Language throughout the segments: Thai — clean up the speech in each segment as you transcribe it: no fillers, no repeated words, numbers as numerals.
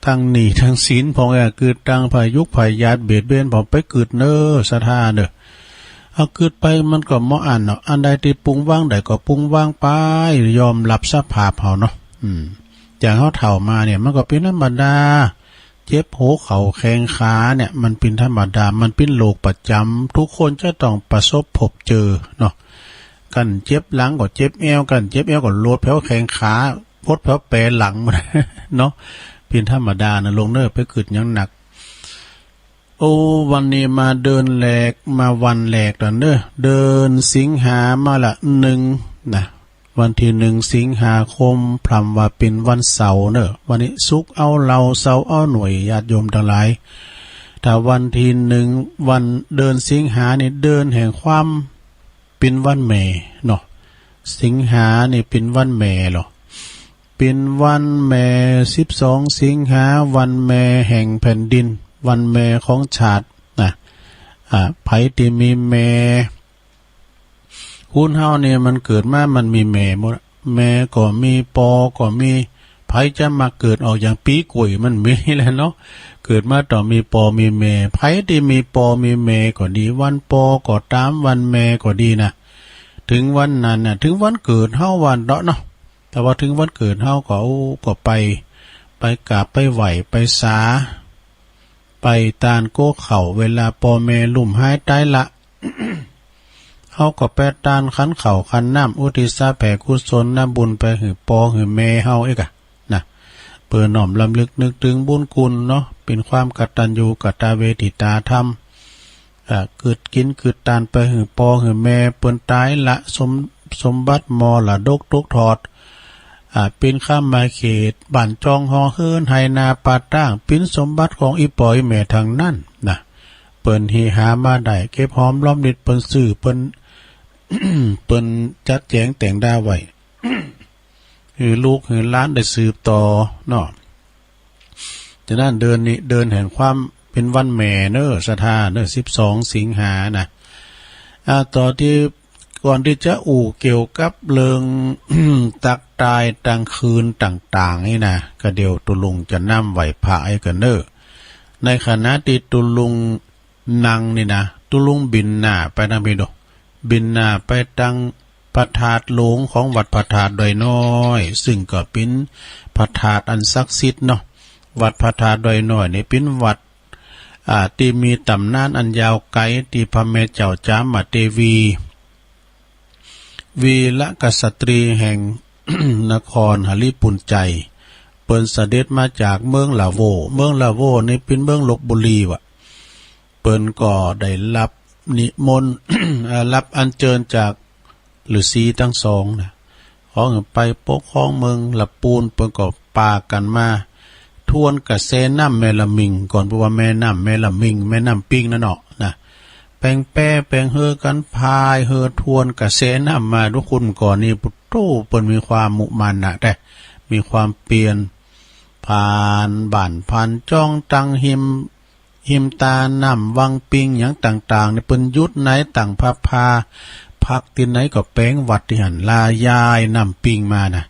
ทั้งหนีทั้งศีลพองเกิดตั้งพายุกพายาดเบียดเบียนพอไปเกิดเน้อศรัทธาเด้อเอาเกิดไปมันก็บ่อ่านเนาะอันใดที่ปรุงว่างใดก็ปรุงว่างไปยอมรับสภาพเฮาเนาะอย่างเฮาเฒ่ามาเนี่ยมันก็เป็นธรรมดาเจ็บหัวเข่าแข้งขาเนี่ยมันเป็นธรรมดามันเป็นโรคประจำทุกคนจะต้องประสบพบเจอเนาะกันเจ็บหลังก็เจ็บเอวกันเจ็บเอวก็โลดแผลแข้งขาพดแผลแปรหลังเนาะเป็นธรรมดานะลงเด้อไปเกิดยังหนักโอ้วันนี้มาเดินแหลกมาวันแหลกแล้วเด้อเดินสิงหามาละ1นะวันที่สิงหาคมพรำว่าเป็นวันเสาร์เนอะวันนี้ศุกร์เอาเราเสาร์เอาหน่วยญาติโยมทั้งหลายถ้าวันที่วันเดินสิงหานี่เดินแห่งความเป็นวันแม่เนาะสิงหานี่เป็นวันแม่หรอเป็นวันแม่12สิงหาวันแม่แห่งแผ่นดินวันแม่ของชาตินะไผที่มีแม่คุณเฮาเนี่ยมันเกิดมามันมีแม่หมดแม่ก็มีปอก็มีไผจะมาเกิดออกอย่างปีกุ่ยมันมีแหละเนาะเกิดมาต่อมีปอมีแม่ไผที่มีปอมีแม่ก็ดีวันปอก็ตามวันแม่ก็ดีนะถึงวันนั้นน่ะถึงวันเกิดเฮาวันเนาะแต่ว่าถึงวันเกิดเฮาก็ไปกราบไปไหว้ไปสาไปตานโก้เข่าเวลาปอแม่ลุ่มหายตายละ เฮาก็แปดตานขันเข่าขันน้ำอุทิศแผ่กุศลน้ำบุญไปหือปอหือแม่เฮาเอกนะเปิดน้อมลำลึกนึกถึงบุญคุณเนาะเป็นความกตัญญูกตเวทิตาธรรมเกิดกินเกิดตานไปหือปอหือแม่เปิ้นตายละสมบัติมอละดกตกถอดเป็นข้ามมาเขตบ้านจองหอเฮินไฮนาปาตั้งเป็นสมบัติของอีปอยแม่ทางนั่นนะเปิ้นเฮหามาได้เก็บหอมล้อมริดเปิ้นซื้อเปิ้น เปิ้นจัดแจงแต่งดาไว้ คือลูกคือล้านได้สืบต่อเนาะฉะนั้นเดินแห่งความเป็นวันแม่เน้อศรัทธาเน้อ12สิงหานะต่อที่ก่อนที่จะเกี่ยวกับเรื่อง ตักตายกลางคืนต่างๆนี่นะก็เดี๋ยวตุลุงจะนำไหวพระให้กันเน้อในขณะที่ตุลุงนั่งนี่นะตุลุงบินหน้าไปทางพี่ดอกบินหน้าไปตั้งพระธาตุหลวงของวัดพระธาตุดอยน้อยซึ่งก็เป็นพระธาตุอันศักดิ์สิทธิ์เนาะวัดพระธาตุดอยน้อยนี่เป็นวัดที่มีตำนานอันยาวไกลที่พระแม่เจ้าจามเทวีวีรกษัตรีแห่ง นครหฤปุญใจเปิ้นเสด็จมาจากเมืองลาโวนี่เป็นเมืองลพบุรีว่ะเปิ้นก็ได้รับนิมนต์ รับอัญเชิญจากฤาษีทั้งสองนะของไปปกครองเมืองละปูนเปิ้นก็ปากันมาทวนกระแสน้ำแม่ละมิงก่อนเพราะว่าแม่น้ำแม่ละมิงแม่น้ำปิงนั่นเนาะนะแปลงแป้แปลงเฮอกันพายเฮอทวนกระแสน้ำมาทุกคนก่อนนี่ปุโตเปิ้นมีความมุมานะแต่มีความเปลี่ยนผ่านบ้านผ่านจ้องตังหิมตาน้ำวังปิงอย่างต่างๆในเปิ้นยุดไหนต่างพาพักที่ไหนก็แป้งวัดที่หันลายายน้ำปิงมานะ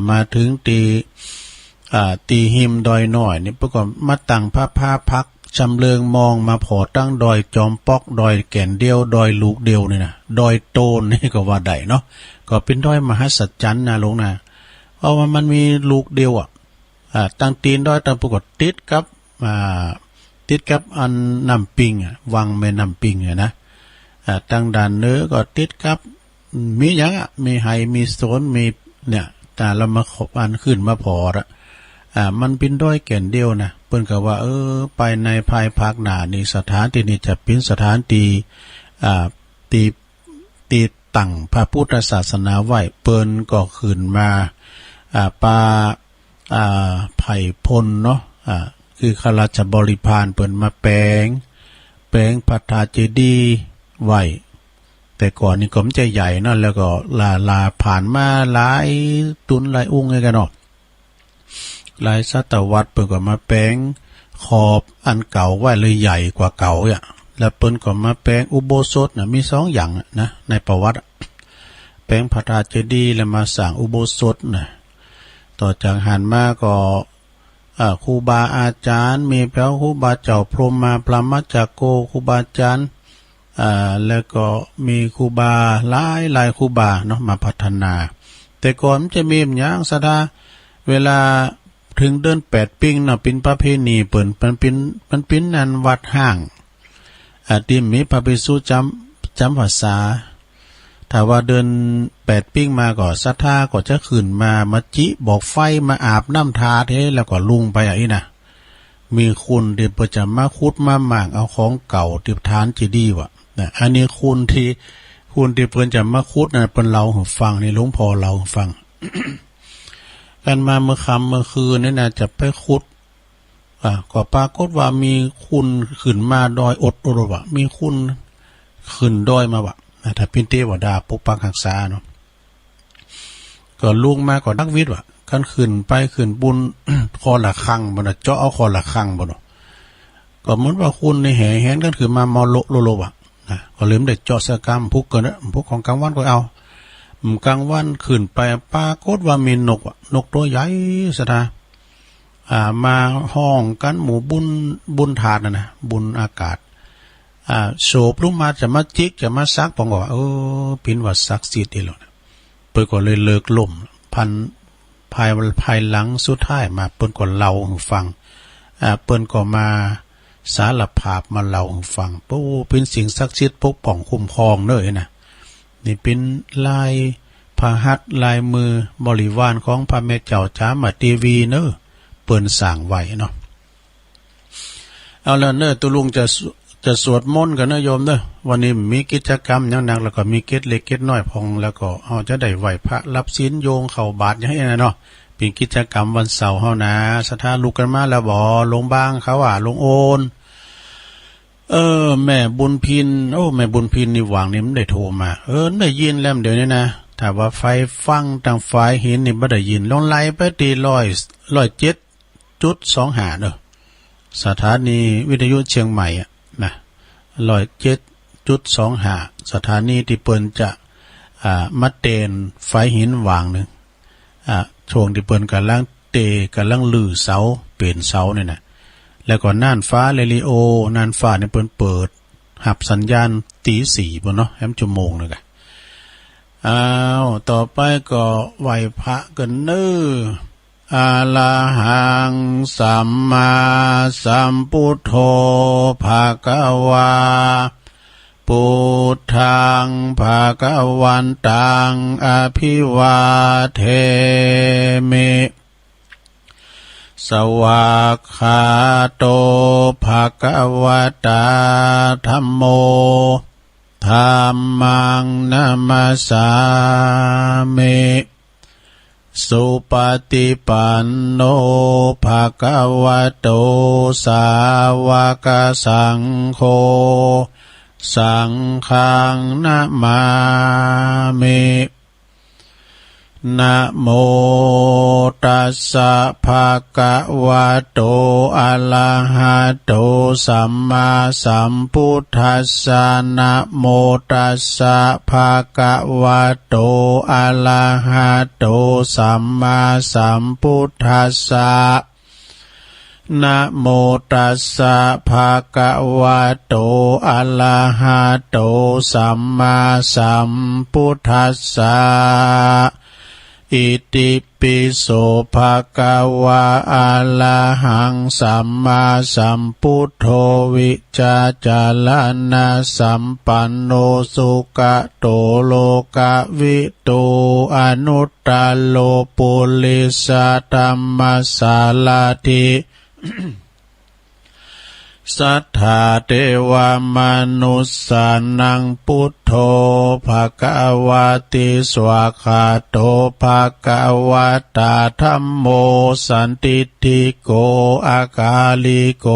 มาถึงตีหิมดอยน้อยนี่เพิ่นก็มาตั้งพาพักจำเริงมองมาพอตั้งดอยจอมปอกดอยแก่นเดียวดอยลูกเดียวนี่นะดอยโตนนี่ก็ว่าได้เนาะก็เป็นดอยมหัศจรรย์นะหลวงนะเพราะว่ามันมีลูกเดียวตั้งตีนดอยตั้งปกติดกับอันน้ำปิงวังแม่น้ำปิงนะตั้งด่านเนื้อก็ติดกับมีหยังมีไฮมีโซนมีเนี่ยแต่เรามาขบอันขึ้นมาพอละมันเป็นดอยแก่นเดียวนะเปิ้นก็ว่าไปในภายภาคหน้านี่สถานที่นี้จะเป็นสถานตีตั้งพระพุทธศาสนาไว้เปิ้นก็ขึ้นมาปาไผ่พลเนาะคือข้าราชบริพารเปิ้นมาแปลงพระธาตุเจดีย์ไว้แต่ก่อนนี่ก็มันจะใหญ่นั่นแล้วก็ลาผ่านมาหลายตุนหลายองค์กันเนาะหลายศตวรรษเปิ้นก็มาแปลงขอบอันเก่าไว้เลยใหญ่กว่าเก่าแล้วเปิ้นก็มาแปลงอุโบสถมี2อย่างนะในประวัติแปลงพระธาตุเจดีย์แล้วมาสร้างอุโบสถนะ ต่อจากหันมาก็ครูบาอาจารย์มีแพ้วครูบาเจ้าพรหมมาพระมัจจโกครูบาอาจารย์แล้วก็มีครูบาหลายครูบาเนาะมาพัฒนาแต่ก่อนมันจะมีอย่างศรัทธาเวลาถึงเดือน8ปิ้งเนาะเป็นประเพณีเปิ่นมันเป็นนันวัดห้างที่มีพระภิกษุจำพรรษาถ้าว่าเดือน8ปิ้งมาก็ศรัทธาก็จะขึ้นมาจิบอกไฟมาอาบน้ำทาเทแล้วก็ลุงไปอย่างนี้นะมีคุณที่ประจำมาคุดมาหมางเอาของเก่าติดฐานจีดีวะนะอันนี้คุณที่เพิ่นจะมาคุดนะเป็นเราหูฟังในหลวงพ่อเราหูฟัง กันมาเมื่อค่ำเมื่อคืนนี่นะจะไปคุดก็ปรากฏว่ามีคุณขึ้นมาดอยอดวะมีคุณขึ้นดอยมาวะถ้าเป็นเทวดาปกปักรักษาเนาะก็ลุงมาก็นักวิทย์วะกันขึ้นไปขึ้นบุญ คอละครังบ่น่ะเจาะเอาคอละครังบ่เนาะก็เหมือนว่าคุณในแห่แหนกันคือมามอโลวะนะก็ลืมได้เจาะสกรรมพุกกันนะพวกของกลางวันก็เอากลางวันขึ้นไปปรากฏว่ามีนกตัวใหญ่สะมาห้องกันหมู่บุญถาดนะบุญอากาศโฉบลงมาจะมาจิกจะมาซักปองว่าปินว่าซักซีดอีหรอกเปิ้นก็เลยเลิกล่มพันภายหลังสุดท้ายมาเปิ้นก็เล่าให้ฟังเปิ้นก็มาสารภาพมาเล่าให้ฟังเป็นสิ่งศักดิ์สิทธิ์ปกป้องคุ้มครองเด้อนะนี่เป็นลายพระหัตถ์ลายมือบริวารของพระแม่เจ้าจามเทวีเนอะเปิ้นสร้างไว้เนาะเอาแล้วเนอะตุลุงจะสวดมนต์กันนะโยมเนอะวันนี้มีกิจกรรมอย่างหนักแล้วก็มีเกตเล็กเกตน้อยพองแล้วก็จะได้ไหวพระรับศีลโยงเข้าบาตรอย่างนี้นะเนาะเป็นกิจกรรมวันเสาร์เฮานะศรัทธาลูกกันมาแล้วบ่ลงบ้างเขาลงโอนแม่บุญพินแม่บุญพินนี่หวังนี่มันได้โทรมาได้ยินแล้วเดี๋ยวนี้นะถ้าว่าไฟฟังทางฝ่ายหินนี่บ่ได้ยินลงไล่ไปตี107.25เด้อสถานีวิทยุเชียงใหม่นะ107.25สถานีที่เปิ้นจะมาเตนไฟหินวางนึงช่วงที่เปิ้นกำลังลื้อเสาเปลี่ยนเสาเนี่ยนะแล้วก็น่านฟ้าเรดิโอน่านฟ้าเนี่ยเปิ้นเปิดหับสัญญาณตี 4บ่เนาะแฮมชั่วโมงนึงต่อไปก็ไหว้พระกันเน้ออะระหังสัมมาสัมพุทโธภะคะวาพุทธังภะคะวันตังอภิวาเทมิสวากขาโตภะคะวะตาธัมโมธัมมังนะมัสสามิสุปฏิปันโนภะคะวะโตสาวกสังโฆสังฆังนะมามินะโมตัสสะภะคะวะโตอะระหะโตสัมมาสัมพุทธัสสะนะโมตัสสะภะคะวะโตอะระหะโตสัมมาสัมพุทธัสสะนะโมตัสสะภะคะวะโตอะระหะโตสัมมาสัมพุทธัสสะอิติปิโสภะคะวะอะระหังสัมมาสัมพุทโธวิจาจารณะสัมปันโนสุขโตโลกวิตูอนุตตโลปุริสธัมมสาลาธิ สัทธาเทวมนุสสานังพุทโธภควติสวากขาโตภควตาธัมโมสันติติโกอากาลิโก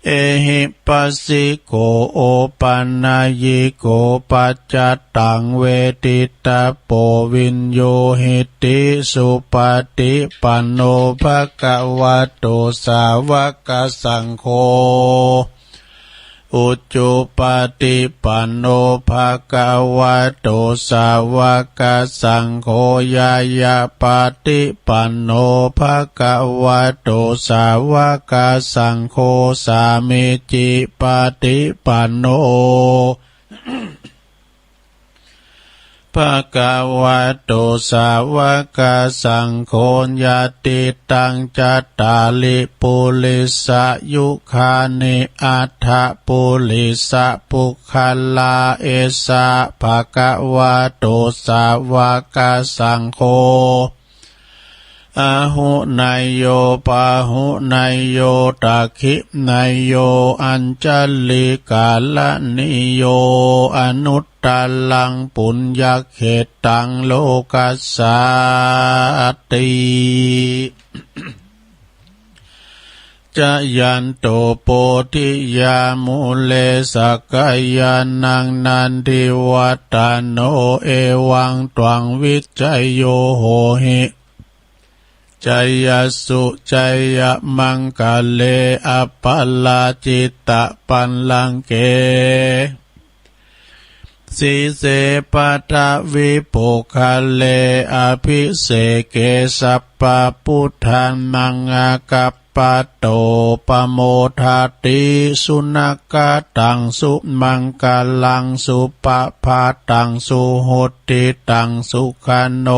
เอหิปัสสิโกโอปันนายโกปัจจตังเวทิตาโปวินโยหิติสุปฏิปันโนภะคะวะโตสาวกสังโฆ อุจจุปฏิปันโนภะคะวะโตสาวกสังโฆยายาปฏิปันโนภะคะวะโตสาวกสังโฆสามิจิปฏิปันโนภะคะวะโตสาวกสังโฆญาติตังจัตตาลิปุริสยุคานิอัฏฐปุริสปุคลาเอสะภะคะวะโตสาวกสังโฆอาหุนายโยปาหุนายโยตาคินายโยอัญจลิกาลนิโยอนุตตลังปุญญเขตังโลกัสสติจะยันโตโปธิยามุเลสกายานังนันทิวัตโนเอวังตวังวิจัยโยโหหิจยสุจยมังกะเลอปัลลาจิตตะปันลังเกสีเสปทะวิปุคะเลอภิเสเกสัพพพุทธานังอากัปปะโตปโมทาติสุนักตังสุมังกาลังสุปะพาตังสุโหติตังสุขันโน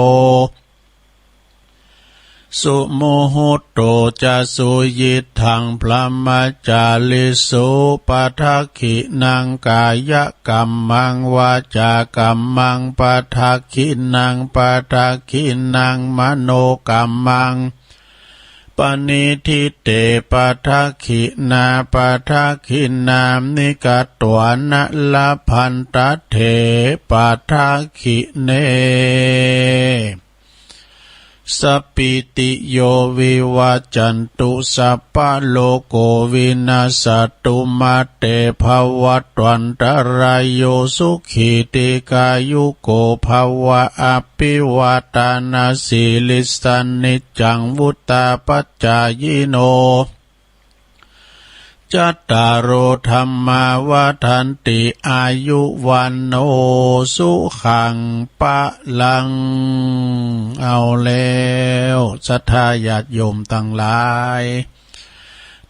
สุโมโหโตจะสุยิทังพระมจาลิสุปทักขินังกายกัมมังวาจากัมมังปทักขินังปทักขินังมโนกัมมังปณิทิเตปทักขินาปทักขินามนิกตวนะละพันตเถปทักขิเนสัพพิติโยวิวัจจันตุสัพพะโลกวินาศตุมาเตภวัตวันตรายโยสุขีติกายุโกภวะอภิวาทานาสิลิสันนิจังวุตตาปัจจายโนจัตตารโอธรรมาวาทันติอายุวันโนสุขังปะลังเอาแล้วศรัทธาญาติโยมทั้งหลาย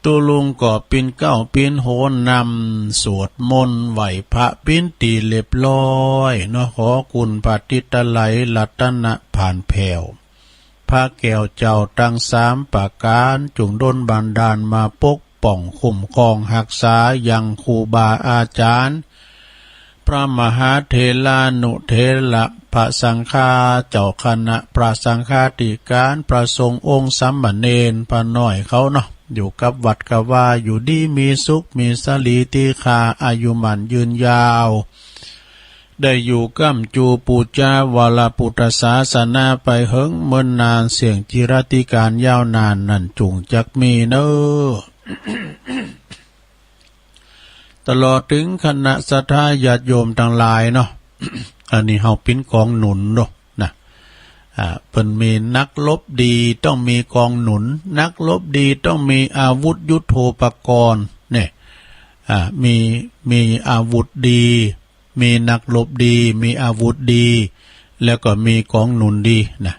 ตุลุงก็ปินเก้าปินโหนนำสวดมนต์ไหวพระปินตีเรียบร้อยเนาะขอคุณปฏิตไลรัตนะผ่านแผ่วพระแก้วเจ้าตั้งสามประการจุงดลบันดาลมาปกป้องคุ้มครองรักษายังครูบาอาจารย์พระมหาเถรานุเถระพระสังฆาเจ้าคณะพระสังฆาธิการพระสงฆ์องค์สัมมเนรพระน้อยเขาเนาะอยู่กับวัดกับว่าอยู่ดีมีสุขมีสลีติคาอายุมันยืนยาวได้อยู่กัมจูปูจาวาลพุทธศาสนาไปเหิงเมื่อนานเสียงจิรติการยาวนานนั่นจุงจักมีเนอตลอดถึงคณะสัทธาญาติโยมทั้งหลายเนาะ อันนี้เฮาเป็นกองหนุนเนาะนะเพิ่นมีนักรบดีต้องมีกองหนุนนักรบดีต้องมีอาวุธยุทโธปกรณ์เนี่ยมีอาวุธดีมีนักรบดีมีอาวุธดีแล้วก็มีกองหนุนดีนะ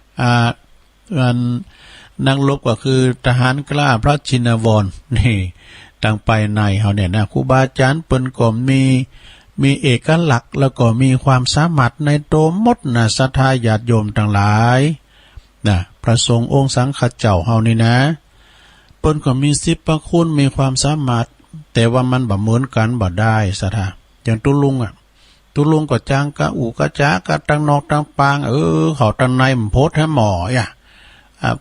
นักรบก็คือทหารกล้าพระชินวรนี่ตั้งไปในเฮาเนี่ยนะครูบาอาจารย์เปิ้นก็มีเอกลักษณ์แล้วก็มีความสามารถในโตหมดนะศรัทธาญาติโยมทั้งหลายนะพระสงฆ์องค์สังฆเจ้าเฮานี่นะเปิ้นก็มีสิบพระคุณมีความสามารถแต่ว่ามันบ่เหมือนกันบ่ได้ศรัทธาอย่างตุลุงก็จ้างกะอูกะจ้ากะตังนอกตังปางเขาตังในมโพธให้หมอ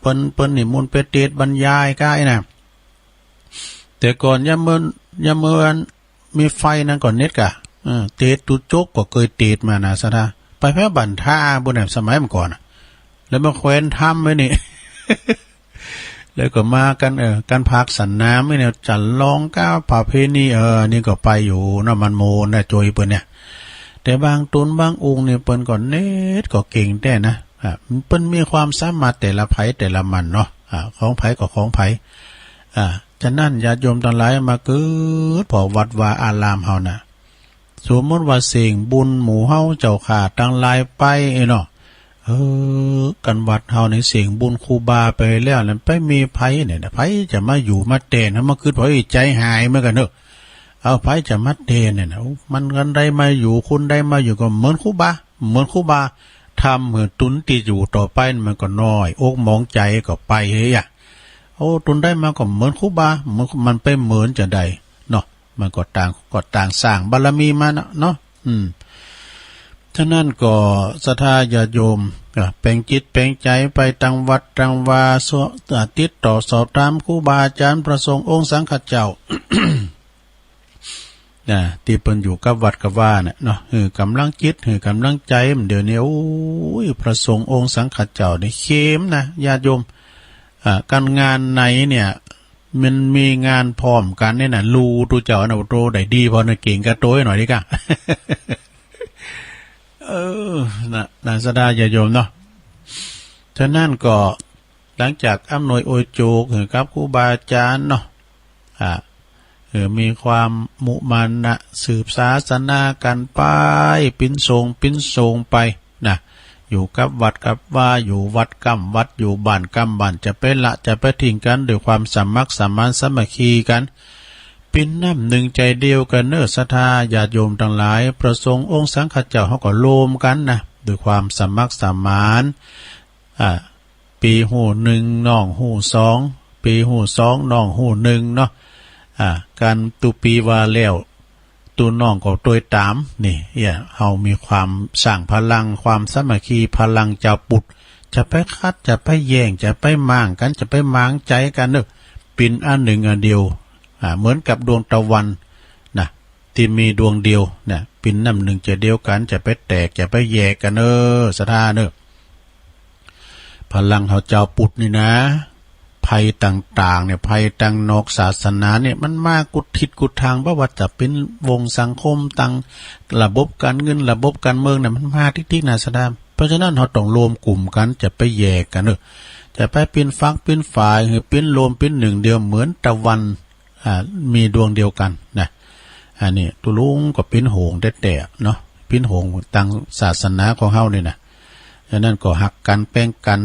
เปิ้นนิมนต์ไปเทศบรรยายใกล้นะแต่ก่อนยามมื้อมีไฟนั่นก่อนเน็ตกะเทศตุจกก็เคยเทศมานะซะท่าไปแพ้บันท่าบนแบบสมัยเมื่อก่อนแล้วมาแขวนถ้ำไว้นี่ แล้วก็มากันการพักสันน้ำไม่เนี่ยจันลองก้าวประเพณีนี่ก็ไปอยู่นะมันโมนะโจยเปิ้นเนี่ยแต่บางตุนบางองค์เนี่ยเปิ้นก่อนเน็ตก็เก่งแต่นะเปิ้นมีความสามารถแต่ละไผแต่ละมันเนาะของไผก็ของไผใจ ะนั้นญาติโยมทั้งหลายมาเกิดพอวัดวาอารามเฮาน่ะสมมติว่าเสียงบุญหมู่เฮาเจ้าขาตั้งหลายไปเนาะกันวัดเฮาในเสียงบุญครูบาไปแล้วนั่นไปมีไผเนี่ยไผจะมาอยู่มาเตนมาคือพอใจหายเหมือนกันเนอะเอาไผจะมาเตนเนี่ยมันกันได้มาอยู่คุณได้มาอยู่ก็เหมือนครูบาทำเหมือนตุนที่อยู่ต่อไปมันก็น้อยอกมองใจก็ไปเฮ้ยตุนได้มาก็เหมือนครูบามันไปเหมือนจะใดเนาะมันก็ต่างสร้างบารมีมาเนาะฉะนั้นก็ศรัทธาญาติโยมแปลงจิตแปลงใจไปตังวัดตังวาติดต่อสอบตามครูบาอาจารย์ประสงค์องค์สังฆเจ้า ที่เปิ้นอยู่กับวัดกับว่าเนี่ยเนาะกำลังจิตกำลังใจมันเดี๋ยวนี้โอ้ยพระสงฆ์องค์สังฆเจ้านี่เข้มนะญาติโยมการงานไหนเนี่ยมันมีงานพร้อมกันเนี่ยน่ะรูตัวเจ้าน่ะโตได้ดีพอน่ะเก่งกะโตยหน่อยดิกะ น่าสดาญาติโยมเนาะฉะนั้นก็หลังจากอำนวยโอโจกกับครูบาอาจารย์เนาะมีความมุมานะสืบศาสนากันไปปิ้นทรงไปนะอยู่กับวัดกับว่าอยู่วัดกำวัดอยู่บ้านกำบ้านจะไปละจะไปทิ้งกันด้วยความสามัคสมานสามัคคีกันเป็นน้ำหนึ่งใจเดียวกันเนื้อศรัทธาญาติโยมทั้งหลายประสงค์องค์สังฆเจ้าเขาก็โลมกันนะด้วยความสามัคสมานปีหูหนึ่งน้องหูสองปีหูสองน้องหูหนึ่งเนาะการตุปีวาแล้วตูน้องก็ตัวตามนี่เฮามีความสร้างพลังความสามัคคีพลังจะปุดจะไปคัดจะไปแย่งจะไปมั่งกันจะไปมางใจกันเนอะเป็นอันหนึ่งอันเดียวเหมือนกับดวงตะวันนะที่มีดวงเดียวนะเป็นน้ำหนึ่งจะเดียวกันจะไปแตกจะไปแยกกันศรัทธาพลังเฮาเจ้าปุดนี่นะภัยต่างๆเนี่ยภัยต่างนอกศาสนาเนี่ยมันมากกุดทิศกุดทางเพราะว่าจะเป็นวงสังคมต่างระบบการเงินระบบการเมืองเนี่ยมันมาที่ๆนะศรัทธาเพราะฉะนั้นเราต้องรวมกลุ่มกันจะไปแยกกันจะไปเป็นฝักเป็นฝ่ายหรือเป็นรวมเป็นหนึ่งเดียวเหมือนตะวันมีดวงเดียวกันนะอันนี้ตุลุงก็เป็นโหงแต่เนาะเป็นโหงต่างศาสนาของเฮาเนี่ยนะดังนั้นก็หักกันแป้งกัน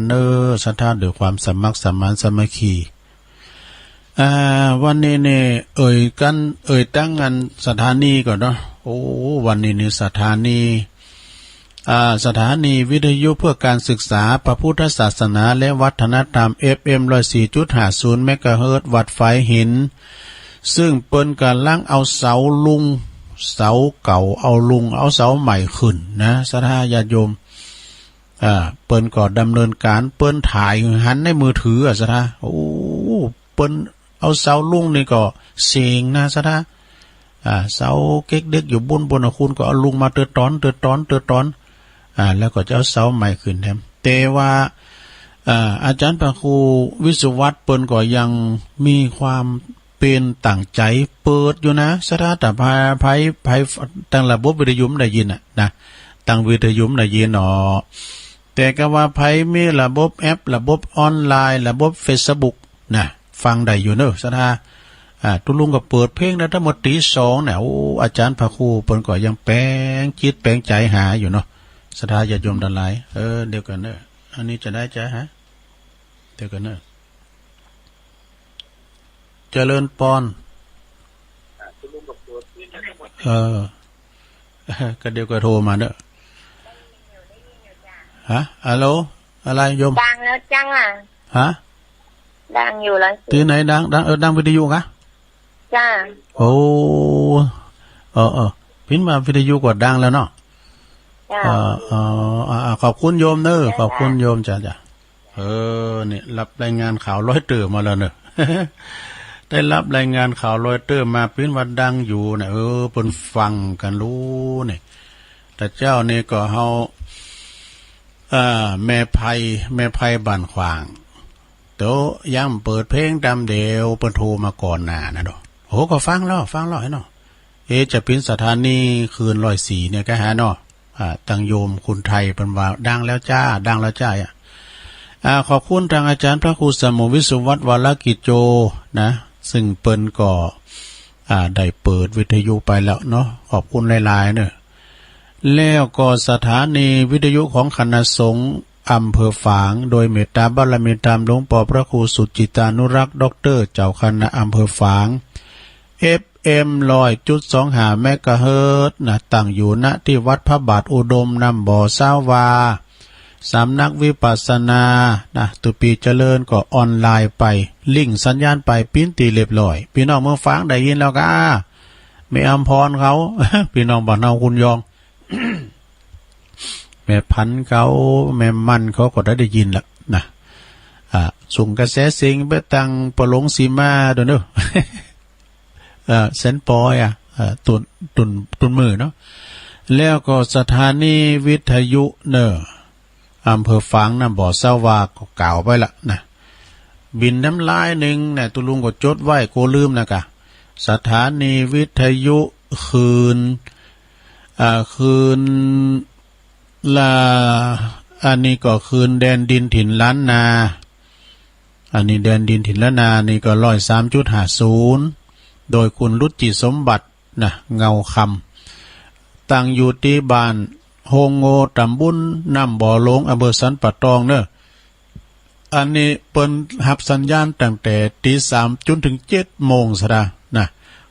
ศรัทธาด้วยความสมัครสมานสามัคคีวันนี้เนี่ยตั้งงานสถานีก่อนเนาะวันนี้นี่สถานีวิทยุเพื่อการศึกษาพระพุทธศาสนาและวัฒนธรรม FM 104.50 เมกะเฮิรตซ์วัดไฟหินซึ่งเปิ้นการล้างเอาเสาลุงเสาเก่าเอาลุงเอาเสาใหม่ขึ้นนะศรัทธาญาติโยมเปิ้นก็ดำเนินการเปิ้นถ่ายหันในมือถือศรัทธาเปิ้นเอาเสาลุงนี่ก็เสียงนะศรัทธาเสาเก๊กเด็กอยู่บนคุณก็เอาลุงมาเตือตอนแล้วก็จะเอาเสาใหม่ขึ้นแถมแต่ว่าอาจารย์พระครูวิศวัตรเปิ้นก็ยังมีความเป็นตั้งใจเปิดอยู่นะศรัทธาแต่ไผตั้งระบบวิทยุได้ยินนะตั้งวิทยุได้ยินแต่ก็ว่าไผมีระบบแอประบบออนไลน์ระบบ Facebook นะฟังได้อยู่เนอะศรัทธาตุลุงก็เปิดเพลงได้ทั้งหมดตี2เนี่ยอาจารย์พระครูเปิ้นก็ยังแปลงจิตแปลงใจหาอยู่เนาะศรัทธาญาติโยมทั้งหลายเดี๋ยวกันเนอะอันนี้จะได้จ้ะฮะเดี๋ยวกันเนอะเจริญปอนก็เดี๋ยวก็โทรมาเนอะฮะฮัลโหลอะไรโยมดังแล้วจังฮะดังอยู่แล้วที่ไหนดังดังวิทยุกะจ้าโอ้พินมาวิทยุก็ดังแล้วเนาะขอบคุณโยมเนอะขอบคุณโยมจ้ะเนี่ยรับรายงานข่าวร้อยเตอร์มาแล้วเนอะได้รับรายงานข่าวร้อยเตอร์มาพินว่าดังอยู่เนี่ยเพิ่นฟังกันรู้เนี่ยแต่เจ้านี่ก็เฮาแม่ไผ่บ้านขวางเดี๋ยวย่ำเปิดเพลงดำเดียวเปิ้นโทรมาก่อนหน้านะดอกก็ฟังแล้วให้เนาะจะเป็นสถานีคืน104เนี่ยก็หาเนาะตังโยมคุณไทยเปิ้นว่าดังแล้วจ้าขอบคุณทางอาจารย์พระครูสมุวิสุวัตรวรกิจโจนะ ซึ่งเปิ้นก็ได้เปิดวิทยุไปแล้วเนาะขอบคุณหลายๆเนอะแล้วก็สถานีวิทยุของคณะสงฆ์อำเภอฝางโดยเมตตาบารมีธรรมหลวงพ่อพระครูสุจิตานุรักษ์ด็อกเตอร์เจ้าคณะอำเภอฝาง FM 100.25 เมกะเฮิรตซ์นะตั้งอยู่ณที่วัดพระบาทอุดมนำบ่อซาวาสำนักวิปัสสนานะตุปีเจริญก็ออนไลน์ไปลิงก์สัญญาณไปปิ้นตีเรียบร้อยพี่น้องเมืองฝางได้ยินแล้วก็ไม่อำพรเขา พี่น้องบ้านเฮาคุณยอง แม่พันเขาแม่มันเขาก็ได้ยินแล้วนะส่งกระแสเสียงไปตังปะหลงสีมาด้วยเนอะ เซนปอยตุนมือเนาะแล้วก็สถานีวิทยุเนอะอำเภอฝางน้ำบ่อสาวาก็กล่าวไปละนะบินน้ำลายหนึ่งเนี่ยตุลุงก็จดไว้โกลืมนะกะสถานีวิทยุคืนละอันนี้ก็คืนแดนดินถิ่นล้านนาอันนี้แดนดินถิ่นล้านนานี่ก็103.50โดยคุณรุจิสมบัตินะเงาคำตั้งอยู่ที่บ้านโฮงโงตำบุญน้ำบ่อหลงอำเภอสันป่าตองเนอะอันนี้เปิ้นหับสัญญาณตั้งแต่ตี3จนถึง7 โมงซะนะ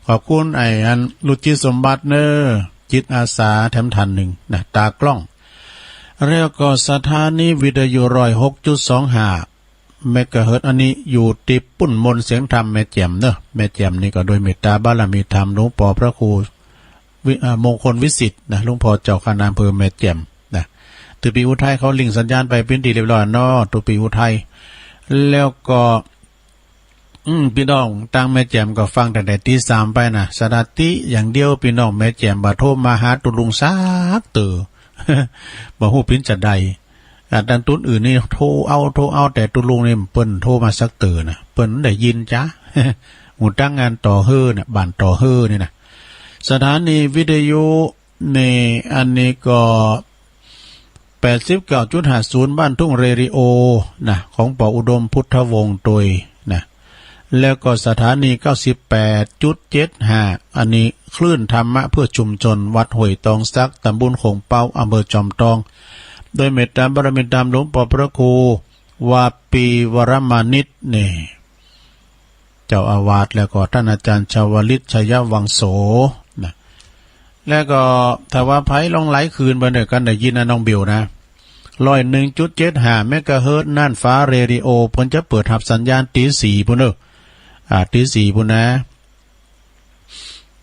ขอบคุณอันรุจิสมบัติเนอะจิตอาสาแถมทันหนึ่งนะตากล้องแล้วก็สถานีวิทยุ106.25 เมกะเฮิรตซ์อันนี้อยู่ติดปุ่นมนเสียงธรรมแม่แจ่มเนอะแม่แจ่มนี่ก็โดยเมตตาบารมีธรรมหลวงพ่อพระครูมงคลวิสิทธิ์นะหลวงพ่อเจ้าคณะอำเภอแม่แจ่มนะตุปีอุทัยเขาลิงสัญญาณไปเป็นที่เรียบร้อยเนาะตุปีอุทัยแล้วก็พี่น้องตั้งแม่แจ่มก็ฟังแต่ตี3ไปนะสถาติอย่างเดียวพี่น้องแม่แจ่มบ่โทรมาหาตุลุงซักเตอ บ่ฮู้ปิ้นจะใดดังตุ้นอื่นนี่โทรเอาแต่ตุลุงนี่เปิ้นโทรมาสักเตอนะเปิ้นได้ยินจ้ะ หูตั้งงานต่อเฮือน่ะบ้านต่อเฮือนี่นะสถานีวิทยุในอันนี้ก็ 89.50 บ้านทุ่งเรดิโอนะของปออุดมพุทธวงศ์ตัยนะแล้วก็สถานี 98.75 อันนี้คลื่นธรรมะเพื่อชุมชนวัดห้วยตองซักตำบลโขงเป้าอำเภอจอมทองโดยเมตตาบารมีธรรมหลวงพ่อพระครูวาปีวรมานิตนี่เจ้าอาวาสแล้วก็ท่านอาจารย์ชาวลิตชัยวังโสนะแล้วก็ถ้าว่าไผลองไหลคืนไปเด้อกันได้ยินนะน้องบิวนะ101.75 เมกะเฮิรตซ์น่านฟ้าเรดิโอเพิ่นจะเปิดรับสัญญาณตี4พุ่นเด้อตี4พุ่นนะ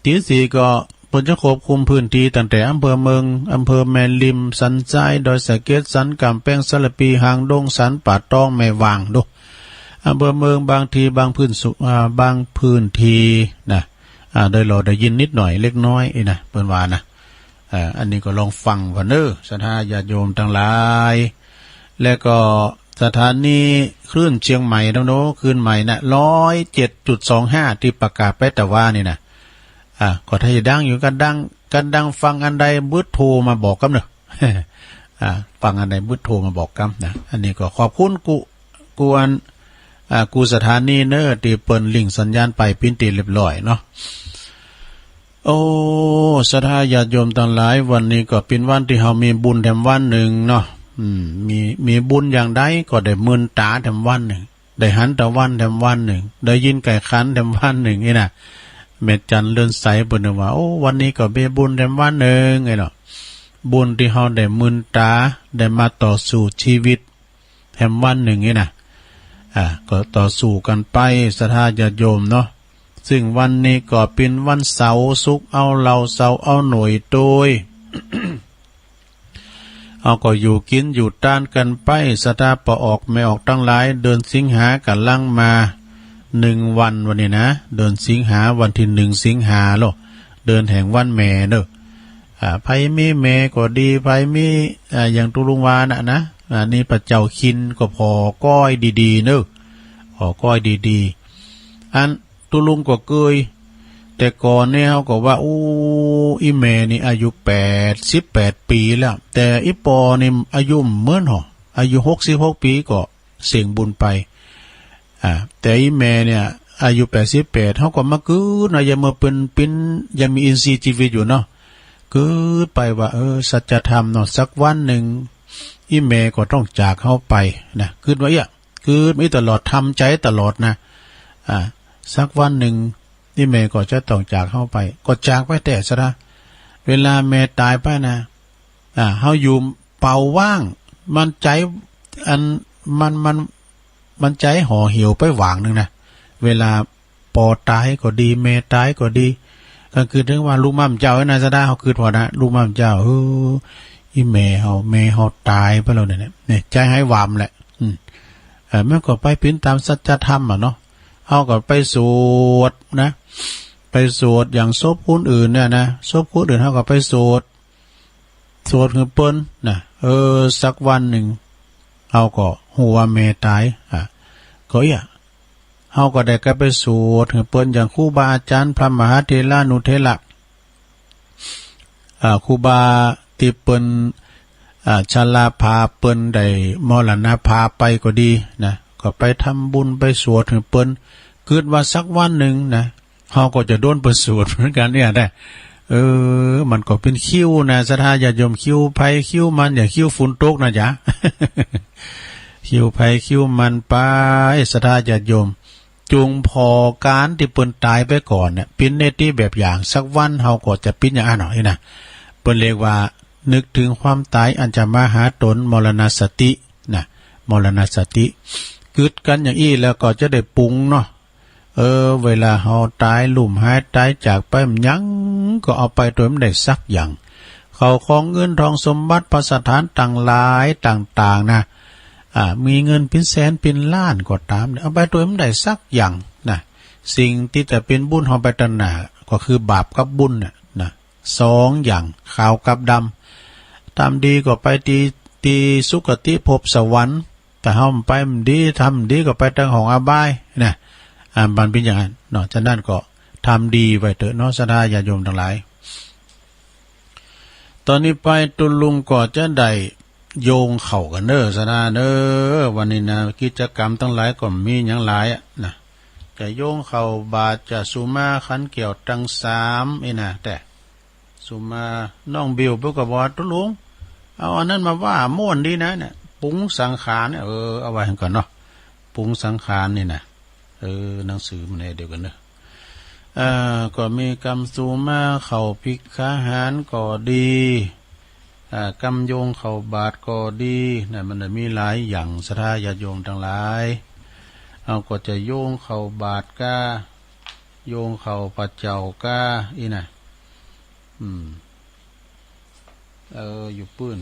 ตี4ก็เพิ่นจะควบคุมพื้นที่ตั้งแต่อำเภอเมืองอำเภอแม่ริมสันทรายดอยสะเก็ดสันกำแพงสระปีหางดงสันป่าตองแม่วางดูอำเภอเมืองบางทีบางพื้นบางพื้นที่นะโดยเราได้ยินนิดหน่อยเล็กน้อยนะเปิ้นว่านะอันนี้ก็ลองฟังก่อนเด้อศรัทธาญาติโยมทั้งหลายแล้วก็สถานีคลื่นเชียงใหม่ทั้งโน้คลื่นใหม่นะ 107.25 ที่ประกาศไปแต่ว่านี่นะก็ถ้าจะดังอยู่กันดังฟังอันใดบึดโทรมาบอกกันเนอะ ฟังอันใดบึดโทรมาบอกกันนะอันนี้ก็ขอบคุณกูสถานีเนอะที่เปิ้นลิงก์สัญญาณไปปิ้นตีเรียบร้อยเนาะโอ้ศรัทธาญาติโยมทั้งหลายวันนี้ก็เป็นวันที่เฮามีบุญแถมวันหนึ่งเนาะมีบุญอย่างใดก็ได้มื่นตาแถมวันหนึ่งได้หันตะวันแถมวันหนึ่งได้ยินไก่ขันแถมวันหนึ่งนี่นะเม็ดจันเลื่อนใสเปิ้นว่าโอ้วันนี้ก็มีบุญแถมวันหนึ่งไงเนาะบุญที่เฮาได้มื่นตาได้มาต่อสู้ชีวิตแถมวันหนึ่งนี่นะก็ต่อสู้กันไปศรัทธาญาติโยมเนาะซึ่งวันนี้ก็เป็นวันเสาร์ศุกร์เอาเราเสาร์เอาหน่วยโดย เอาก็อยู่กินอยู่ต้านกันไปศรัทธาปออกไม่ออกทั้งหลายเดินสิงหากันลังมา1 วันวันนี้นะเดินสิงหาวันที่1 สิงหาโลเดินแห่งวันแม่เด้อไผมีแม่ก็ดีไผมีอย่างตุลุงวานะนี่พระเจ้าคินก็พอก้อยดีๆเนอะพอก้อยดีๆอันตุลุงก็เคยแต่ก่อนเนี่ยเขาก็ว่าอีแม่นี่อายุ88 ปีแล้วแต่อีปอนี่อายุเหมือนอายุ66 ปีก็เสี่ยงบุญไปแต่อีแม่เนี่ย อายุ88เฮาก็มากืนยังมาเป็นยังมีอินทรีย์ชีวิตอยู่เนาะกือไปว่าสัจธรรมเนาะสักวันหนึ่งอีแม่ก็ต้องจากเฮาไปนะคืนไว้อ่ะคืนไม่ตลอดทำใจตลอดนะสักวันหนึ่งอีแม่ก็จะต้องจากเฮาไปก็จากไปแต่ซะนะเวลาแม่ตายไปนะเฮาอยู่เป่าว่างมันใจอันมันใจห่อเหี่ยวไปหว่างนึงนะเวลาปอตายก็ดีแม่ตายก็ดีก็คือถึงว่าลูกม่ำเจ้าไอ้นายซะได้เฮาคือพอนะลูกม่ำเจ้าอีแม่เฮาตายไปแล้วเนี่ยใจให้วามแหละแม่ก็ไปเป็นตามสัจธรรมเนาะเฮาก็ไปสวดนะไปสวดอย่างศพคนอื่นเนี่ยนะศพคนอื่นเฮาก็ไปสวดคือเปิ้นนะสักวันหนึ่งเฮาก็ฮู้ว่าแม่ตายก็เฮาก็ได้ก็ไปสวดคือเปิ้นอย่างครูบาอาจารย์พระมหาเถระนุเถระครูบาที่เปิ้นชราภาเปิ้นได้มรณภาพไปก็ดีนะก็ไปทำบุญไปสวดคือเปิ้นคิดว่าสักวันหนึ่งนะเฮาก็จะโดนเปิ้นสวดเหมือนกันเนี่ยได้มันก็เป็นคิ้วนะศรัทธาญาติโยมคิ้วไผคิ้วมันอย่าคิ้วฝุ่นตกนะจ๊ะ คิ้วไผคิ้วมันไปศรัทธาญาติโยมจุงพอการที่เปิ้นตายไปก่อนเนี่ยเป็นเนติแบบอย่างสักวันเฮาก็จะเป็นอย่างนั้นหน่อยนะเปิ้นเรียกว่านึกถึงความตายอันจะมาหาตนมรณสตินะมรณสติกึดกันอย่างอี้แล้วก็จะได้ปรุงเนาะเวลาเฮาตายลุ่มหายตายจากไปมันยังก็เอาไปโดยไม่ได้สักอย่างเขาของเงินทองสมบัติประสถานต่างหลายต่างๆนะมีเงินเป็นแสนเป็นล้านก็ตามเอาไปโดยไม่ได้สักอย่างนะสิ่งที่จะเป็นบุญเฮาไปตระหนักก็คือบาปกับบุญนะสองอย่างขาวกับดำทำดีก็ไปตีสุคติภพสวรรค์แต่เฮาไปมันดีทำดีก็ไปทางของอบายนะมันเป็นอย่างนั้นเนาะฉะนั้นก็ทำดีไว้เถอะเนาะศรัทธาญาติโยมทั้งหลายตอนนี้ไปตุลุงก็จะได้โยงเข้ากันศรัทธาวันนี้นะกิจกรรมทั้งหลายก็มีอย่างหลายนะจะโยงเข้าบาทจะสุมาขันเกี่ยวตั้ง3นะแต่สุมาน้องบิวเพิ่นก็บอกตุลุงเอาอันนั้นมาว่าม่วนดีนะเนี่ยปุ้งสังขารเนี่ยเอาไว้ก่อนเนาะปุ้งสังขารนี่นะหนังสือมันเดียวกันเนอะก็มีกรรมสูมาเข่าพิกขาหารก็ดีกรรมโยงเข่าบาทก็ดีนะมันมีหลายอย่างศรัทธาญาติโยมทั้งหลายเอาก็จะโยงเข่าบาทก้าโยงเข่าปัจเจ้าก้าอีน่ะอยู่ปื้น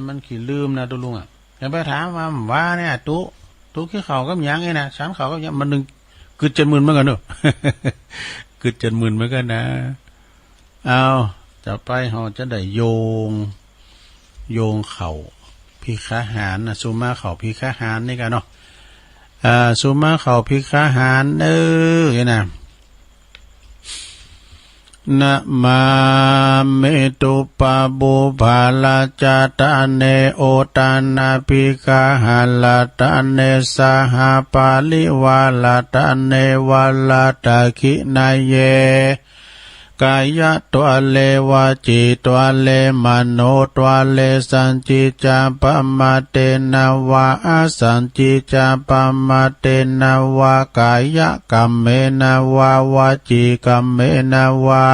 มันขี้ลืมนะตุลุงอย่าไปถามว่าเนี่ยตุขี้เข่าก็ยังไงนะฉันเข่าก็ยังมันนึงกึดจนมึนเหมือนกันเนอะ กึดจนมึนเหมือนกันนะเอาจะไปเราจะได้โยงเข่าพิฆาหารนะสุมาเข่าพิฆาหารนี่กันเนาะสุมาเข่าพิฆาหารเนี่ยนะนะมาเมตุปะบุภาลาจาตาเนโอตานาภิกาหาลาตาเนสหปาลิวาลาตาเนวาลาตาคินาเยกายะตัวเลวาจิตัวเลมโนตัวเลสัญจิจาปมาเตนะวะอาสัญจิจาปมาเตนะวะกายะกัมเมนะวะวาจิกัมเมนะวะ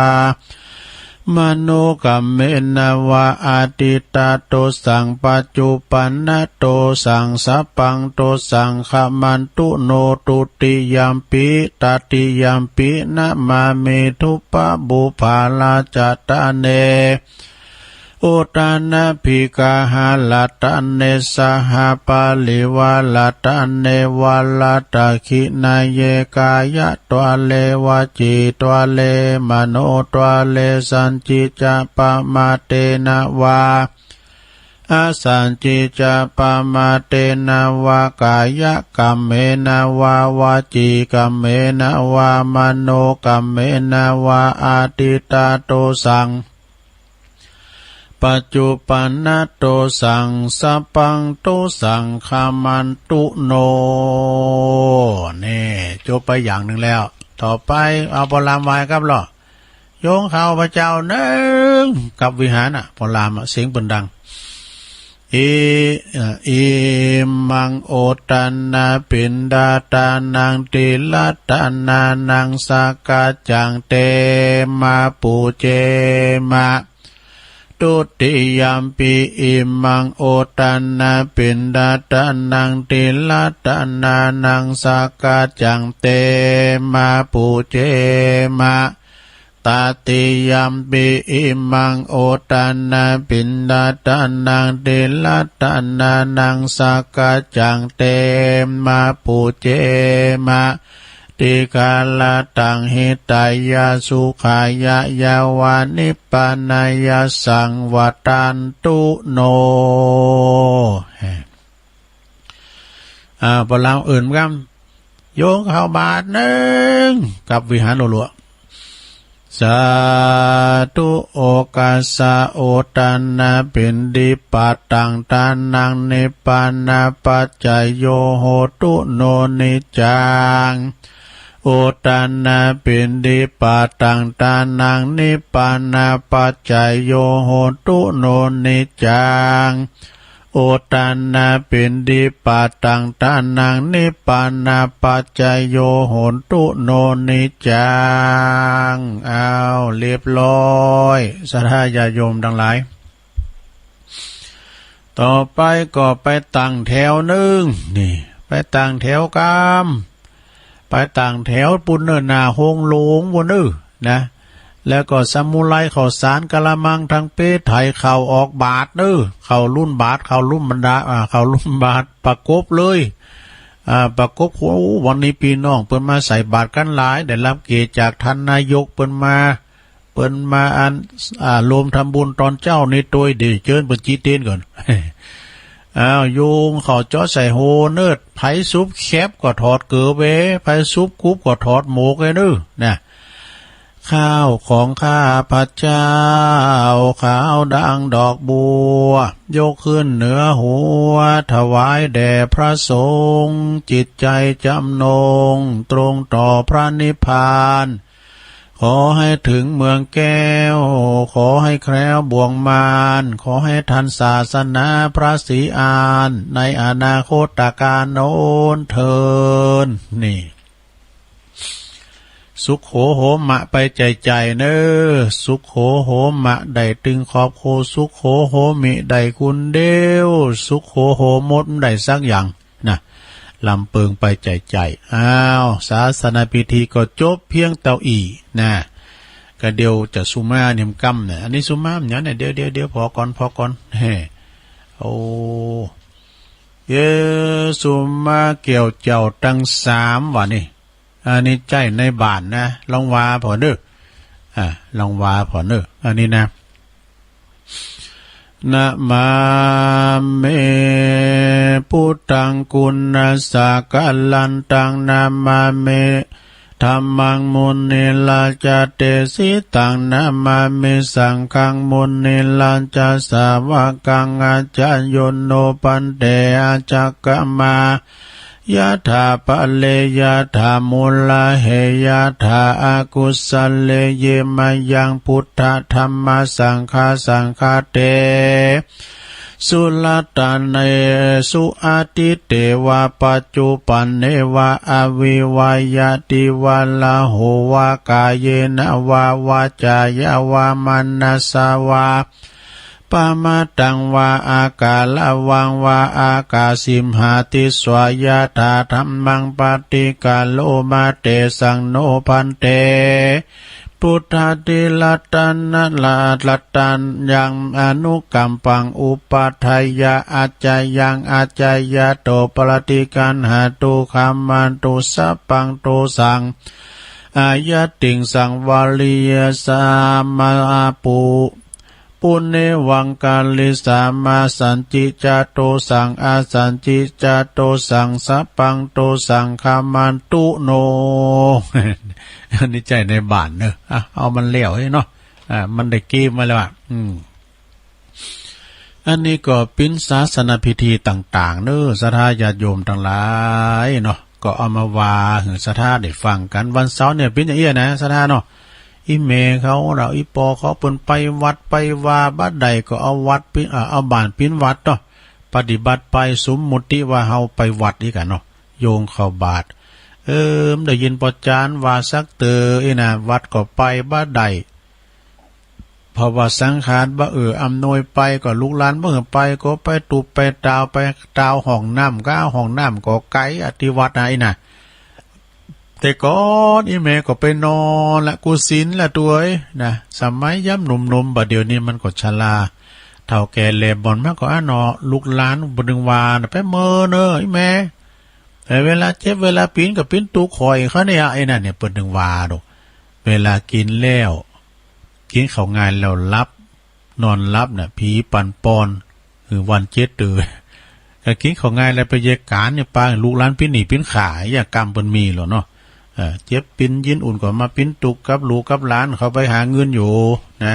มโนกัมเมนะวะอาติตาโตสังปัจจุปันนะโตสังสัพพังโตสังขมันตุโนตุติยัมปิตติยัมปินะมาเมทุปะบุภาลาจตาเนโอตานะภิกาหาลาตาเนสหปาลิวาลาตาเนวาลาตาคินาเยกายะตัวเลวาจิตัวเลมโนตัวเลสัญจิจาปมาเตนะวาอาสัญจิจาปมาเตนะวากายะกัมเมนะวาวาจิกัมเมนะวามโนกัมเมนะวาอาติตาโตสังปัจจุปันนโตสังสัพพังโตสังขามันตุโนเน่จ จบไปอย่างหนึ่งแล้วต่อไปเอาพอลามวายครับหรอโยงข้าพระเจ้าหนึ่งกับวิหารพอลามเสียงปืนดังอิมังโอตันนาปินดาตานังติลัตตานานังสากาจังเตมาปูเจมาตุติยามปีอิมังโอตันนาปินดาตานังติลัตตานานังสากาจังเตมาปูเจมาตาติยามปิอิมังโอตันนาปินดาตานังติลัตตานานังสากาจังเตมาปูเจมาติกาลตังหิตายาสุขายะยาวานิปปานายาสังวตันตุโนพอเราอื่นกันโยงเข้าบาทหนึ่งกับวิหารหลวงสาธุโอกาสาโอตันนาเป็นดิปัตตังตานังนิปานาปัจจยโยโหตุโนนิจังโอตันนาเป็นดิปัตตังตานังนิปานาปัจจยโยโหตุโนนิจังโอตันนาเป็นดิปัตตังตานังนิปานาปัจจยโยโหตุโนนิจังเอาเรียบร้อยสัทธาญาโยมทั้งหลายต่อไปก็ไปตั้งแถวหนึ่งนี่ไปตั้งแถวกามไปต่างแถวปุณเนนาโฮงโลงบนนะแล้วก็สมุไรข้าวสารกะละมังทางเป้ไถเข่าออกบาทเข่ารุ่นบาทเข่ารุ่นบรรดาเข่ารุ่นบาทประกบเลยประกบวันนี้พี่น้องเปิ้นมาใส่บาทกันหลายได้รับเกียรติจากท่านนายกเปิ้นมารวมทำบุญตอนเจ้าในตัวเดี๋ยวเชิญเปิ้นจีเต้นก่อนโยงเขาเจาะใส่โฮเนิดไผซุปแคบก็ถอดเกือเวไผซุปคุบก็ถอดหมกเลยนะข้าวของข้าพระเจ้าขาวดังดอกบัวยกขึ้นเหนือหัวถวายแด่พระสงฆ์จิตใจจำนงตรงต่อพระนิพพานขอให้ถึงเมืองแก้วขอให้แคล้วบ่วงมารขอให้ทันศาสนาพระศรีอานในอนาคตการโน้นเทินนี่สุขโขโหมะไปใจเนอสุขโขโหมะได้ตึงขอบโคสุขโขโหมิได้คุณเดียวสุขโขโหมดได้สักอย่างนะลำเปิงไปใจศาสนาพิธีก็จบเพียงเต่าอีนะก็เดียวจะสุมาเนียมกำเนี่ยอันนี้สุมาเนี่ยเดี๋ยวพอก่อนเฮ้โอ้เยสุมาเกี่ยวเจ้าตั้ง3วันนี่อันนี้ใจในบ้านนะลองวาพอเด้อลองวาพอเด้ออันนี้นะนะมาเมพุทธังกุณาสากัลลันตังนะมาเมธัมมังมุนิลาจเตสิตังนะมาเมสังฆังมุนิลาจสาวกังอาจโยโนปันเตอาจักกมายะถาปะเลยะถามุลาเหยะถาอากุสเลเยมายังพุทธธัมมสังฆาเตสุลตันเนสุอาทิเตวะปัจจุปันเนวะอวิวายติวะลาโหวากายเยนะวาวาจายาวามันนาสาวาปามาตังวาอากาลวังวาอากาสิมหาติสวายาธาธัมมังปฏิกาโลมาเตสังโนพันเตพุทธาติลัตตันลัตตันยังอนุกัมปังอุปัฏฐายะอาจายังอาจายะโตปรติกันหาตุคัมมันตุสัพพังตุสังอายะติงสังวาลียสามาปุปุณเนวังกาลิสามาสันจิจโตสังอาสันจิจโตสังสัพพังโตสังคามันตุโนอันนี้ใจในบ้านเนอะเอามันเลี้ยวให้เนาะมันได้กีบมาแล้วอันนี้ก็เป็นศาสนาพิธีต่างๆเนอะศรัทธาญาติโยมทั้งหลายเนาะ ก็เอามาว่าถึงสถาได้ฟังกันวันเสาร์เนี่ยเป็นอย่างเอี้ยนะสถาเนาะอีเมเขาเราอีปอเขาเปิ้นไปวัดไปว่าบ้านใดก็เอาวัดปิ้นเอาบ้านปิ้นวัดเนาะปฏิบัติไปสมมุติว่าเฮาไปวัดอีกันเนาะโยงเข้าบาทได้ยินปอจานว่าสักเตอนะวัดก็ไปบ้านใดเพราะว่าสังขารบ่อำนวยไปก็ลูกหลานบ่ไปก็ไปตูบไปตาวไปตาวห้องน้ำก็เอาห้องน้ำก็ไกลอธิวัดน่ะแต่ก่อนอีแม่ก็ไปนอนละกูศีลละตัวนะสมัยย่ำหนุ่มๆบัดเดี๋ยวนี้มันก็ชราเฒ่าแก่แลบ่อนมาก็เนาะลูกหลานบ่ดึงว่าไปเม้อเน้ออีแม่แต่เวลาเจ็บเวลาปีนก็ปีนตูข่อยเขาเนี่ยไอ้นั่นเนี่ยเปิดดึงว่าดอกเวลากินแล้วกินข้าวงานแล้วรับนอนรับน่ะผีปั่นปอนคือวันเจ็ดตื่นก็กินข้าวงานแล้วไปเยการเนี่ยป้าลูกหลานปิ้นหนีปิ้นขายอย่ากรรมเปิ้นมีหรอเนาะเจ็บปิ้นยินอุ่นก็มาปิ้นตุกกับลูกกับหลานเขาไปหาเงินอยู่นะ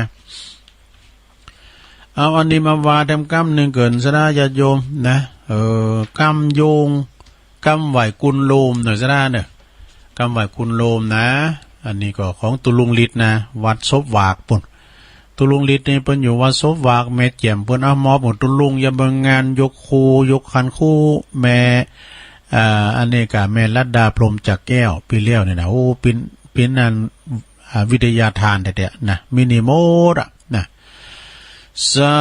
เอาอันนี้มาว่าทำกรรมหนึ่งเกินซะนะญาติโยมนะกรรมโยงกรรมไหวกุลโลมหน่อยซะนะเนี่ยกรรมไหวกุลโลมนะอันนี้ก็ของตุลุงฤทธิ์นะวัดซบวากปุ่นตุลุงฤทธิ์นี่เปิ้นอยู่วัดซบวากแม่แจ่มเปิ้นเอามอบหมดตุลุงอย่าเบิ่งงานยกคูยกคันคู่แม่อันนี้ก็แม่ลัดดาพรหมจักแก้วปีเลี้ยวเนี่ยนะโอ้ปิ้นนั่นวิทยาทานแท้ๆนะมินิโมดอ่ะนะสา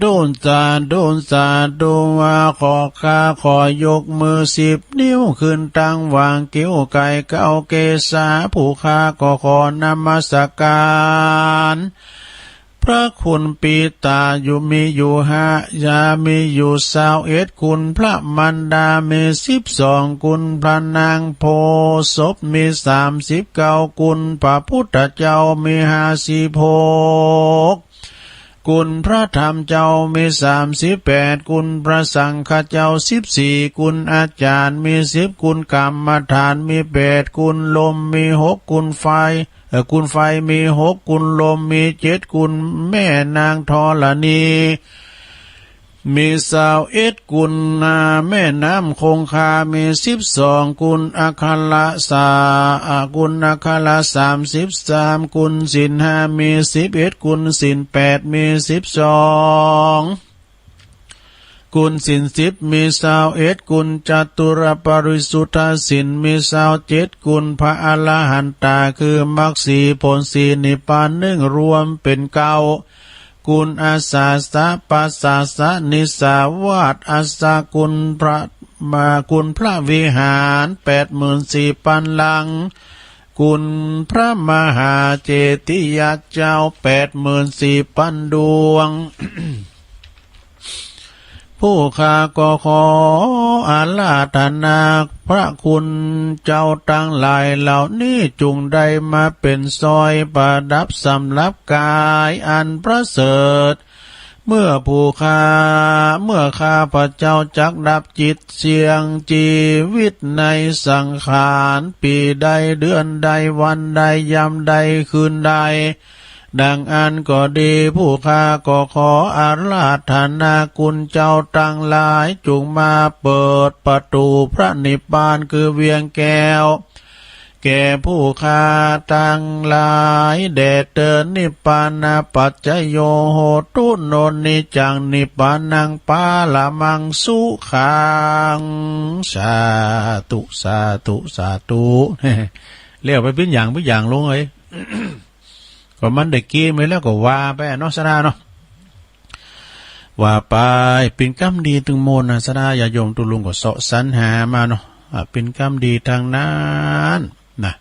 ธุสาธุสาธุว่าขอข้าขอยกมือ10 นิ้วขึ้นตั้งวางกิ้วไก่เก้าเกษาผู้ข้าก็ขอนมัสการพระคุณปีตาอยู่มีอยู่5ยามีอยู่21คุณพระมันดามี12คุณพระนางโพศพมี39คุณพระพุทธเจ้ามี56คุณพระธรรมเจ้ามี38คุณพระสังฆเจ้า14คุณอาจารย์มี10คุณกรรมฐานมี8คุณลมมี6คุณไฟคุณไฟมี6คุณลมมี7คุณแม่นางธรณีมี21คุณแม่น้ำคงคามี12คุณอาคาละคุณอาคาละ33คุณศีล5มี11คุณศีล8มี12คุณศีล10มี21คุณจตุรปริสุทธศีลมี27คุณพระอรหันตาคือมรรค4ผล4นิพพาน1รวมเป็น9คุณอาสาสะปัสสาสะนิสาวาสอาสาคุณพระวิหาร84,000 ลังคุณพระมหาเจติยาเจ้า84,000 ดวง ผู้ข้าก็ขออาราธนาพระคุณเจ้าทั้งหลายเหล่านี้จุงได้มาเป็นซอยประดับสำหรับกายอันประเสริฐเมื่อข้าพระเจ้าจักดับจิตเสียงชีวิตในสังขารปีใดเดือนใดวันใดยามใดคืนใดดังอันก็ดีผู้ข้าก็ขออาราธนาคุณเจ้าทั้งหลายจงมาเปิดประตูพระนิพพานคือเวียงแก้วแก่ผู้ข้าทั้งหลายแด่เดินนิพพานาปัจจโยโหตุโนนิจังนิพพานังปาละมังสุขังสาธุสาธุสาธุเรียกไปเป็นอย่างลงเอ้ยก็มันได้กี้ไปแล้วก็ว่าไปเนาะสนาเนาะว่าไปเป็นกรรมดีถึงโมนนะสนาอย่าโยมตุลุงก็เสาะสรรหามาเนาะเป็นกรรมดีทางนั้นนะ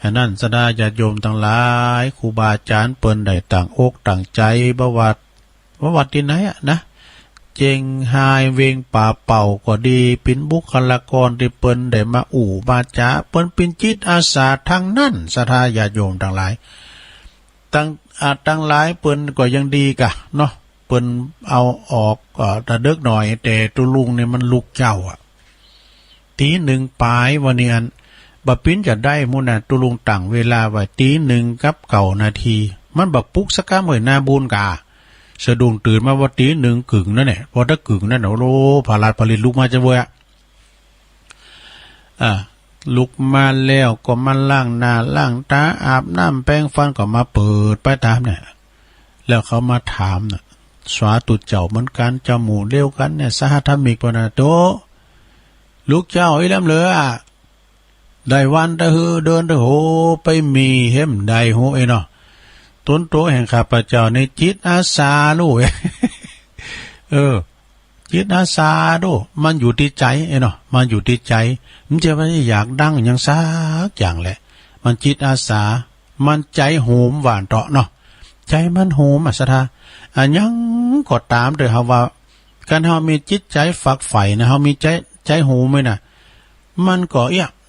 อันนั้นสนาอย่าโยมทั้งหลายครูบาอาจารย์เปิ้นได้ต่างอกต่างใจประวัติที่ไหนอะนะเจงหายเวงป่าเป่าก็ดีเป็นบุคลากรที่เปิ้นได้มาบาจาเปิ้นเป็นจิตอาสาทางนั้นสนาอย่าโยมทั้งหลายตั้งหลายเปิ้นก็ยังดีกะเนาะเปิ้นเอาออกตะเดึกหน่อยแต่ตุลุงเนี่ยมันลุกเจ้าอ่ะตี 1ปลายวันนี้อันบ่ปิ้นจะได้มุ่นน่ะตุลุงตั้งเวลาไว้ตี 1กับ9 นาทีมันบ่ปลุกสักกะมื้อหน้าบุญกะสะดุ้งตื่นมาว่าตี 1กึ่งนั่นแหละพอถ้ากึ่งนั่นโอ้โหผาลาดผลิตลุกมาจะเว้ย ลุกมาแล้วก็มาล้างหน้าล้างตาอาบน้ำแปรงฟันก็มาเปิดไปตามเนี่ยแล้วเขามาถามน่ะสวาตุเจ้าเหมือนกันจมูกเลี้ยวกันเนี่ยสหธรรมิกปนะโตลูกเจ้าอีแลมเหลือได้วันตะฮือเดินตะโหไปมีเห็มใดโหเนาะต้นโตแห่งข้าพเจ้าในจิตอาสาลูก จิตอาสาดูมันอยู่ที่ใจเนาะมันอยู่ที่ใจมันจะไม่อยากดังอย่างซักอย่างแหละมันจิตอาสามันใจโหมหวานเตาะเนาะใจมันโหมศรัทธายังก็ตามเด้อเฮาว่าการเฮามีจิตใจฝักใฝ่นะเฮามีใจโหมมั้ยน่ะมันก็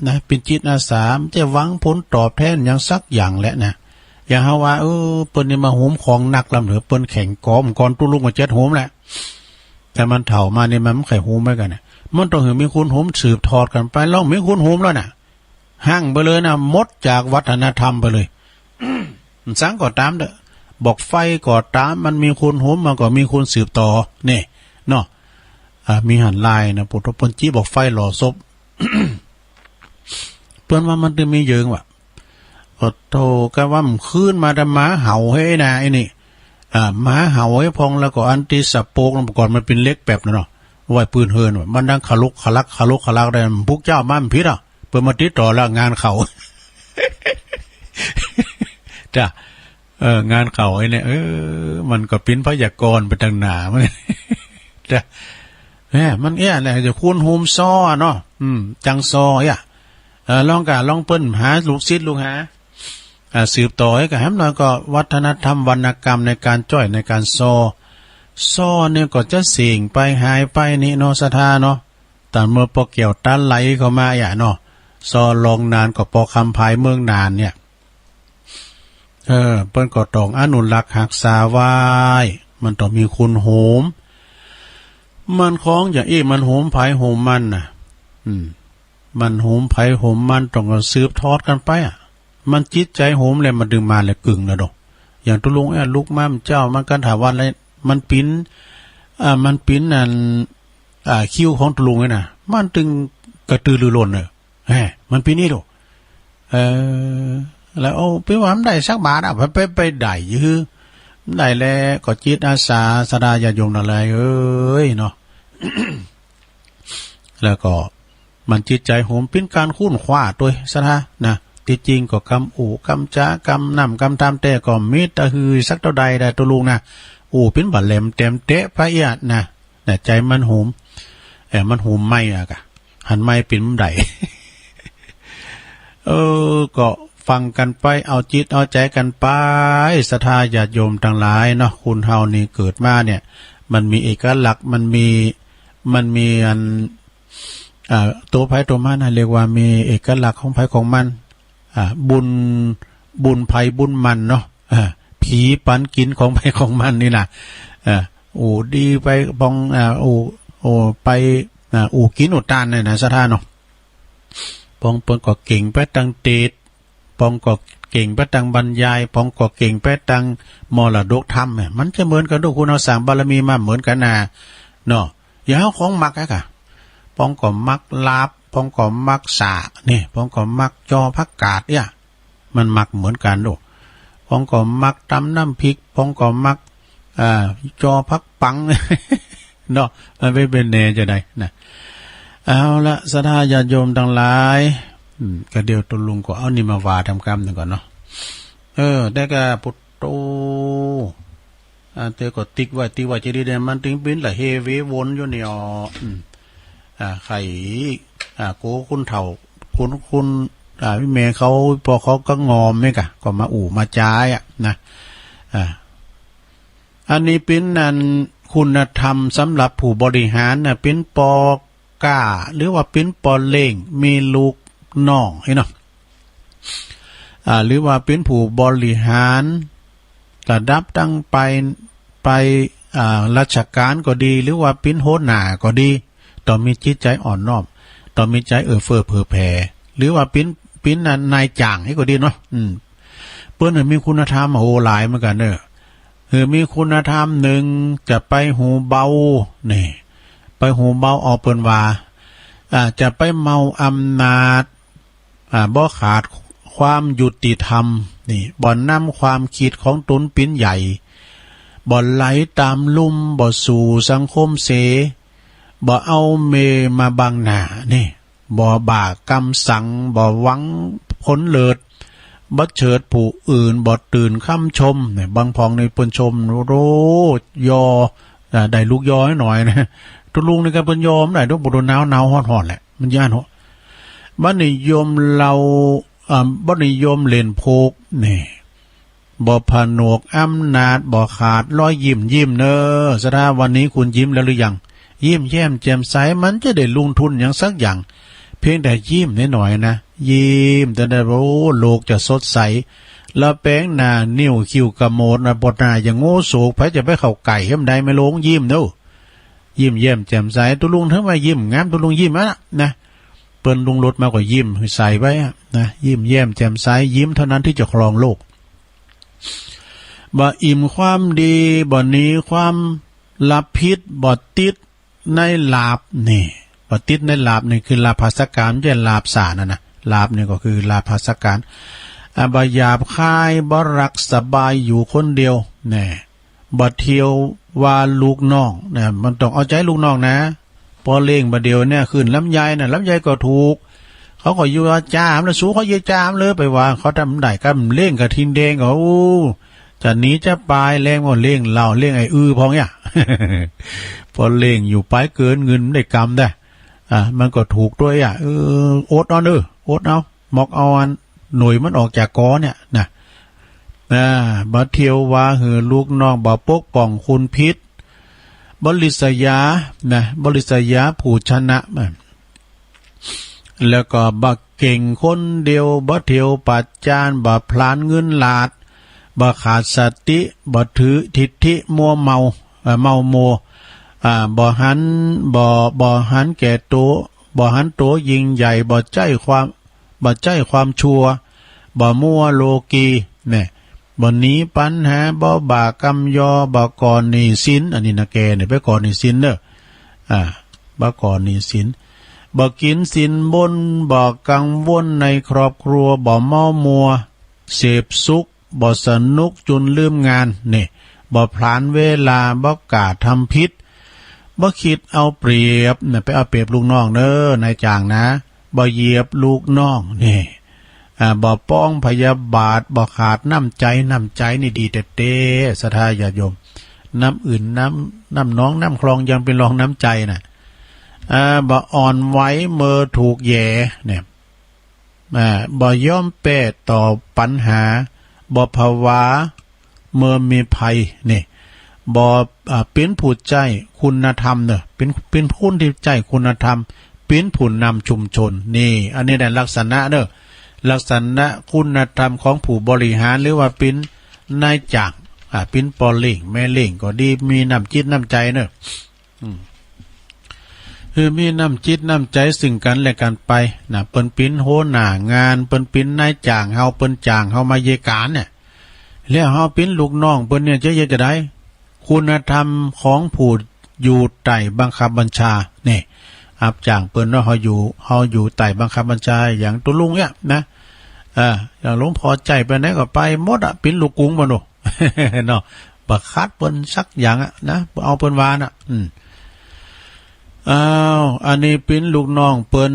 นะเป็นจิตอาสามันจะหวังผลตอบแทนอย่างสักอย่างแหละนะอย่างเฮาว่าเปิ้นนี่มาโหมของหนักลำเหลือเปิ้นแข่งกอมก่อนตุลุงก็เจ็ดโหมแหละแต่มันเถ่ามาเนี่ยมันไข่โหมไว้กันเนี่ยมันต้องเห็นมีคุณโหมสืบทอดกันไปแล้วมีคุณโหมแล้วน่ะห่างไปเลยนะมดจากวัฒนธรรมไปเลย สังก็ตามเด้อบอกไฟก็ตามมันมีคุณโหมมันก็มีคุณสืบต่อนี่เนาะมีหันลายนะปุถุปนจี้บอกไฟหล่อศพ เปิ้นว่ามันจะมีเยิงว่ะโอ้โธ่ก็ว่ามันขึ้นมาแต่หมาเห่าให้นะไอ้นี่หมาเห่าให้พองแล้วก็อันติสโปกก่อนมันเป็นเล็กแบบนั้นเนาะไว้ปืนเฮินมันดังขลุกขลักได้พวกเจ้ามันพิษเปิ้นมาติดต่อแล้วงานเขา จ้ะงานเขาไอ้เนี่ยมันก็เป็นพยากรณ์ไปทางหน้ามัน จ้ะมันแหละจะคูณโฮมซ้อเนาะจังซอลองเปิ้นหาลูกศิษย์ลูกหาสืบต่อให้กับแฮมหน่อยก็วัฒนธรรมวรรณกรรมในการจ้อยในการซอเนี่ยก็จะเสี่ยงไปหายไปนี่เนาะศรัทธาเนาะแต่เมื่อปอเกี่ยวตันไหลเข้ามาเนาะซอลองนานก็ปอคำภายเมืองนานเนี่ยเปิ้นก็ต้องอนุรักษ์รักษาไว้มันต้องมีคุณโหมมันของอย่างมันโหมไผโหมมันน่ะมันโหมไผโหมมันต้องสืบทอดกันไปมันจิตใจโหมเลยมันดึงมาแล้วกึ่งแล้วดอกอย่างตุลุงลูกม้ามเจ้ามันกันถาวันอะไรมันปิ้นมันปิ้นนั่นคิ้วของตุลุงน่ะมันตึงกระตือรือร้นมันปิ้นนี่ดอกแล้วไปว่ามันได้สักบาทไปได้ยื้อได้แล้วก็จิตอาสาสดาญาโยมอะไรเนาะ แล้วก็มันจิตใจโหมเป็นการคุ้นคว้าตัวซะนะที่จริงก็กำอู่กำจ้ากำน้ำกำตามแต่ก็มิตรฮือสักเท่าใดได้ตัวลุงนะเป็นบัดแหลมเต็มเตะพระเอียดนะแต่ใจมันโหมมันโหมไม่กะหันไม่เป็นมันใด ก็ฟังกันไปเอาจิตเอาใจกันไปศรัทธาญาติโยมทั้งหลายเนาะคุณเฮานี่เกิดมาเนี่ยมันมีเอกลักษณ์มันมีอันตัวไผตัวมันเรียกว่ามีเอกลักษณ์ของไผของมันบุญไผบุญมันเนาะผีปันกินของไผของมันนี่นะดีไปบองไปกินอุตานเนี่ยนะศรัทธาเนาะปองเปิ้นก็เก่งไปตั้งเตดปองก็เก่งไปตั้งบรรยายปองก็เก่งไปตั้งมรดกธรรมมันจะเหมือนกันด้วยคุณเอาสร้างบารมีมาเหมือนกันนะเนาะอย่าเอาของมักค่ะปองก็มักลาบปองก็มักสานี่ปองก็มักจอผักกาดมันมักเหมือนกันด้วยปองก็มักตำน้ำพริกปองก็มักจอผักปัง เนาะมันไม่เป็นแน่จะได้นะเอาละศรัทธาญาติโยมทั้งหลายก็เดี๋ยวตุลุงก็เอานี่มาว่าทำกรรมหนึ่งก่อนเนาะได้ก็พุทโธเตก็ติ๊กไว้จะดีเด่นมันถึงเป็นละเฮเววนอยู่เนี่ยไข่โกคุณเถ่าคุณพี่เมย์เขาพอเขาก็งอมเนี่ยก็มามาจ้ายนะอันนี้เป็นนั่นคุณธรรมสำหรับผู้บริหารน่ะเป็นปอกาหรือว่าเป็นปอเล่งมีลูกน้องเนาะหรือว่าเป็นผู้บริหารระดับตั้งไปราชการก็ดีหรือว่าเป็นโหหน้าก็ดีต้องมีจิตใจอ่อนน้อมต้องมีใจเฟื้อเผื่อแผ่หรือว่าเป็นนายจ้างให้ก็ดีเนาะเปิ้นมีคุณธรรมหลายเหมือนกันเด้อมีคุณธรรมหนึ่งจะไปหูเบานี่ไปหูเบาออกเปิ้นว่า จะไปเมาอำนาจบ่ขาดความยุติธรรมนี่บ่นำความคิดของตนเป็นใหญ่บ่ไหลตามลุ่มบ่สู่สังคมเสบ่เอาเมมาบังหน้านี่บ่บ่ากำสังบ่หวังผลเลิศบ่เฉิดผู้อื่นบ่ตื่นค่ำชมเนี่ยบางพองในเปิ้นชมโรยอได้ลูกยอให้หน่อยนะตุลุงในการเปิ้นยอมได้ทุกบ่โดนหนาวฮ้อนๆแหละมันย่านเหาะบ่นิยมเราบ่นิยมเล่นโพกนี่บ่ผนวกอำนาจบ่ขาดรอยยิ้มเน้อสดาวันนี้คุณยิ้มแล้วหรือยังยิ้มแย้มแจ่มใสมันจะได้ลงทุนอย่างสักอย่างเพียงแต่ยิ้มนิดหน่อยนะยิ้มแต่ได้โอ้โลกจะสดใสแล้วแป้งหน้านิ้วคิ้วกระโมดนะบทหน้าอย่างโง่โศกไผจะไปเข้าไก่เฮ็มใดไม่ลงยิ้มเด้อยิ้มแย้มแจ่มใสตุลุงถึงว่ายิ้มงามตุลุงยิ้มนะเปิ้นลุงรถมากกว่ายิ้มใส่ไว้นะยิ้มแย้มแจ่มใสยิ้มเท่านั้นที่จะครองโลกบ่อิ่มความดีบ่หนีความลับพิษบ่ติดในลาภนี่บ่ติดในลาภนี่คือลาภาสการไม่ใช่ลาภสานะลาภนี่ก็คือลาภาสการบ่หยาบคายบ่รักสบายอยู่คนเดียวแน่บ่เที่ยวว่าลูกน้องเนี่ยมันต้องเอาใจลูกน้องนะพอเล่งบ่เดียวเนี่ยขึ้นลำไยน่ะลำไยก็ถูกเขาก็อยู่จ้ามแล้วสู้เขาเยจ้ามเลยไปว่าเขาทำได้ก็เล่งกับทินแดงก็โอ้จะหนีจะปลายแรงก็เล่งเหล่าเล่งไอ้พองเนี่ย พอเล่งอยู่ไปเกินเงินได้กำได้มันก็ถูกด้วยโอ๊ตเอาโอ๊ตเอาหมอกเอาอันหน่วยมันออกจากกอเนี่ยนะบ่เที่ยวว่าหือลูกน้องบ่ปกป้องคุณพิษบริษยาบริษยาผู้ชนะแล้วก็บ่เก่งคนเดียวบ่เที่ยวปัดจานบ่พลานเงินลาดบ่ขาดสติบ่ถือทิฏฐิมัวเมามัวบ่หันแก่ตัวบ่หันตัวยิ่งใหญ่บ่ใจความชั่วบ่มัวโลกีเนี่ยบ่หนีปัญหาบ่บากำยอบ่ก่อนหนี้สินอันนี้นะแกเนี่ยไปก่อนหนี้สินเด้อบ่ก่อนหนี้สินบ่กินสินบนบ่กังวลในครอบครัวบ่เมามัวเสพสุขบ่สนุกจนลืมงานนี่บ่พลานเวลาบ่กล้าทำผิดบ่คิดเอาเปรียบไปเอาเปรียบลูกน้องเด้อนายจ้างนะบ่เหยียบลูกน้องนี่บ่ป้องพยาบาทบ่ขาดน้ำใจนี่ดีเต้ศรัทธาญาติโยมน้ำอื่นน้ำน้องน้ำคลองยังเป็นรองน้ำใจน่ะบ่อ่อนไหวเมื่อถูกแย่เนี่ยบ่ย่อมแป้ต่อปัญหาบ่ภาวะเมื่อมีภัยนี่บ่เป็นผู้ใจคุณธรรมเนอะเป็นผู้ที่ใจคุณธรรมเป็นผู้นำชุมชนนี่อันนี้ได้ลักษณะเนอะลักษณะคุณธรรมของผู้บริหารหรือว่าเป็นนายจ้างเป็นปอเล่งแม่เล่งก็ดีมีน้ำจิตน้ำใจเนอะคือมีน้ำจิตน้ำใจซึ่งกันและกันไปเปิ้นปิ้นโหหน้างานเปิ้นปิ้นนายจ้างเฮาเปิ้นจ้างเฮามาเยการเนี่ยแล้วเฮาปิ้นลูกน้องเปิ้นเนี่ยจะได้คุณธรรมของผู้อยู่ใต้บังคับบัญชานี่รับจ้างเปิ้นว่าเฮาอยู่ใต้บังคับบัญชาอย่างตุลุงเนี่ยนะอย่างหลวงพ่อใจไปไหนก็ไปหมดปิ้นลูกกุ้งบ่เนาะ เนาะบ่คัดเปิ้นสักอย่างนะเอาเปิ้นว่าน่ะอันนี้เป็นลูกน้องเปิ้น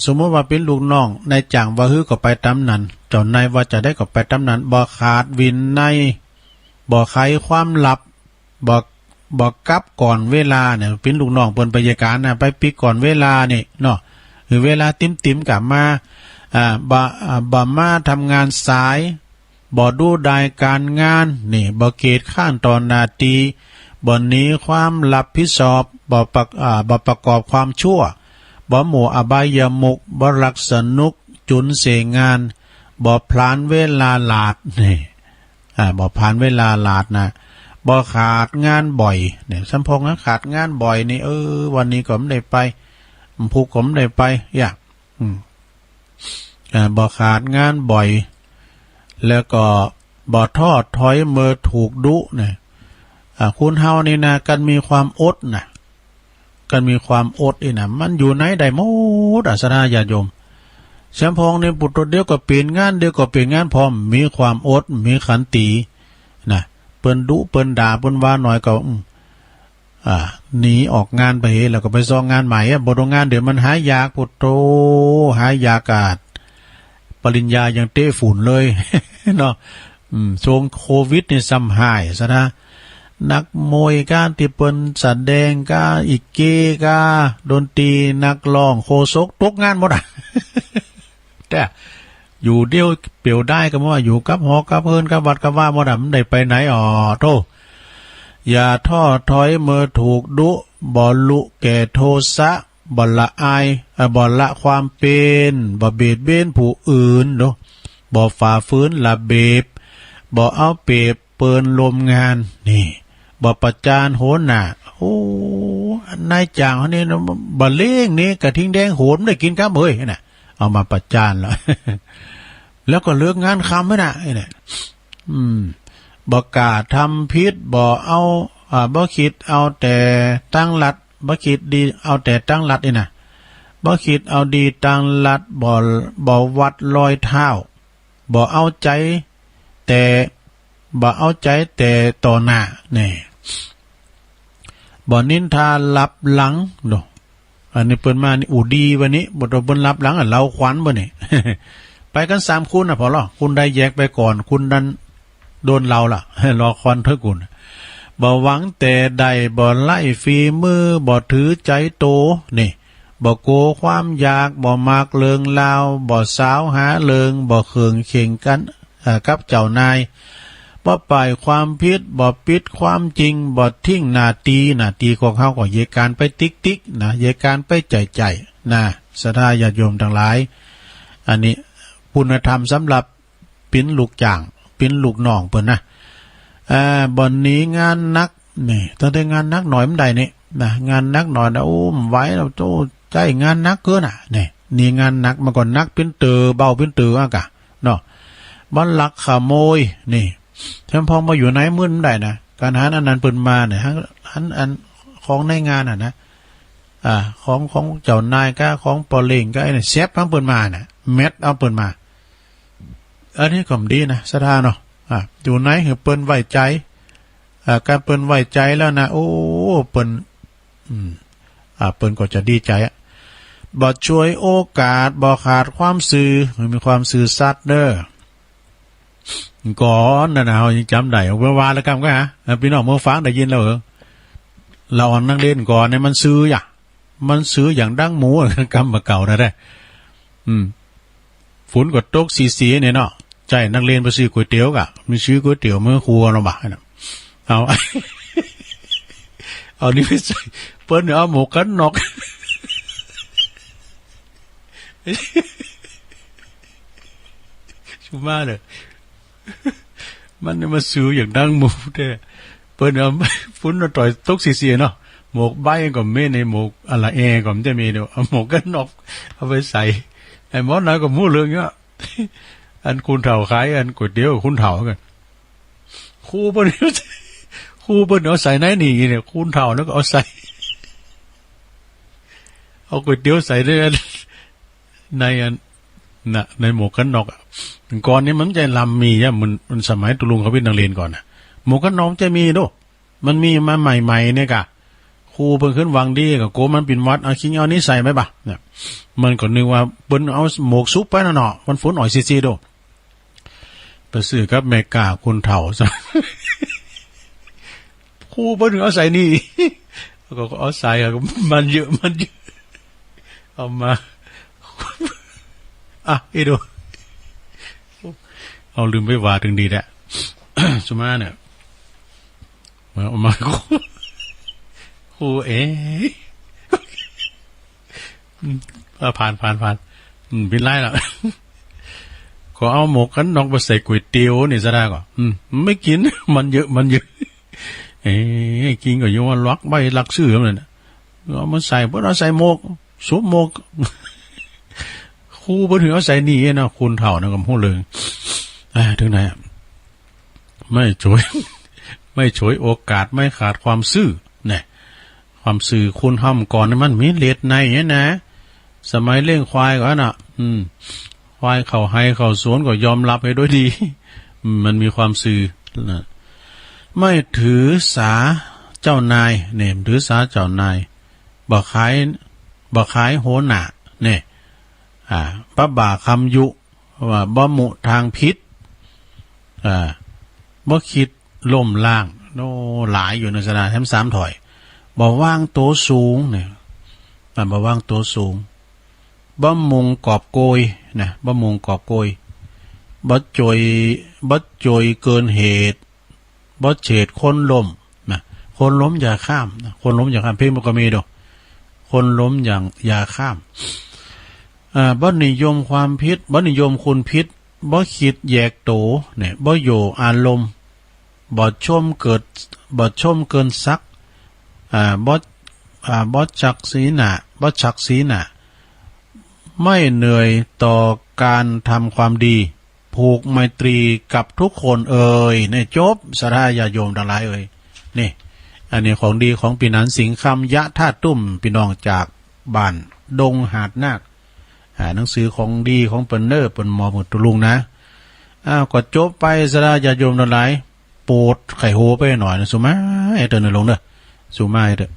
สมมติว่าเป็นลูกน้องนายจ้างว่าฮื้อก็ไปตามนั้นเจ้านายว่าจะได้ก็ไปตามนั้นบ่ขาดวินในบ่ไขความลับบ่กลับก่อนเวลาเนี่ยเป็นลูกน้องเปิ้นไปยการนะไปปิดก่อนเวลานี่เนาะคือเวลาติ๋มๆกลับมาบ่มาทำงานสายบ่ดูได้การงานนี่บ่เกตข้านตอนนาทีบ่หนีความรับผิดชอบบ่ประกอบความชั่วบ่หมู่อบายมุขบ่รักสนุกจุนเสงานบ่พลานเวลาลาดนี่บ่พลานเวลาลาดนะบ่ขาดงานบ่อยเนี่ยสัมพงษ์ขาดงานบ่อยนี่วันนี้ก็ไม่ได้ไปผูกผมได้ไปบ่ขาดงานบ่อยแล้วก็บ่ทอดถอยเมื่อถูกดุเนี่ยคุณเฮานี่นะกันมีความอดนะ กันมีความอดนะมันอยู่ไหนได้หมดศรัทธาญาติโยมแชมพองในปุตตะเดียวก็เป็นงานเดียวก็เป็นงานพร้อมมีความอดมีขันตินะเปิ้นดุเปิ้นด่าเปิ้นว่าหน่อยก็หนีออกงานไปแล้วก็ไปซองงานใหม่บ่ต้องงานเดี๋ยวมันหายากปุตโตหายากาศปริญญายังเตะฝุ่นเลยเนาะช่วงโควิดนี่ซ้ำหายซะนะนักมวยการที่เปิ้นแสดงกาอีกเกกาดนตรีนักร้องโคศกตกงานหมดแต่อยู่เดียวเปลี่ยวได้ก็ว่าอยู่กับหอกับเพิ่นกับวัดกับว่าบ่ดำได้ไปไหนโตอย่าท้อถอยเมื่อถูกดุบ่ลุแก่โทสะบ่ละอายบ่ละความเป็นบ่เบียดเบียนผู้อื่นบ่ฝ่าฝืนระเบียบบ่เอาเปรียบเปิ้นลมงานนี่บ่ประจานโหนน่ะโอ้นายจางเขานี่บ่เล้งนี่กระทิงแดงโหนได้กินกับเฮ้ยน่ะเอามาประจานแล้ว แล้วก็เลิกงานคำไว้น่ะนี่บ่กล้าทำผิดบ่เอาบ่คิดเอาแต่ตั้งหลัดบ่คิดดีเอาแต่ตั้งหลัดนี่น่ะบ่คิดเอาดีตั้งหลัดบ่วัดรอยเท้าบ่เอาใจแต่บ่เอาใจแต่ต่อหน้านี่บ่นินทาลับหลังอันนี้เปิ้นมานี่อูดีวันนี้บ่ต้องเปิ้นลับหลังเราขวัญบ่นี่ ไปกัน3คุณพอหรอคุณได้แยกไปก่อนคุณดันโดนเราล่ะรอคอนเถอะคุณบ่หวังแต่ใดบ่ไล่ฝีมือบ่ถือใจโตนี่บ่โกความอยากบ่มากเลิงลาวบ่สาวหาเลิงบ่เคืองเข่งกันกับเจ้านายบ่ปล่อยความผิดบ่ปิดความจริงบ่ทิ้งหน้าตีของเขาก็เยการไปติ๊กนะเยการไปใจนะศรัทธาญาติโยมทั้งหลายอันนี้คุณธรรมสำหรับปิ้นลูกจ่างปิ้นลูกน้องเพิ่นนะบ่อนนี้งานนักนี่ตั้งแต่งานนักหน่อยมันได้นี่นะงานนักหน่อยนะโอ้มไหวแล้วโตใจงานนักเกินนี่งานนักมาก่อนนักเป็นเตอเบาเป็นเตออ่ะกะเนาะบ่ลักขโมยนี่แถมพอมาอยู่ไหนมื้อได้นะการหาอันนั้นเปิ้นมาเนี่ยอันของในงานนะของเจ้านายก็ของปอเล่งก็ไอ้เนี่ยเซฟทั้งเปิ้นมาน่ะเม็ดเอาเปิ้นมาอันนี้ก็ดีนะศรัทธาเนาะอยู่ไหนคือเปิ้นไว้ใจการเปิ้นไว้ใจแล้วนะโอ้เปิ้นเปิ้นก็จะดีใจบ่ช่วยโอกาสบ่ขาดความซื่อมีความซื่อสัตย์เด้อก่อนนะเฮายังจำได้เอาว่าแล้วกันก็พี่น้องเมื่อฟังได้ยินแล้วเราอ่อนนักเรียนก่อนเนี่ยมันซื้อมันซื้ออย่างดั้งหมูกำมาเก่านะได้ฝนก็ตกสีเนี่ยเนาะใจนักเรียนไปซื้อก๋วยเตี๋ยวกะมีซื้อก๋วยเตี๋ยวเมื่อครัวเราบ่นะเอานี่ไปใส่เปิ้นเอาหมูกันนกชุมาเลยมันมาซื้ออย่างดั้งหมูเด้เปิ้นเอาฝุ่นต่อยตกสีเนาะหมกใบก็ไม่ในหมกอะไรก็มันจะมีเดี๋ยวเอาหมกกันนกเอาไปใส่ไอ้หมอน้อยก็มู่เรื่องเงี้ยอันคุณเฒ่าขายอันก๋วยเตี๋ยวคุณเฒ่ากันครูเปิ้นเอาใส่ไหนนี่เนี่ยคุณเฒ่าแล้วก็เอาใส่เอาก๋วยเตี๋ยวใส่ด้วยในอันน่ะในหมกกันนกก่อนนี้มันจะลำมีมันสมัยตุลุงเขาเป็นนักเรียนก่อนนะหมกกันนกจะมีด้วยมันมีมาใหม่ๆเนี่ยกะครูเพิ่งขึ้นวางดีกับโกมันปิ่นวัดเอาคิงเอานี้ใส่ไหมบ่ะเนี่ยมันก็นึกว่าเปิ้นเอาหมกซุปไปเนาะมันฝนอ่อยซีๆโดไปซื้อกับแม่กาคุณเฒ่าซะครูเปิ้นเอาใส่นี่ก็เอาใส่มันเยอะเอามาอีดูเอาลืมไปว่าถึงดีแหละสมาเนี่ยเอามาครูผ่านเป็นไรล่ะก็เอาหมกกันนอกมาใส่ก๋วยเตี๋ยวนี่ซะได้ก่อนไม่กินมันเยอะกินก็ยังว่าลักใบลักซื้อเลยนะเอามันใส่เพราะเราใส่หมกซุปหมกครูบ่ถึงเอาใส่นี่นะคุณเฒ่านะกับฮู้เลยถึงไหนไม่ฉวยโอกาสไม่ขาดความซื่อเนี่ย ความสื่อคุณห้ำก่อนมันมีเลดในเนี่ยนะสมัยเลี้ยงควายก่อนน่ะควายเข้าให้เข้าสวนก็ยอมรับให้ด้วยดีมันมีความสื่อนะไม่ถือสาเจ้านายเนี่ยถือสาเจ้านายบ่ขายโหน่ะเนี่ยปะบ่าคำยุว่าบ่มุทางพิษบ่คิดล่มล่างโน่หลายอยู่ในสนามแถม3ถอยบ่ว่างโตสูงเนี่ยบ่ว่างโตสูงบ่มุงกอบโกยนะบ่มุงกอบโกยบ่จอยเกินเหตุบ่เฉดคนล้มนะคนล้มอย่าข้ามนะคนล้มอย่าข้ามเพลงมันก็มีดอกคนล้มอย่างอย่าข้ามบ่นิยมความพิษบ่นิยมคุณพิษบ่คิดแยกโตเนี่ยบ่โยอารมณ์บ่ชมเกินซักบ่ชักสีหน้าไม่เหนื่อยต่อการทำความดีผูกไมตรีกับทุกคนเนี่ยจบสราญาโยมทั้งหลายนี่อันนี้ของดีของปีนันสิงห์คำยะท่าตุ้มพี่น้องจากบ้านดงหาดนาคหนังสือของดีของเปิ้นเนอร์เปิ้นหมอหมดตุลุงนะก็จบไปสราญาโยมทั้งหลายโปรดไข่โหไปหน่อยนะสุมาไอ้เตือนลงเด้อสุมาไอ้เด้อ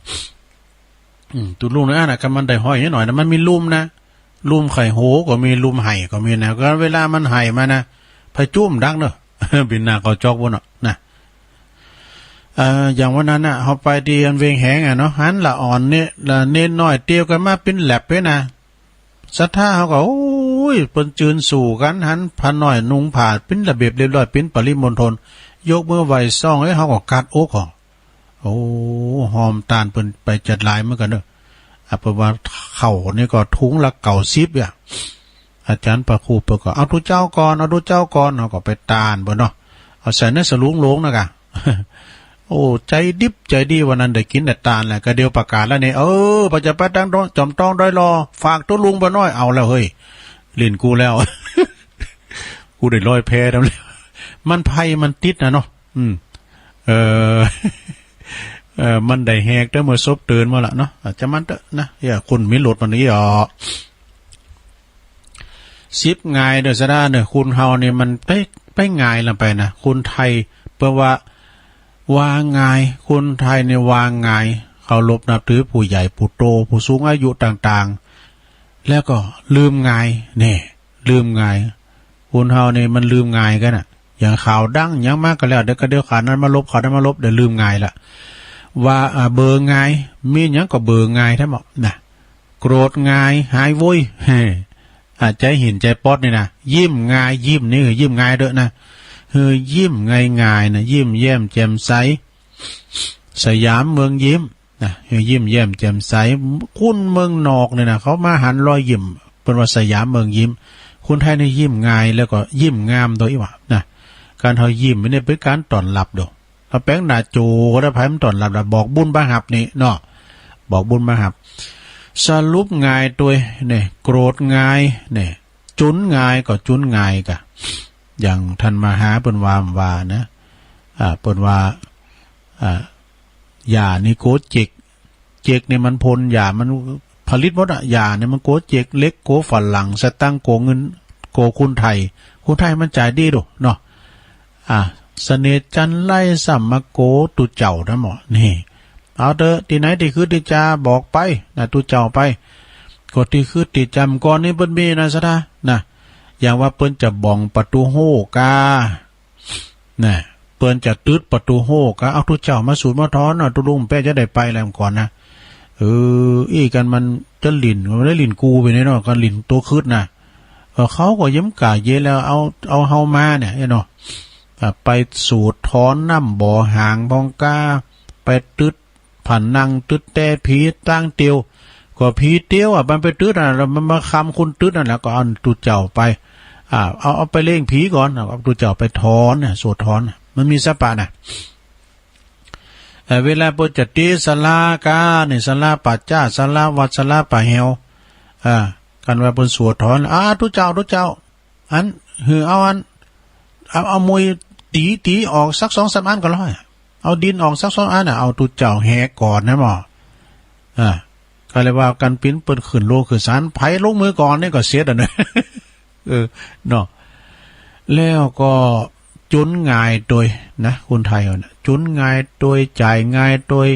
ตุลุงนะน่ะกันมันได้ห้อยนิดหน่อยนะมันมีลุ่มนะลุ่มไข่โหก็มีลุ่มไห่ก็มีนะก็เวลามันไห่มานะพจุ่มดังเนอะ บินหน้าก็จอกบ่เนาะนะอย่างวันนั้นน่ะเฮาไปดีอันเวงแหงเนาะหันละอ่อนเนี่ยละเน้นน้อยเตียวกันมาเป็นแลบไปนะศรัทธาเฮาก็โอ้ยเปิ้นจืนสู่กันหันพันน้อยนุงผ่าเป็นระเบียบเรียบร้อยเป็นปริมณฑลยกมือไหว้ซ่องเฮาก็กัดอกโอ้หอมตาลเปิ้นไปจัดหลายเหมือนกันเด้อเพราะว่าเข่านี่ก็ทุงละ90อ่ะอาจารย์ประครูเปิ้นก็เอาทุเจ้าก่อนเฮาก็ไปตาลบ่เนาะเอาใส่ในสลุงโลงนะกะ โอ้ใจดิบใจดีวันนั้นได้กินแต่ตาลแหละก็เดียวประกาศแล้วนี่ปัจจุบันดังจอมต้องได้รอฝากตัวลุงบ่น้อยเอาแล้วเฮ้ยเล่นกูแล้ว กูได้ลอยแพแล้วมันไผมันติดนะเนาะมันได้แหกได้เมื่อซบเตือนมาละเนาะอาจจะมันเตอะนะอย่าคุณมีโหลดมันนี้10ง่ายเด้อซะด้าเนี่ยคุณเฮานี่มันไปง่ายลงไปนะคุณไทยเพื่อว่าวางง่ายคนไทยในวางง่ายเคารพนับถือผู้ใหญ่ผู้โตผู้สูงอายุต่างๆแล้วก็ลืมง่ายเนี่ยลืมง่ายคนเฮานี่มันลืมง่ายกันน่ะอย่างข่าวดังอย่างมากก็แล้วเดี๋ยวข่าวนั้นมาลบข่าวนั้นมาลบเดี๋ยวลืมง่ายละว่าเบอร์ง่ายมีหยังก็เบอร์ง่ายทั้งหมดนะโกรธง่ายหายโว้ยใจเห็นใจป๊อดนี่นะยิ้มง่ายยิ้มนี่คือยิ้มง่ายเด้อนะยิ้มง่ายๆนะยิ้มแย้มแจ่มใสสยามเมืองยิ้มนะยิ้มแย้มแจ่มใสคุณเมืองนอกเนี่ยนะเขามาหันรอยยิ้มเป็นว่าสยามเมืองยิ้มคนไทยนี่ยิ้มง่ายแล้วก็ยิ้มงามโดยว่านะการเฮายิ้มไม่ได้เป็นการต้อนรับดอกเอาแป้งหน้าโจก็ได้ไผมันต้อนรับบอกบุญมาหับนี่เนาะบอกบุญมาหับสรุปง่ายตัวเนี่ยโกรธง่ายเนี่ยจุนง่ายก็จุนง่ายกะอย่างท่านมหาเปิ้นว่านะเปิ้นว่ายานี่โกเจกเนี่ยมันพ่นยามันผลิตหมดอ่ะยาเนี่ยมันโกเจกเล็กโกฝรั่งสตังโกเงินโกคุณไทยมันจ่ายดีดเนาะเสน่ห์จันไล่สัมมาโกตุเจ้าทั้งหมดนี่เอาเถอะที่ไหนที่คือที่จาบอกไปนะตุเจ้าไปก็ที่คือที่จำก่อนนี้เปิ้นมีนะซะนะอย่างว่าเปิ้นจะบ่องประตูโหกาน่ะเปิ้นจะตืดประตูโหกาเอาทุเจ้ามาสูดมาถอนตุลุงแป้จะได้ไปแล้วก่อนนะอีกันมันจะลิ้นมันได้ลิ้นกูไปเนาะกันลิ้นตัวคืดนะเขาก็ยิ้มกะเยแล้วเอาเฮามาเนี่ยเนาะไปสูดถอนน้ำบ่อหางพองกาไปตืดผันนั่งตืดแต่ผีตั้งเตียวก็ผีเตียวมันไปตืดแล้วมันมาคำคุณตืดนั่นแหละก็เอาตุเจ้าไปเอาไปเล่งผีก่อนเอาตุเจ้าไปถอนน่ะสูดถอนมันมีสปะน่ะเวลาปจติศาลากาเนี่ยศาลาปัจจาศาลาวัดศาลาป่าเฮวกันว่าเพิ่นสวดถอนตุเจ้าอันเอามวยตีออกสัก 2-3 อันก็ร้อยเอาดินออกสัก2 อันเอาตุเจ้าแหกก่อนนะหมอ ก็เลยว่ากันปิ้นเปิ้นขึ้นโลคือสารไผลงมือก่อนนี่ก็เสียดอ่ะนะ เนาะแล้วก็จุนง่ายโดยนะคนไทยน่ะจุนง่ายโดยจ่ายง่ายโดย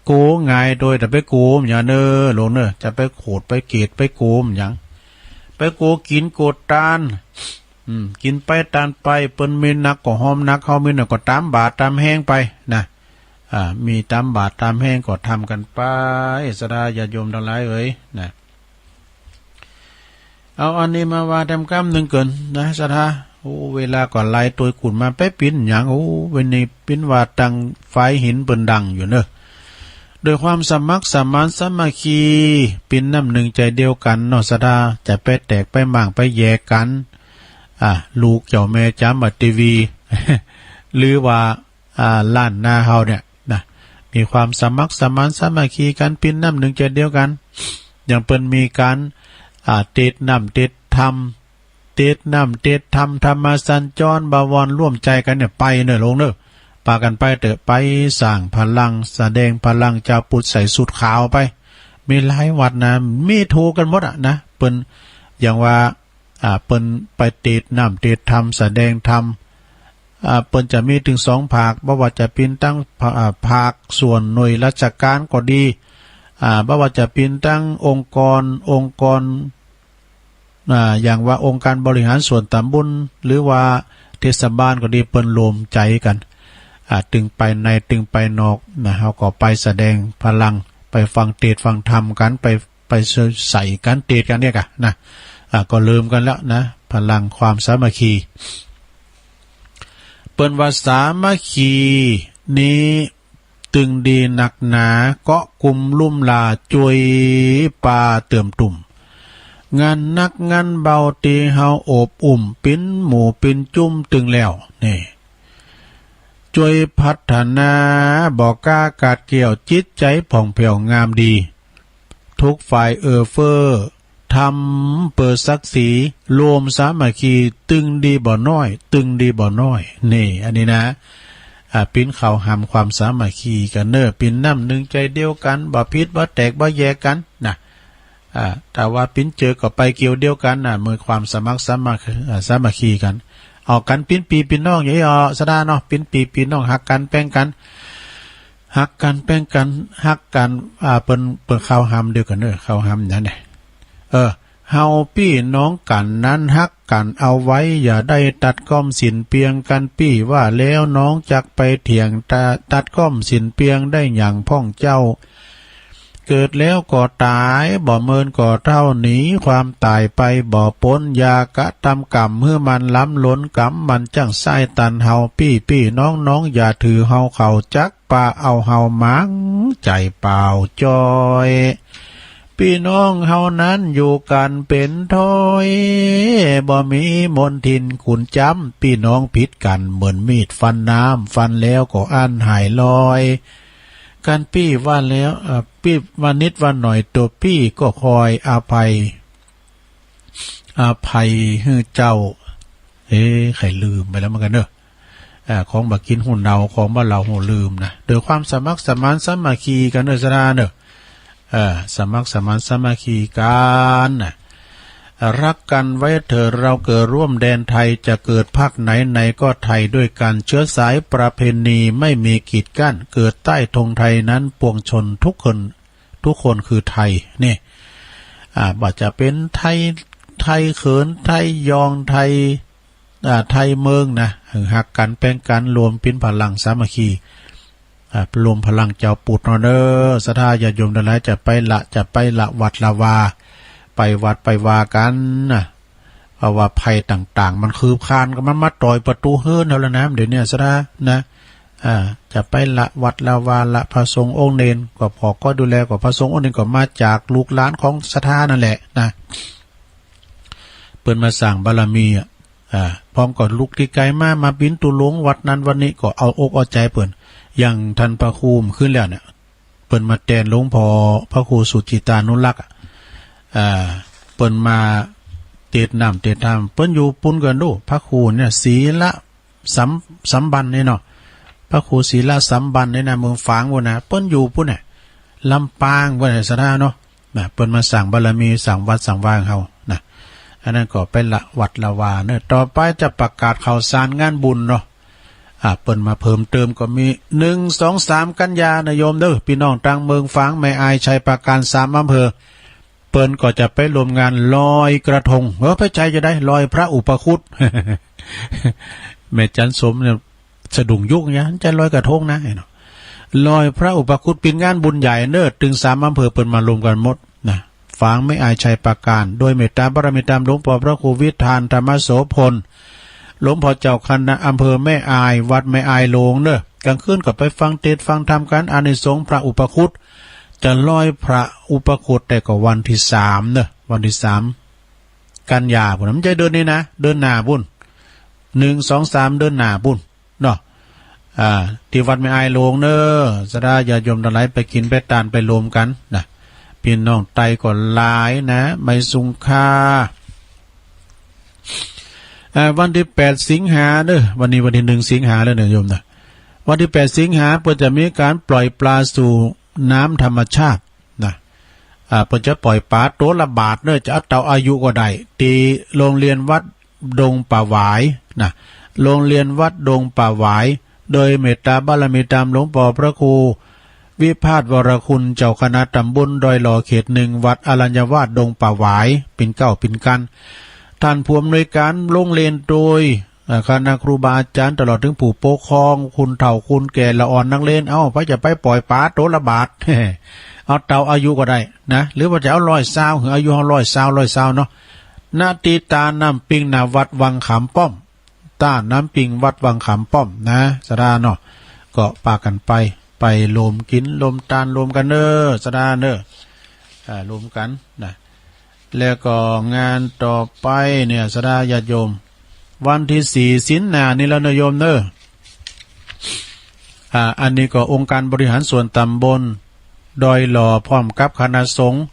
โกงง่ายโดยแต่ไปโกมอย่าเนอโลเนอจะไปโขดไปเกตไปโกมอย่างไปโกกินโกดตานกินไปตานไปเปิ้นมีนักก็หอมนักเฮามีน่ะก็ตามบาทตามแห้งไปนะมีตามบาทตามแห้งก็ทำกันไปสดาญาติโยมทั้งหลายเอ้ยนะเอาอันนี้มาว่าทำกรรมหนึ่งเกินนะสดาโอ้เวลาก่อนไล่ตัวกุ่นมาไปปิ้นอย่างโอ้เวันนี้ปิ้นว่าตังไฟหินเปิ้นดังอยู่เนอะโดยความสมัครสมานสามัคคีปิ้นน้ำหนึ่งใจเดียวกันเนาะสดาจะไปแตกไปหม่างไปแยกกันลูกเจ้าแม่จำบัดทีวี หรือว่าล้านนาเฮาเนี่ยนะมีความสมัครสมานสามัคคีกันปิ้นน้ำหนึ่งใจเดียวกันอย่างเปิ้นมีการเตดน้ำเตดธรรมเตดน้ำเตดธรรมธรรมสัญจรบวรร่วมใจกันเนี่ยไปเนอะลงเนอะปากันไปเตอะไปสร้างพลังแสดงพลังเจ้าปุถใส่สุดขาวไปมีหลายวัดนะมีถูกกันหมดนะเปิ้นอย่างว่าเปิ้นไปเตดน้ำเตดธรรมแสดงธรรมเปิ้นจะมีถึง2ภาคบ่ว่าจะเป็นตั้งภาคส่วนหน่วยราชการก็ดีบ่ว่าจะเป็นตั้งองค์กรอย่างว่าองค์การบริหารส่วนตำบลหรือว่าเทศบาลก็ดีเปิ้นรวมใจกันตึงไปในตึงไปนอกนะเฮาก็ไปแสดงพลังไปฟังเทศฟังธรรมกันไปใส่กันเทศกันเนี่ยกะนะก็ลืมกันแล้วนะพลังความสามัคคีเปิ้นว่าสามัคคีนี้ตึงดีหนักหนาเกาะกลุ่มลุ่มลาจวยป่าเติมตุ่มงานนักงานเบาตีเฮาโอบอุ่มปิ้นหมู่ปิ้นจุ่มตึงแล้วนี่จวยพัฒนาบอกกากาดเกี่ยวจิตใจผ่องแผ้วงามดีทุกฝ่ายเฟอร์ทำเปิดศักดิ์ศรีรวมสามัคคีตึงดีบ่น้อยตึงดีบ่น้อยนี่อันนี้นะปิ้นเขาหำความสามัคคีกันเนอปิ้นน้ำหนึ่งใจเดียวกันบ่พิษบ่แตกบ่แยกกันนะแต่ว่าปิ้นเจอก็ไปเกี่ยวเดียวกันมือความสามัคคีกันออกกันปิ้นปีปิ้นน้องอย่างนี้สดาเนาะปิ้นปีปิ้นน้องหักกันแป้งกันหักกันแป้งกันหักกันเปิ้นเข้าหำเดียวกันเนอเข้าหำนั่นแหละเฮาพี่น้องกันนั้นฮักกันเอาไว้อย่าได้ตัดก้อมสินเปียงกันพี่ว่าแล้วน้องจักไปเถียงตัดก้อมสินเปียงได้อย่างพ่องเจ้าเกิดแล้วก็ตายบ่เมินก็เท่าหนีความตายไปบ่พ้นยากะทำกรรมเมื่อมันล้ำล้นกรรมมันจังไส้ตันเฮาพี่น้องอย่าถือเฮาเขาจักป่าเอาเฮามังใจเปล่าจอยพี่น้องเฮานั้นอยู่กันเป็นถ้อยบ่มีมนทินขุนจำพี่น้องผิดกันเหมือนมีดฟันน้ำฟันแล้วก็อันหายลอยกันพี่ว่าแล้วพี่วันนิดวันหน่อยตัวพี่ก็คอยอภัยให้เจ้าใครลืมไปแล้วมันกันเนอะของบักกินหุ่นเนาของบ้านเราหัวลืมนะโดยความสมัครสมานสามัคคีกันเนอะสนาเนอะสมัครสมานสามัคคีกันรักกันไว้เถิดเราเกิดร่วมแดนไทยจะเกิดภาคไหนก็ไทยด้วยกันเชื้อสายประเพณีไม่มีกีดกั้นเกิดใต้ธงไทยนั้นปวงชนทุกคนคือไทยนี่บ่จะเป็นไทยเขินไทยยองไทยเมืองนะหักกันแป้งกันรวมเป็นพลังสามัคคีรวมพลังเจ้าปุตรเนอศรัทธาญาติโยมทั้งหลายจะไปละวัดละวาไปวัดไปวากันนะเพราะว่าภัยต่างๆมันคือคานก็มันมาต่อยประตูเฮือนเอาละนะเดี๋ยวนี้ศรัทธานะจะไปละวัดละวาละพระสงฆ์องค์เนนก็พอก็ดูแลกว่าพระสงฆ์องค์เนนก็มาจากลูกหลานของศรัทธานั่นแหละนะเปิ้นมาสร้างบารมีพร้อมกับลูกที่ไกลมาบินตุลงวัดนั้นวันนี้ก็เอาอกเอาใจเปิ้นอย่างท่านพระครูขึ้นแล้วเนี่ยเปิ้นมาแทนหลวงพ่อพระครูสุจิตานุรักษ์เปิ้นมาเตดน้ำเปิ้นอยู่ปุ่นกันดูพระครูเนี่ยศีละสัมบันนี่เนาะพระครูศีละสัมบันในเมืองฝางบ่นะเปิ้นอยู่ปุ่นเนี่ย ลำปางว่าสถานเนาะนะเปิ้นมาสั่งบารมีสั่งวัดสั่งวาเฮานะอันนั้นก็เป็นละวัดละวาเนอะต่อไปจะประกาศข่าวสารงานบุญเนาะเปิ้นมาเพิ่มเติมก็มี1 2 3กันยานะโยมเด้อพี่น้องต่างเมืองฝางแม่อายชัยปราการ3อำเภอเปิ้นก็จะไปรวมงานลอยกระทงไปใจจะได้ลอยพระอุปคุต แม่จันสมเนี่ยสะดุ้งยุกเนี่ยจะลอยกระทงนะเนาะลอยพระอุปคุตเป็นงานบุญใหญ่เนอะถึง3อำเภอเปิ้นมารวมกันหมดนะฝางไม่อายชัยปราการโดยเมตตาบารมีตามหลวงพ่อพระครูวิทานธรรมโสพลหลวงพ่อเจ้าคณะอำเภอแม่อายวัดแม่อายโลงเนอะกลางคืนก็ไปฟังเทศน์ฟังธรรมกันอานิสงส์พระอุปคุตจะลอยพระอุปคุตแต่ก็วันที่3เนอะวันที่3กันยาพุ่นมันจะเดินนี่นะเดินหน้าบุญ1 2 3เดินหน้าบุญเนาะที่วัดแม่อายโลงเนอะสดาญาโยมทั้งหลายไปกินไปทานไปรวมกันนะพี่น้องไตก็หลายนะไม่สุงค่าวันที่8สิงหาเด้อวันนี้วันที่1สิงหาแล้วเนี่ยโยมนะวันที่8สิงหาเพิ่นจะมีการปล่อยปลาสู่น้ำธรรมชาตินะเพิ่นจะปล่อยปลาตัวละบาทเด้อจะเอาเต่าอายุก็ได้ที่โรงเรียนวัดดงป่าหวายนะโรงเรียนวัดดงป่าหวายโดยเมตตาบารมีตามหลวงพ่อพระครูวิพาทวรคุณเจ้าคณะตำบลดอยหล่อเขต1วัดอรัญญวาสดงป่าหวายปิ่นเก้าปิ่นกันท่านผู้อำนวยการโรงเรียนโดยคณะครูบาอาจารย์ตลอดถึงผู้ปกครองคุณเฒ่าคุณแก่ละอ่อนนักเรียนไปจะไปปล่อยปลาโตละบาท เอาเต่าอายุก็ได้นะหรือว่าจะเอา120หรืออายุ120เนาะนาตีตาน้ำปิงนาวัดวังขามป้อมต้าน้ำปิงวัดวังขามป้อมนะสดาเนาะก็ปากันไปลมกินลมตาลลมกันเนอสดาเนอลมกันนะแล้วก็งานต่อไปเนี่ยสดาญาติโยมวันที่4สิงหานี่แล้วนะโยมเนออันนี้ก็องค์การบริหารส่วนตำบลดอยหล่อพร้อมกับคณะสงฆ์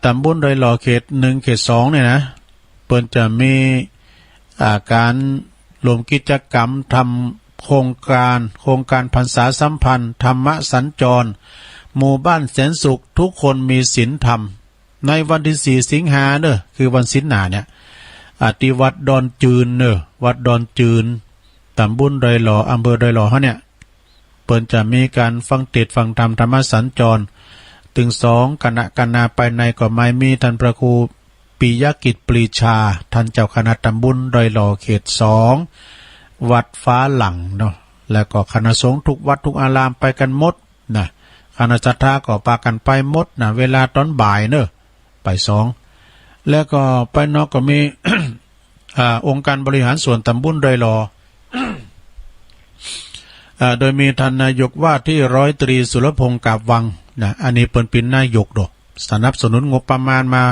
ตำบลดอยหล่อเขต1เขต2เนี่ยนะเปิ้นจะมีการรวมกิจกรรมทำโครงการพรรษาสัมพันธ์ธรรมสัญจรหมู่บ้านแสนสุขทุกคนมีศีลธรรมในวันที่4สิงหาเนอะคือวันศีลหน้าเนี่ยที่วัดดอนจืนเนอะวัดดอนจืนตำบลดอยหล่ออำเภอดอยหล่อเนี่ยเปิ้นจะมีการฟังเทศน์ฟังธรรมธรรมสัญจรถึง2คณะกันนาไปในก็ไม่มีท่านพระครูปิยกิจปรีชาท่านเจ้าคณะตำบลดอยหล่อเขต2วัดฟ้าหลังเนาะแล้วก็คณะสงฆ์ทุกวัดทุกอารามไปกันหมดนะคณะศรัทธาก็ปากันไปหมดนะเวลาตอนบ่ายเนอะไป2แล้วก็ไปนอกก็มี องค์การบริหารส่วนตำบลดอยหล่อ โดยมีท่านนายกว่าที่ร้อยตรีสุรพงศ์กาบวังนะอันนี้เปิ้นเป็นนายกดอกสนับสนุนงบประมาณมา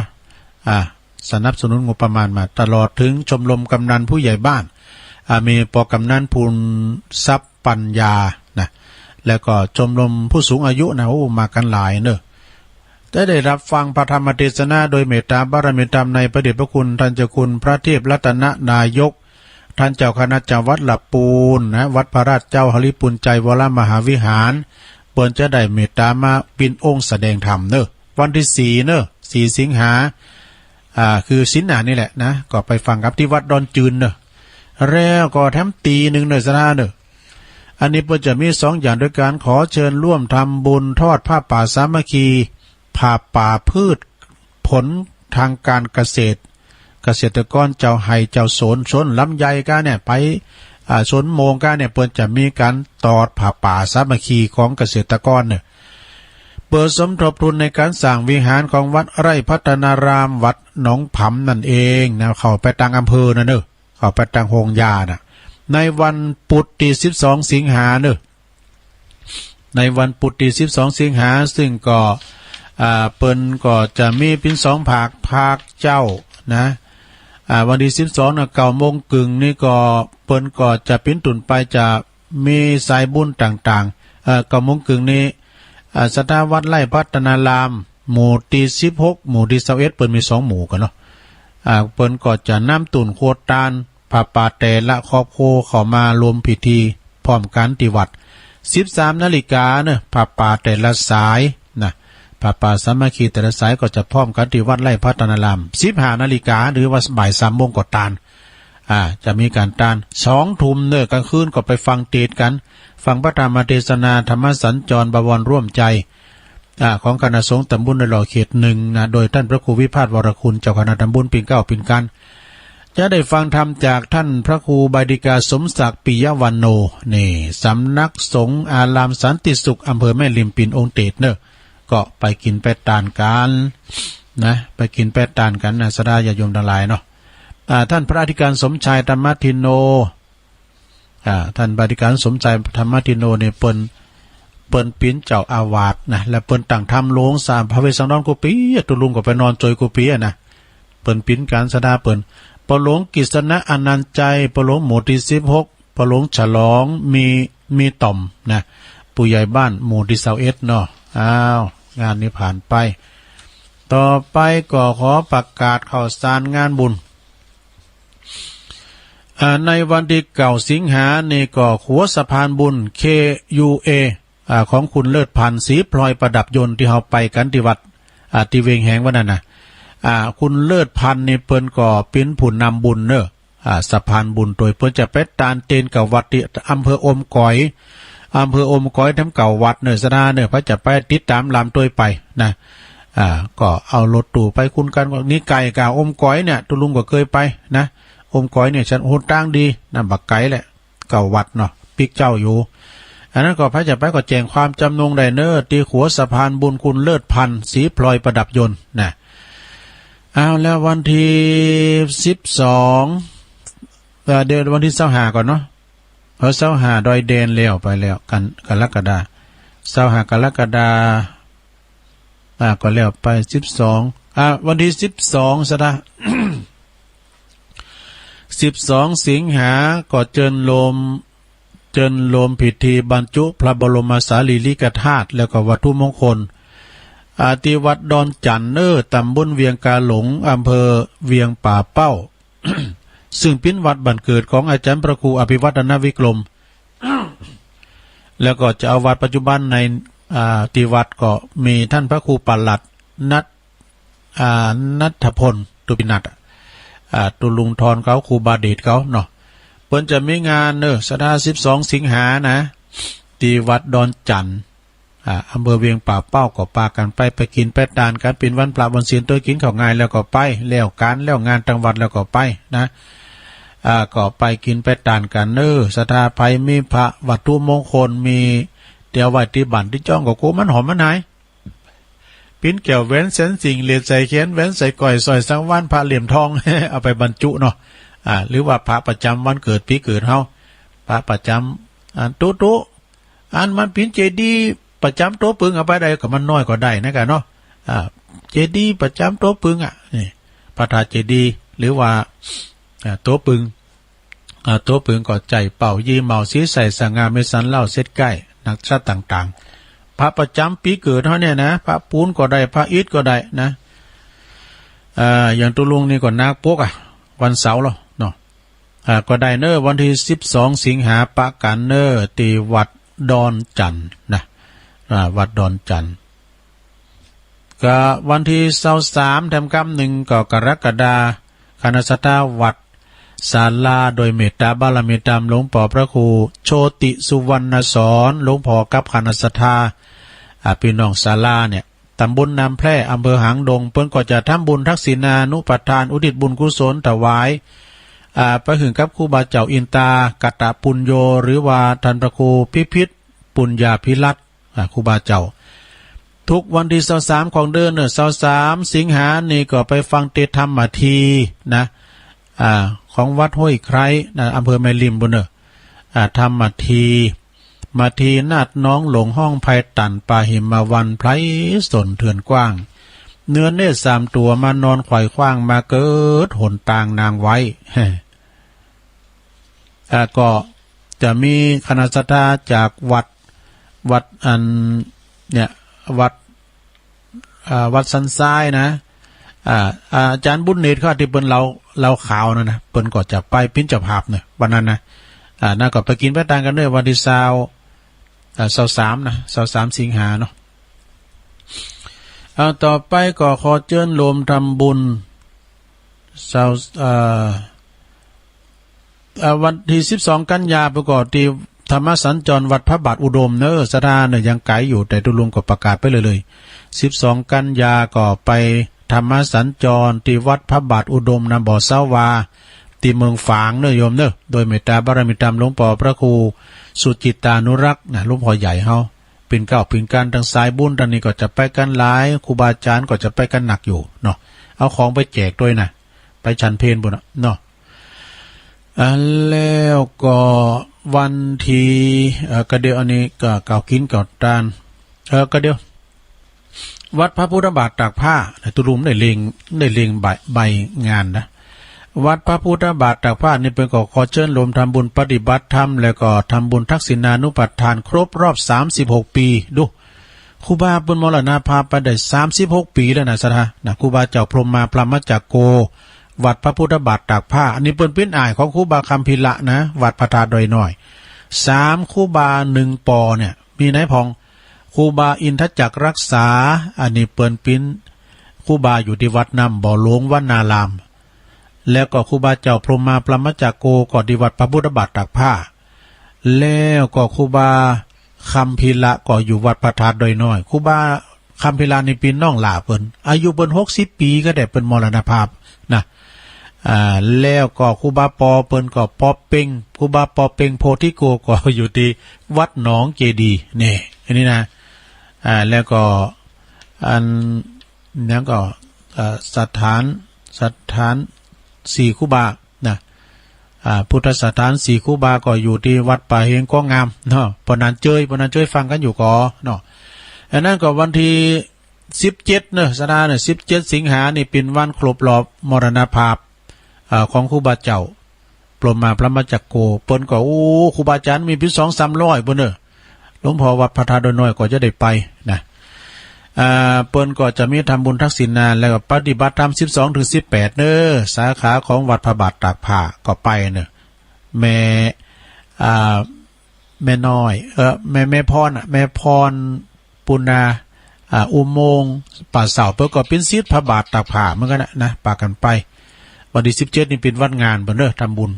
สนับสนุนงบประมาณมาตลอดถึงชมรมกำนันผู้ใหญ่บ้านมีปกำนันพูนทรัพย์ปัญญานะแล้วก็ชมรมผู้สูงอายุนะมากันหลายเนอะได้รับฟังพระธรรมเทศนาโดยเมตตาบารมีธรรมในพระเดชพระคุณท่านเจ้าคุณพระเทพรัตนนายกท่านเจ้าคณะจังหวัดลำพูนนะวัดพระราชเจ้าหฤปุญใจวรมหาวิหารเปิ้นจะได้เมตตามาปินองค์แสดงธรรมเนอะวันที่4เนอะ4สิงหาคือศีลหน้านี่แหละนะก็ไปฟังกับที่วัดดอนจืนเนอะแล้วก็แถมตี1เนอะสนาเนอะอันนี้เปิ้นจะมี2อย่างด้วยการขอเชิญร่วมทำบุญทอดผ้าป่าสามัคคีผ้าป่าพืชผลทางการเกษตรกรเจ้าไห่เจ้าสนลำไยก้าเนี่ยไปสนโมงก้าเนี่ยเปิ้นจะมีการตอดผ้าป่าสามัคคีของเกษตรกรเนี่ยเปิดสมทบทุนในการสร้างวิหารของวัดไร่พัฒนารามวัดหนองผำนั่นเองนะเข้าไปทางอำเภอนะเนอะเข้าไปทางโฮงยานะในวันพุธที่12สิงหาเนอะในวันพุธที่12สิงหาซึ่งก็เปิ้นก็จะมีเป็น2ภาคเจ้านะวันที่12นะ9 โมงกึ่งนี่ก็เปิ้นก็จะปิ้นตุนไปจะมีสายบุญต่างๆ9 โมงกึ่งนี้สถาวัดไร่พัฒนารามหมู่ที่16หมู่ที่21เปิ้นมี2หมู่กันเนาะเปิ้นก็จะนำตุนโคตานผ้าป่าแต่ละครอบครัวเข้ามารวมพิธีพร้อมกันที่วัด13 นาฬิกาเนอะผ้าป่าแต่ละสาย ป่าสามัคคีแต่ละสายก็จะพร้อมกันที่วัดไร่พัฒนาราม15 นาฬิกาหรือว่าบ่าย3 โมงก็ตานจะมีการตาน2 ทุ่มเนกลางคืนก็ไปฟังเทศกันฟังพระธรรมเทศนาธรรมสัญจรบวรร่วมใจของคณะสงฆ์ตำบลในหล่อเขต1นะโดยท่านพระครูวิพาทวรคุณเจ้าคณะตำบลปิ่นเกล้าปิ่นกันจะได้ฟังธรรมจากท่านพระครูบดิกาสมศักดิ์ปิยวันโนนี่สำนักสงฆ์อารามสันติสุขอำเภอแม่ริมปิ่นองค์เตศเนอะก็ไปกินไปตานกันนะไปกินไปตานกันนะสดาญาโยมทั้งหลายเนาะท่านพระอธิการสมชายธรรมทินโนท่านพระอธิการสมชายธรรมทินโนเนี่ยเปิ้นปิ้นเจ้าอาวาสนะและเปิ้นตั้งทำโลงสามพระเวสสันดรกุปีตุลุงก็ไปนอนจอยกุปีนะเปิ้นปิ้นการสดาเปิ้นปหลวงกิษณะอนันต์ใจปหลวงหมู่ที่16ปหลวงฉลองมีต่อมนะผู้ใหญ่บ้านหมู่ที่21เนาะงานนี้ผ่านไปต่อไปก็ขอประกาศข่าวสารงานบุญในวันที่9 สิงหานี่ก็ขัวสะพานบุญ KUA ของคุณเลิศพันธ์ศรีพลอยประดับยนต์ที่เฮาไปกันที่วัดที่เวงแหงวันนั้นน่ะคุณเลิศพันธ์นี่เปิ้นก็เป็นผู้นำบุญเนอะสะพานบุญโดยเปิ้นจะไปตานเตนกับวัดที่อำเภออมก๋อยทำเก่าวัดเนอะสดาเนอะพระจะไปติดตามลำตัวไปนะก็เอารถตู้ไปคุณกันนี่ไก่กาอมก๋อยเนี่ยตุลุงก็เคยไปนะอมก๋อยเนี่ยฉันโหดตั้งดีนะบักไก่แหละเก่าวัดเนาะปิกเจ้าอยู่อันนั้นก็พระจะไปก็แจ้งความจำนงได้เนอะตีขัวสะพานบุญคุณเลิศพันธ์ศรีพลอยประดับยนต์นะเอาแล้ววันที่12เดือนวันที่25ก่อนเนาะ25ดอยเดนแล้วไปแล้วกันกรกฎา25 กรกฎาก็แล้วไป12วันที่12ซะนะ 12 สิงหาก็เจิญโลมพิธีบรรจุพระบรมสารีริกธาตุแล้วก็วัตถุมงคลที่วัดดอนจันเนอร์ตำบลเวียงกาหลงอำเภอเวียงป่าเป้า ซึ่งเป็นวัดบันเกิดของอาจารย์พระครูอภิวัฒนวิกรม แล้วก็จะเอาวัดปัจจุบันในที่วัดก็มีท่านพระครูปลัดนัทพลตุปินัทตุลุงทรเขาครูบาเดชเขาเนาะเพิ่นจะมีงานเนอะสดา12 สิงหานะที่วัดดอนจันอำเภอเวียงป่าเป้าก็ปากันไปกินไปทานกันเป็นวันพระวันศีลตัวกินข้าวง่ายแล้วก็ไปแล้วการแล้วงานจังหวัดแล้วก็ไปนะก็ไปกินไปทานกันเนอะสถาภัยมีพระวัตถุมงคลมีเดี๋ยวไว้ที่บ้านที่จ้องก็โกมันหอมมันหายปิ้นแก้วแหวนเส้นสิ่งเหรียญใส่เขียนแหวนใส่ก้อยซอยสังวานพระเหลี่ยมทอง เอาไปบรรจุเนาะหรือว่าพระประจำวันเกิดปีเกิดเฮาพระประจำตุ๊อันมันปิ้นเจดีประจำโต๊ะปึงเอาไปได้ก็มันน้อยก็ได้นะกันเนาะเจดีประจำโต๊ะปึงนี่พระธาตุเจดีหรือว่าโต๊ะปึงก็ใจเป่ายีเมาสีใส่สง่าเมสันเล่าเซตใกล้นักชาติต่างๆพระประจำปีเกิดเฮาเนี่ยนะพระปูนก็ได้พระอิฐก็ได้นะอย่างตุลุงนี่ก็นาคปกวันเสาร์เนาะก็ได้เนอวันที่12 สิงหาปะกันเนอที่วัดดอนจันนะวัดดอนจันก็วันที่23 แถมค่ำ1ก็กรกฎาคณะสัตวัดศาลาโดยเมตตาบารมีตามหลวงพ่อพระครูโชติสุวรรณสอนหลวงพ่อกับคณะสัตพี่น้องศาลาเนี่ยตำบลน้ำแพร่อำเภอหางดงเพิ่นก็จะทำบุญทักษิณานุปทานอุทิศบุญกุศลถวายไปถึงกับครูบาเจ้าอินตากัตตปุญโญหรือว่าท่านพระครูพิพิธปุญญาภิรัตน์ครูบาเจ้าทุกวันที่23 ของเดือน23 สิงหานี่ก็ไปฟังเทศธรรมทีนะของวัดห้วยไคร้นะอำเภอแม่ริมบุญธรรมทีนาดน้องหลงห้องไผ่ตันปาหิมวันไพรสนเถื่อนกว้างเนื้อเนตร3 ตัวมานอนไขว่คว้างมาเกิดหนต่างนางไว้ก็จะมีคณะสัตยาจากวัดอันเนี่ยวัดสันทรายนะอาจารย์บุญเนตรเขาที่เปิ้นเราขาวนะเปิ้นก็จะไปปิ้นเจ้าภาพเนี่ยวันนั้นนะน่าก็ไปกินไปทานกันด้วยวันที่23 นะ23 สิงหาเนาะ เอาต่อไปก็ขอเชิญโลมทำบุญเสาวันที่12กันยาประกอบที่ธรรมสัญจรวัดพระบาทอุดมเนอะสถานเนี่ยยังไกลอยู่แต่ตุลุงก็ประกาศไปเลย12กันยาก็ไปธรรมสัญจรที่วัดพระบาทอุดมนะบ่อเสาวาที่เมืองฝางเนอะโยมเนอะโดยเมตตาบารมีธรรมหลวงพ่อพระครูสุจิตานุรักษ์นะหลวงพ่อใหญ่เฮาเป็นเก้าเป็นการทางสายบุญตอนนี้ก็จะไปกันหลายครูบาอาจารย์ก็จะไปกันหนักอยู่เนาะเอาของไปแจกด้วยนะไปฉันเพลบุญเนาะแล้วก็วันที่ก็เดี๋ยวอันนี้ก็เก่ากินเก่าตานก็เดี๋ยววัดพระพุทธบาทตากผ้าตุลุมได้เลงใบงานนะวัดพระพุทธบาทตากผ้านี่เป็นก็ขอเชิญรวมทำบุญปฏิบัติธรรมแล้วก็ทำบุญทักษิณานุปัฏฐานครบรอบ36ปีดูครูบาบุญมรณภาพไปได้36ปีแล้วนะสถานะครูบาเจ้าพรหมมาพรหมจักโกวัดพระพุทธบาทตากผ้าอันนี้เป็นปิ้นอ่ายของครูบาคำพิละนะวัดพระธาตุดอยน้อย3ครูบา1ปอเนี่ยมีไหนพองครูบาอินทจักรรักษาอันนี้เปิ้นปิ้นครูบาอยู่ที่วัดน้ำบ่อหลวงวนารามแล้วก็ครูบาเจ้าพรหมมาพรหมจักโกก็ที่วัดพระพุทธบาทตากผ้าแล้วก็ครูบาคำพิละก็อยู่วัดพระธาตุดอยน้อยครูบาคำพิละนี่ปีน้องหล่าเปิ้นอายุเปิ้น60ปีก็ได้เปิ้นมรณภาพนะแล้วก็ครูบาปอเปิ้นก็ปอเป่งครูบาปอเป่งโพธิโกก็อยู่ที่วัดหนองเจดีนี่อันนี้นะแล้วก็อันนั้นก็สถาน4ครูบานะพุทธสถาน4ครูบาก็อยู่ที่วัดป่าเฮงก้องงามเนาะปนันเจยฟังกันอยู่ก่อเนาะอันนั้นก็วันที่17เนอะสถานเนี่ย17สิงหานี่เป็นวันครบรอบมรณภาพของครูบาเจ้าปรมมาพระมจักโกเปิ้นก็โอ้ครูบาอาจารย์มีพิ 2-300บ่เนอะหลวงพ่อวัดพระธาตุดอยน้อยก็จะได้ไปนะเปิ้นก็จะมีทำบุญทักษิณาแล้วก็ปฏิบัติธรรม12-18เนอะสาขาของวัดพระบาทตากผ้าก็ไปเนอะแม่น้อยแม่พรแม่พรปุณาอุโมงค์ป่าเสาเปิ้นก็เป็นศิษย์พระบาทตากผ้าเหมือนกันนะปากันไปวันที่17นี่เป็นวันงานบ่เด้อทำบุญ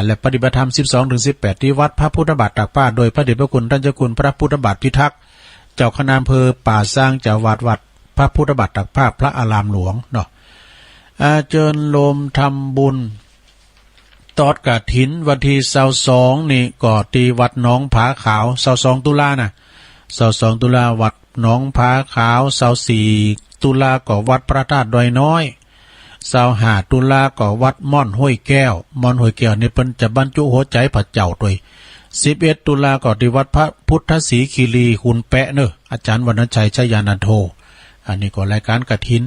และปฏิบัติธรรม12-18ที่วัดพระพุทธบาทตากผ้าโดยพระเดชพระคุณท่านเจ้าคุณพระพุทธบาทพิทักษ์เจ้าคณะอำเภอป่าสร้างเจ้าวัดพระพุทธบาทตากผ้าพระอารามหลวงเนาะเจิญโลมทำบุญตอดกฐินวันที่22นี่ก็ที่วัดหนองผาขาว22ตุลานะ22ตุลาวัดหนองผาขาว24ตุลาก็วัดพระธาตุดอยน้อย25ตุลาก็วัดม่อนห้วยแก้วนี่เพิ่นจะบรรจุหัวใจพระเจ้าด้วย11ตุลาก็ที่วัดพระพุทธศรีคีรีหุ่นแปะเนอะอาจารย์วรรณชัยชยานันโทอันนี้ก็รายการกฐิน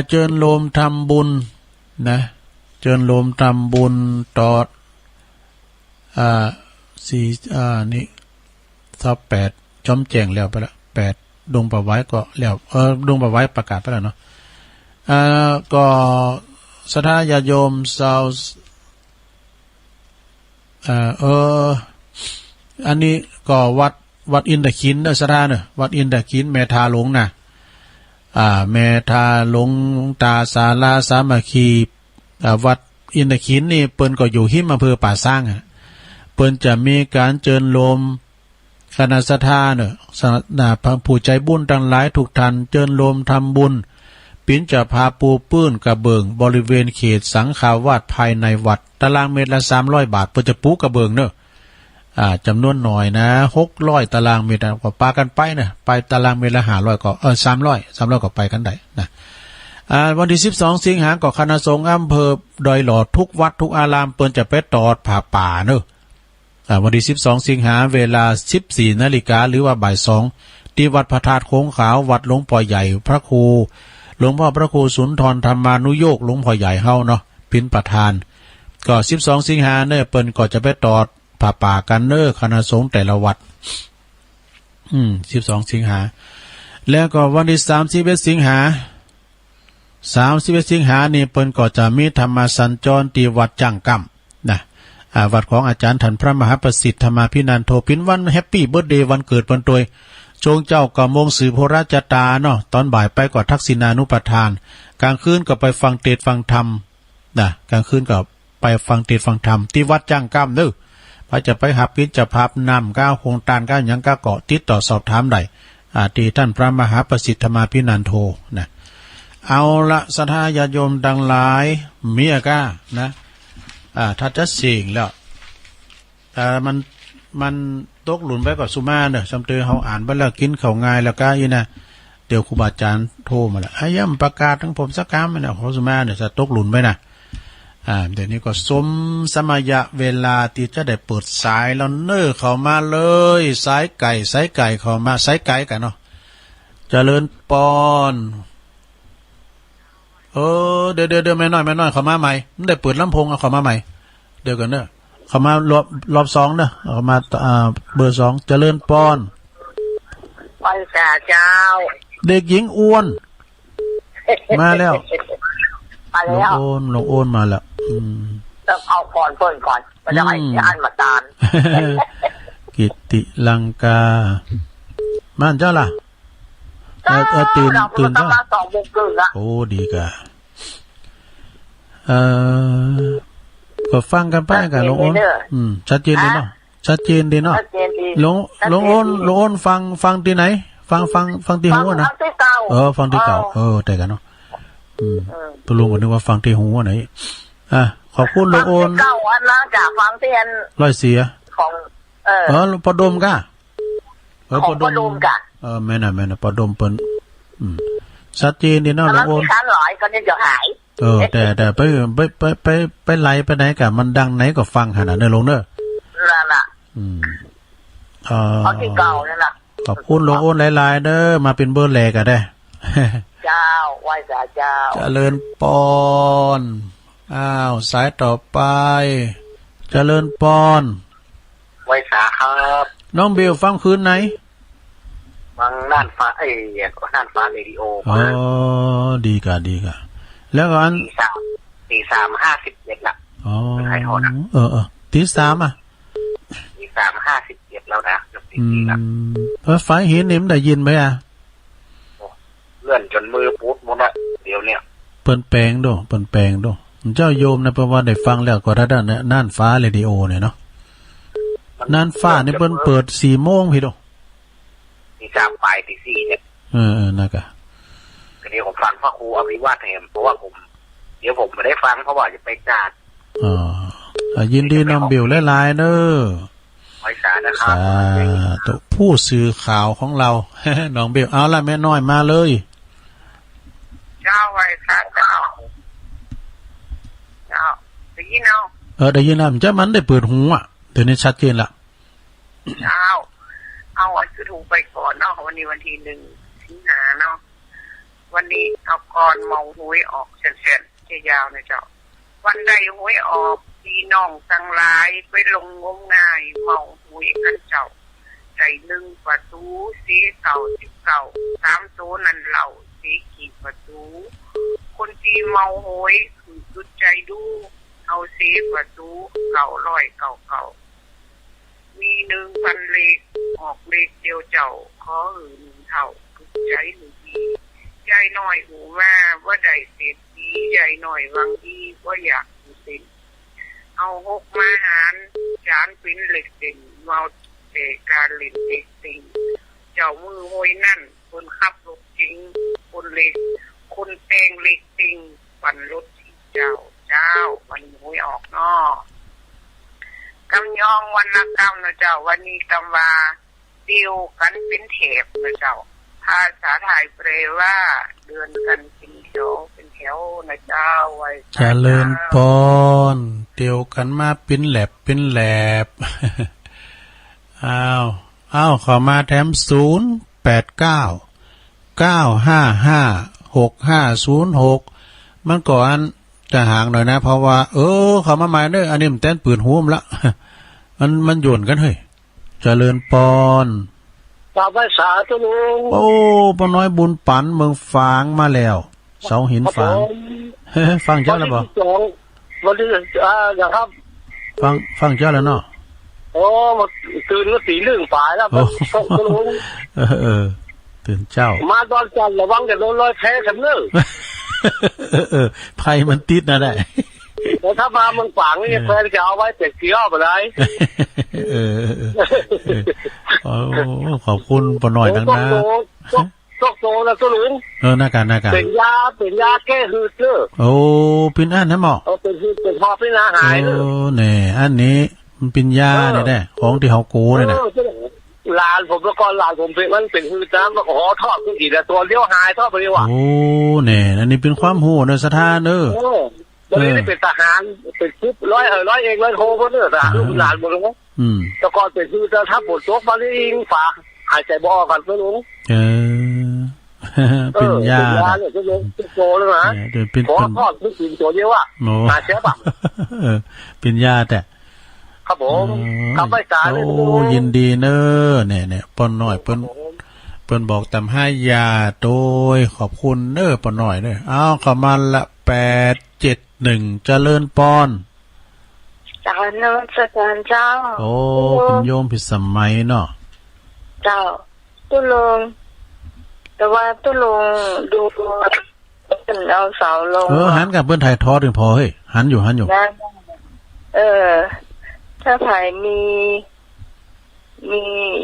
เจิญโลมทำบุญนะเจิญโลมทำบุญต่อนี่28จอมแจ้งแล้วไปละ8ดงประไว้ก็แล้วดงประไว้ประกาศไปแล้วเนาะก็สถานญาติโยมชาวอันนี้ก็วัดอินทขินนะสถานเนี่ยวัดอินทขินแม่ทาหลงนะแม่ทาหลงตาศาลาสามัคคีวัดอินทขินนี่เปิ้นก็อยู่หิมอำเภอป่าสร้างเปิ้นจะมีการเจิญโลมคณะสถานเนี่ยพระผู้ใจบุญทั้งหลายทุกท่านเจิญโลมทำบุญปิ้นจะพาปูปื้นกระเบิงบริเวณเขตสังฆาวาสภายในวัดตารางเมตรละ300 บาทเพื่อจะปูกระเบิงเนอะจำนวนหน่อยนะ600ตารางเมตรก็ปากันไปนะไปตารางเมตรละ500ก็300ก็ไปกันได้นะวันที่12สิงหาคมก็คณะสงฆ์อำเภอดอยหลอดทุกวัดทุกอารามเปิ้นจะไปตอดผ่าป่าเนอะวันที่12สิงหาเวลา 14 นาฬิกาหรือว่าบ่าย 2ที่วัดพระธาตุโค้งขาววัดหลวงพ่อใหญ่พระครูหลวงพ่อพระครูสุนทรธรรมานุโยคหลวงพ่อใหญ่เฮาเนาะเป็นประธานก็12สิงหาเนี่ยเปิ้นก็จะไปตอดผ่าป่ากันเนอคณะสงฆ์แต่ละวัด12สิงหาแล้วก็วันที่31สิงหานี่เปิ้นก็จะมีธรรมสัญจรที่วัดจังกำนะวัดของอาจารย์ท่านพระมหาประสิทธิ์ธรรมาภินันโทปินวันแฮปปี้เบิร์ธเดย์วันเกิดเปิ้นตัวย จงเจ้ากำมงสืบโหราชตาเนาะตอนบ่ายไปกว่าทักษิณานุปทานกลางคืนก็ไปฟังเทศน์ฟังธรรมนะกลางคืนก็ไปฟังเทศน์ฟังธรรมที่วัดจ้างก้ามเด้อพระจะไปหับพิจะพับนำก้าวโครงตานก้าวหยังก้าเกาะติดต่อสอบถามได้ที่ท่านพระมหาประสิทธมาพินันโทนะเอาละสถาญาติโยมดังหลายมีอาก้านะถ้าจะเสี่งแล้วแต่มันตกหลุนไปกับสุมาเนอะจำเตอเขาอ่านไปแล้วกินเขาง่ายแล้วก็อีนะเดี๋ยวครูบาอาจารย์โทรมาแล้วย่ำประกาศทั้งผมสักคำเนี่ยของสุมาเนี่ยจะตกหลุนไปนะเดี๋ยวนี้ก็สมสมัยเวลาที่จะได้เปิดสายแล้วเน้อเข้ามาเลยสายไก่เข้ามาสายไก่กันเนาะเจริญปอนเดี๋ยวไม่น้อยเข้ามาใหม่มันได้เปิดลำโพงเอาเข้ามาใหม่เดี๋ยวกันเนอะเข้ามารอบสองเนอะเข้ามาเบอร์สองเจริญปอน ไปจ่าเจ้า เด็กหญิงอ้วนมาแล้ว มาแล้ว ลงโอนมาแล้วต้องเอาก่อนเพิ่นก่อนไม่ได้ให้อ่านมาตาน กิติลังกาม่านเจ้าล่ะตื่นเจ้าโอ้ดีกะก็ฟังกันไปกันลงโอนชัดเจนดีเนาะชัดเจนดีเนาะลงโอนฟังที่ไหนฟังที่หูนะฟังที่เก่าแต่กันเนาะตัวลุงก็นึกว่าฟังที่หูไหนขอบคุณลงโอนเก่าอันนะจากฟังที่อันร้อยเสียของปอดมกะปอดมกะแม่น่ะปอดมเปิ้นชัดเจนดีเนาะลงโอนการหลายก็เนี่ยจะหายแต่ไปไล่ไปไหนกะมันดังไหนก็ฟังขนาดนั้นลงเด้อนั่นน่ะเอาที่เก่านั่นน่ะขอบคุณลงโอนหลายๆเด้อมาเป็นเบอร์แลกะได้เจ้าไหว้เจ้าเจริญปอนสายต่อไปเจริญปอนไหว้สาครับน้องเบลฟังคืนไหนฟังน่านฟ้าน่านฟ้าเรดิโอดีกะแล้วก็อันตีสาม57น่ะใครโทรนะตีสามตี3:57แล้วนะตีแล้วไฟเห็นได้ยินไหมเลื่อนจนมือปุ๊บหมดละเดี๋ยวเนี่ยเปิ้นแปลงดูเจ้าโยมนะเพราะว่าได้ฟังแล้วก็ถ้าด้านน่านฟ้าเรดิโอเนี่ยเนาะน่านฟ้านี่เปิ้นเปิด 4 โมงพี่ดอกตี3ปลายตี4เนี่ยนะกะทีนี้ผมฟังพระครูอภิวาทแถมเพราะว่าเดี๋ยวผมไม่ได้ฟังเพราะว่าจะไปกาดยินดีน้องเบลหลายๆเด้อไว้สานะครับตัวผู้สื่อข่าวของเรา น้องเบลเอาล่ะแม่น้อยมาเลยเจ้าไว้ค่ะเจ้าได้ยินได้ยินแล้วจ้ามันได้เปิดหูเดี๋ยวนี้ชัดเจนละเจ้าเอาคือถูกไปก่อนเนาะวันนี้วันที่1 สิงหาเนาะวันนี้เอาก่อนเมาหวยออกเช่นๆยาวนะเจ้าวันใดหวยออกพี่น้องทั้งหลายไปลงงมงายเมาหวยกันเจ้าใจ1ประตูสีเก่า19 3ตัวนั่นเหล่าสีกี่ประตูคนที่เมาหวยคือจุดใจดูเอาสีประตูเก่ามี1,000เลขออกเลขเดียวเจ้าขอ1เท่าจุดใจหนึ่งดีใจหน่อยหูว่าได้เศรษฐีใจหน่อยวังดีว่าอยากสินเอา6มาหารจานเป็นเหล็กเด่นเมาเตะการเล่นเด็กติงเจ้ามือหวยนั่นคนขับรถจริงคนเล็กคนแปลงเล็กติงปั่นรถที่เจ้าวันหวยออกเนาะกำยองวันละกำนะเจ้าวันนี้กำว่าเดียวกันเป็นเทปนะเจ้าภาษาไทยแปลว่าเดินกันเป็นแถวนะเจ้าไว้เจริญพรเดียวกันมาเป็นแหลบขอมาแถม0899555606มันก่อนจะห่างหน่อยนะเพราะว่าเขามาใหม่เด้ออันนี้มันแต้นปืนหูมละมันโยนกันเฮ้ยเจริญปอนฝากภาษาตัวลุงป้าน้อยบุญปันเมืองฝางมาแล้วเสาหินฝางฟังเจ้าแล้วบ่วันที่อย่างครับฟังเจ้าแล้วเนาะ โอ้มาตื่นก็ตีเรื่องป่าแล้วก็รู้ตื่นเจ้ามาตอนจันระวังจะโดนรอยแพ้สำเนื้อภัยมันติดนะได้แล้วถ้ามาเมืองฝางนี่แฟนจะเอาไว้แต่เกี่ยวไปเลยขอบคุณปหน่อยดังนะตกโตแล้วตัวหลุงหน้าการเป็นยาแก้หืดเด้อโอ้เป็นอันนะหมอเป็นหืดเป็นหอบเป็นอาหารเด้อเนี่ยอันนี้มันเป็นยาเนี่ยได้ของที่เฮากูเนี่ยนะหลานผมแล้วก็หลานผมเป็นมันเป็นหืดน้ำแล้วก็ทอดขึ้นกี่แต่ตัวเลี้ยวหายทอดไปเลยว่ะโอ้เนี่ยอันนี้เป็นความหูในสถานเด้อตอนนี้เป็นทหารเป็นชุดร้อยเอกโทก็เด้อทหารลูกหลานหมดเลยแต่ก่อนเป็นหืดแต่ถ้าปวดตัวมาลิงฝาหายใจบ่อกันเพื่อนลุงเป็นยาเนี่ยจะลงโตแล้วนะขอทอดไม่กินตัวเดียวอ่ะมาเสียป่ะเป็นยาแต่ครับผมทำไม่สายเลยยินดีเนอเนี่ยปนหน่อยเปิ้นบอกตำให้ยาโดยขอบคุณเนอปนหน่อยเนอเอาเข้ามาละ871เจริญปอนจากนวัตกรรมเจ้าโอ้เป็นโยมพิสมัยเนาะเจ้าตุลงแต่ว่าตุลงดูเป็นเอาเสาลงหันกับเปิ้นถ่ายทอดถึงพอเฮ้ยหันอยู่ถ้าถ่ายมี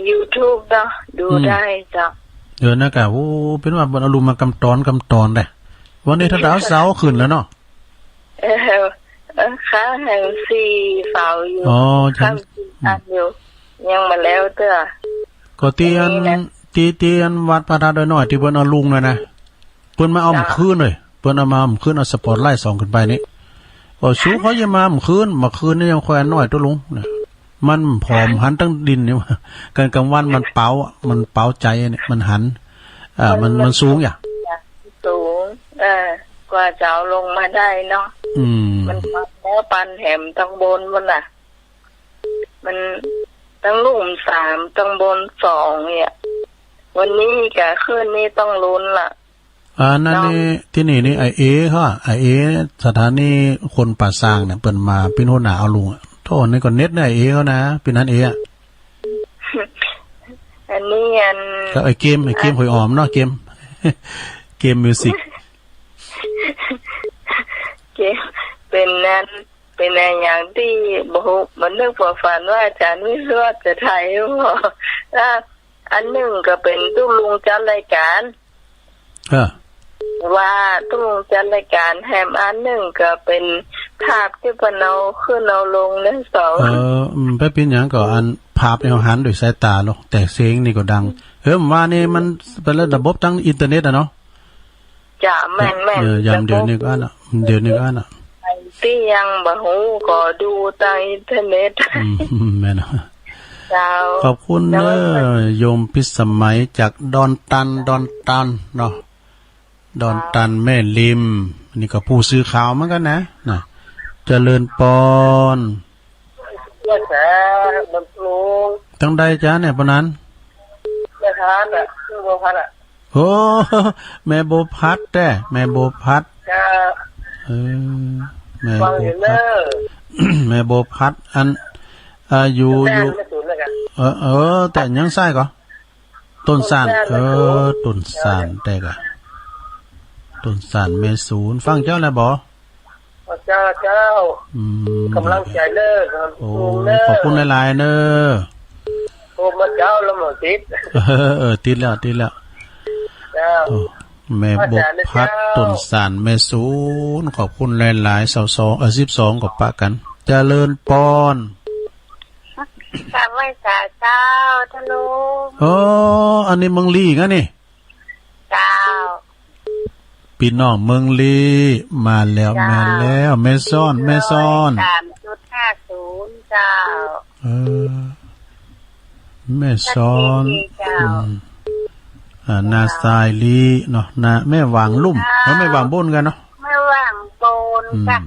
YouTube เนาะดูได้จ้ะนะกะโอ้เป็นว่าเปิ้นเอาลุมมากำตอนได้วันนี้ถ้าดาวเสาขึ้นแล้วเนาะค่ะแห่ง4เสาอยู่ฉันอยู่ยังมาแล้วเด้อก็เตียนวัดพระธาตุน้อยที่เพิ่นเอาลุงน่ะนะเพิ่นมาเอามคืนเลยเพิ่นเอามาคืนเอาสปอตไลท์ส่องขึ้นไปนี่สูเขายังมาคืนนี่ยังแควนน้อยตัวลุงเนี่ยมันผอมหันตั้งดินนี่กลางวันมันเป๋าใจเนี่ยมันหันมันสูงอย่างสูงกว่าจะเอาลงมาได้เนาะมันแล้วปันแหมตั้งบนมันน่ะมันตั้งลุ่ม3ตั้งบน2เนี่ยวันนี้กับคืนนี้ต้องลุ้นล่ะนั่นนี่ที่นี่ไอเอเขาไอเอสถานีคนป่าสร้างเนี่ยเปิ่นมาเป็นหัวหน้าเอาลุงโทษนี่ก็เน็ตไอเอเขานะเป็นนั้นเออันนี้ก็ไอเกมหอยออมเนาะเกมมิวสิกเกมเป็นนั้นเป็นอย่างที่มันนึกฝันว่าอาจารย์วิศวะจะถ่ายว่าอันหนึ่งก็เป็นตุ้มลุงจัดรายการว่าตุ้มลุงจัดรายการแฮมอันหนึ่งก็เป็นภาพที่พนเอาขึ้นเอาลงนั่นสองไปเป็นอย่างก็อันภาพเนี่ยหันด้วยสายตาหรอกแต่เสียงนี่ก็ดังว่านี่มันเป็นระบบทั้งอินเทอร์เน็ตอะเนาะจะแม่นอย่างเดี๋ยวนี้ก็อันน่ะที่ยังบ่ฮู้ก็ดูทางอินเทอร์เน็ตแม่นขอบคุณเนอะโยมพิสมัยจากดอนตันเนาะดอนตันแม่ริมนี่ก็ผู้ซื้อข่าวเหมือนกันนะเจริญปอนตั้งใดจ้าเนี่ยปนั้นแม่พัดอ่ะชื่อโบพัดอ่ะโอ้แม่โบพัดแม่โบพัดแม่โบพัดอันอยู่แต่ยังไส้ก็ต้นสานต้นสานแต่กะต้นสานเมศูนย์ฟังเจ้าแล้วบ่เจ้ากำลังใจเด้อโอ้ขอบคุณหลายๆเด้อโอ้มาเจ้าแล้วหมดติดติดแล้วเจ้าแม่บกพัดต้นสานเมศูนย์ขอบคุณหลายๆ12กับปะกันเจริญปอนกราบไหว้เจ้าท่านลุงอันนี้เมืองลีงั้นนี่เจ้าพี่น้องเมืองลีมาแล้วแม่ซ่อน3.50เจ้าแม่ซ่อนนาทรายลีเนาะนาแม่วางลุ่มแล้วแม่วางบนกันเนาะแม่วางบนค่ะ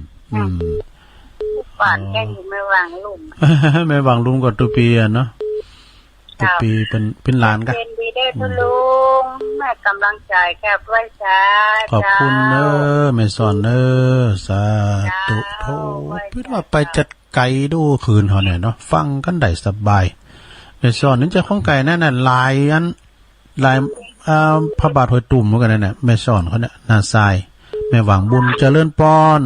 ป่านแกอยู่แม่วางลุ่มแม่วางลุ่มกับตุปีเนาะตุปีเป็นหลานกันเป็นดีได้ทุลุงแม่กำลังใจแค่ไว้จ้าขอบคุณเนอะแม่สอนเนอะสาธุโทเพื่อว่าไปจัด ไก่ดูคืนเขาเนี่ยเนาะฟังกันได้สบายไปสอนนึกจะข้องไก่นั่นน่ะลายพระบาทหอยตุ่มเหมือนกันนั่นน่ะแม่สอนเขาเนี่ยนาทรายแม่หวังบุญเจริญปอน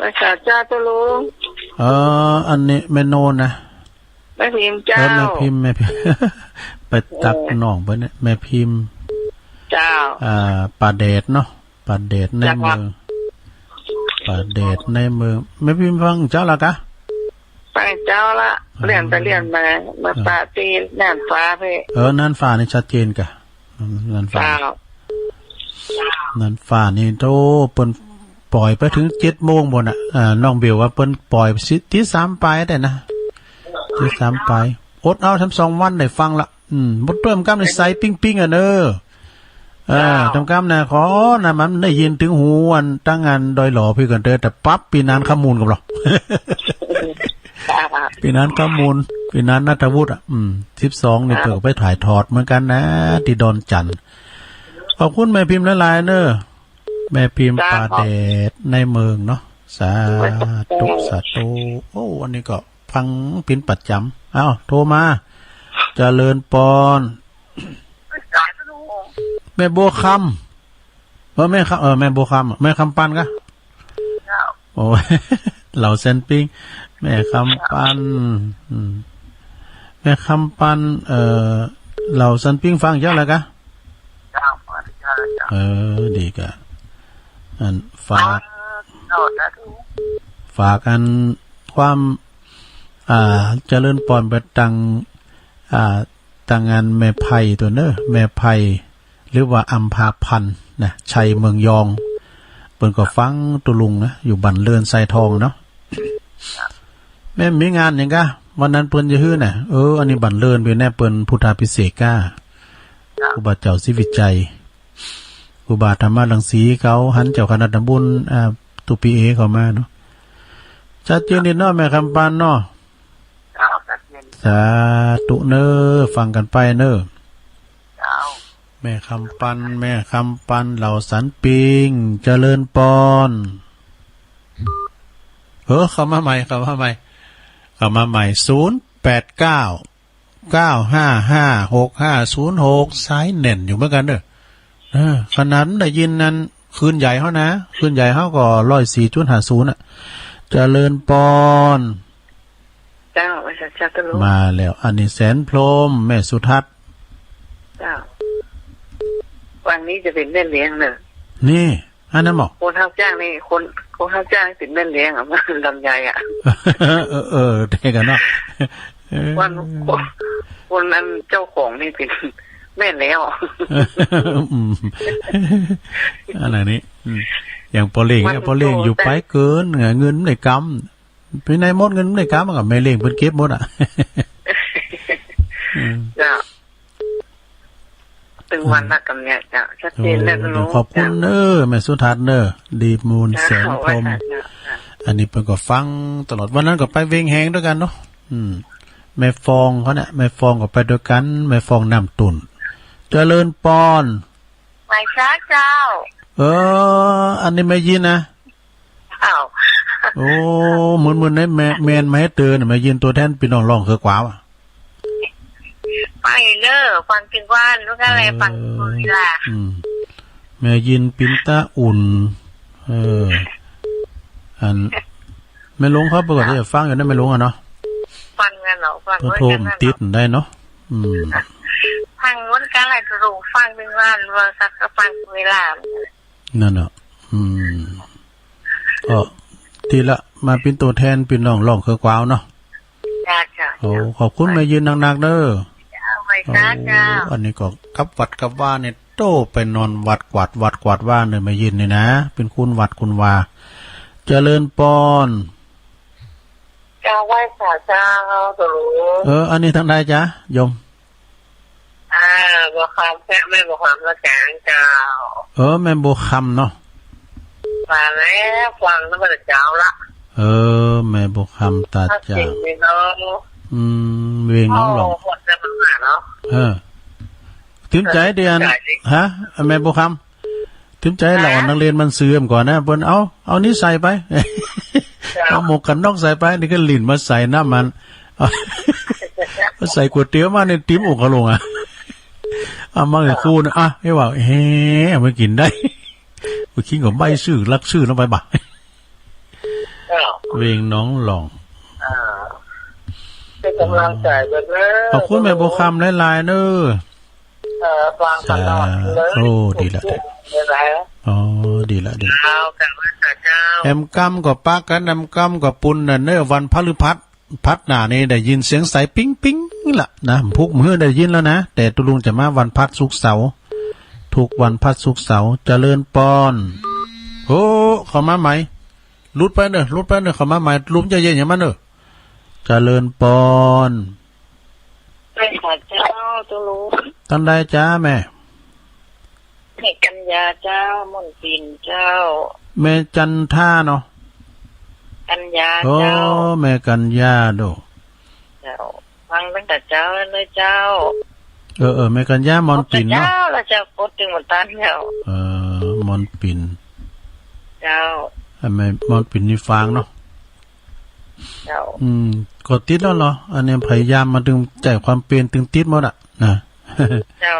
ภาษาเจ้าตะลุงอันนี้แม่โนนนะแม่พิมพ์เจ้าแม่พิมพ์ไปตักหนองไปเนี่ยแม่พิมพ์เจ้าป่าเดชเนาะป่าเดชในเมืองป่าเดชในเมืองแม่พิมพ์ฟังเจ้าละกะฟังเจ้าละเรียนไปเรียนมาป่าตีนน่านฟ้าเพ่น่านฟ้านี่ชัดเจนกะน่านฟ้านั่นฟ้านี่โตเปิ้นปล่อยไปถึง7 โมงบนอ่ะน้องเบลว่าเปิ้นปล่อยที่3ปลายได้นะที่3ปลายอดเอาทั้ง2วันได้ฟังละบ่ต้มกำในใสปิ้งๆอ่ะเด้อตำกำน่ะขอน่ะมันได้ยินถึงหูอันตั้งงานดอยหล่อพี่กันเด้อแต่ปั๊บปีนั้นข้อมูลกับเราปีนั้นข้อมูลปีนั้นณัฐวุฒิ12นี่เพิ่นก็ไปถ่ายทอดเหมือนกันนะที่ดอนจันทร์ขอบคุณแม่พิมพ์หลายๆเด้อแม่พิมพ์ป่าเดชในเมืองเนาะสาธุโอ้อันนี้ก็ฟังพินประจำโทรมาเจริญปอนแม่บัวคำแม่แม่บัวคำแม่คำปันกะโอ้เหล่าเซนปิ้งแม่คำปันแม่คำปันเหล่าเซนปิ้งฟังเยอะเลยกะดีกะอันฝากอันความเจริญปอนไปตังงานแม่ไผ่ตัวเนอะแม่ไผ่หรือว่าอัมพาพันธ์นะชัยเมืองยองเปิ้นก็ฟังตุลุงนะอยู่บันเรือนไซทองเนาะแม่มีงานหยังกะวันนั้นเปิ้นจะฮื้อน่ะอันนี้บันเรือนเป็นแน่เปิ้นพุทธาภิเษกะครูบาเจ้าศิวิจัยครูบาธรรมรังสีเขาหันเจ้าคณะตำบลตุปีเอเข้ามาเนาะชัดเจนนิดเนาะแม่คำปานเนาะสาธุเนอฟังกันไปเนอแม่คำปันเหล่าสันปิงเจริญปอนเข้ามาใหม่089 9556506สายเน่นอยู่เหมือนกันเด้อขนาดได้ยินนั้นคืนใหญ่เฮานะคืนใหญ่เฮาก็ 104.50 เจริญปอนเจ้ามาแล้วอันนี้แสนพรหมแม่สุทัศน์เจ้าวันนี้จะเป็นแม่เลี้ยงเนอะนี่อันนั้นบอกคนเฮาจ้างนี่คนเฮาจ้างเป็นแม่เลี้ยงมันลำไยเท่กันเนาะคนนั้นเจ้าของนี่เป็นแม่แล้วอะไรนี่อย่างปอเล่งเนี่ยปอเล่งอยู่ไปเกินเงินในกำไปในมดเงินในกำกับแม่เล่งเพิ่นเก็บหมดจ้าตึงวันนักกำเนี่ยจ้ะชัดเจนแล้วรู้ขอบคุณแม่สุทัศน์ดีมูลแสนพรหมอันนี้เพิ่นก็ฟังตลอดวันนั้นก็ไปเวงแหงด้วยกันเนาะแม่ฟองเขาเนี่ยแม่ฟองก็ไปด้วยกันแม่ฟองน้ำตุ่นเจริญปอนไม่ช้าเจ้าอันนี้ไม่ยินนะโอ้เหมือนในแมนไม่ให้เตือนไม่ยินตัวแทนพี่น้องร้องคือกว่าว่ะไปเด้อฟังกินว่านลูกอะไรฟังคุยล่ะแม่ยินปินตาอุ่นอันแม่ลงเขาปกติฟังอยู่นั่นแม่ลงอ่ะเนาะฟังกันเหรอฟังโทรมติดได้เนาะฟังวันกันอะไรจะรู้ฟังเป็นว่านว่าสักฟังเวลานั่นเนาะก็ทีละมาเป็นตัวแทนเป็นน้องร้องคือกว่าวเนาะโอ้ขอบคุณแม่ยินหนักๆเด้ออันนี้ก็กับวัดกับว่าเนี่ยโตไปนอนวัดกวาดว่าเนี่ยแม่ยินนี่นะเป็นคุณวัดคุณวาเจริญปอนเจ้าไหว้สาเจ้าตรู้อันนี้ทางใดจ๊ะโยมบัวคำแม่บัวคำก็แจ้งเจ้าแม่บัวคำเนาะมาแล้วฟังแล้วมันเจ้าละแม่บัวคำตาเจ้าเวงน้องหลงถึงใจเดียนฮะแม่บัวคำถึงใจเรานักเรียนมันเสื่อมก่อนนะเพิ่นเอานี่ใส่ไป เอาหมวกกันน็อกใส่ไปนี่ก็ลิ่นมาใส่น้ำมันใส่ก๋วยเตี๋ยวมาในติ้มอกกระลงอ่ะเอามาเลยคู่นะให้ว่าเฮ้มากินได้ไปคิดกับใบชื่อรักชื่อแล้วไปบ่าเวงน้องหลองเป็นกำลังใจกันนะขอบคุณแม่โบคำหลายๆเนอะฟังตลอดเลยโอ้ดีละอ๋อดีละดีแอมกัมกับป้ากันแอมกัมกับปุนน่ะเนอะวันพฤหัสพัดหนานี่ได้ยินเสียงสายปิ๊งปิ๊งล่ะนะพุกมือได้ยินแล้วนะแต่ตุลุงจะมาวันพัดศุกร์เสาร์ทุกวันพัดศุกร์เสาร์เจริญปอนโอ้เข้ามาใหม่รุดไปเนอะเข้ามาใหม่ลุมใจเย็นอย่างมันเนอะเจริญปอนไม่ขาดเจ้าตุลุงตั้งได้จ้าแม่กัญญาเจ้ามนปินเจ้าแม่จันท่าเนาะกัญญาเจ้าแม่กัญญาโดเจ้าฟังตั้งแต่เจ้าเลยเจ้าแม่กัญญามอนปินเนาะเจ้าแล้วเจ้าพูดถึงหมดตันเจ้ามอนปินเจ้าแม่มอนปินนี่ฟังเนาะเจ้ากดติดแล้วเหรออันนี้พยายามมาดึงใจความเป็นตึงติดหมดอ่ะนะเจ้า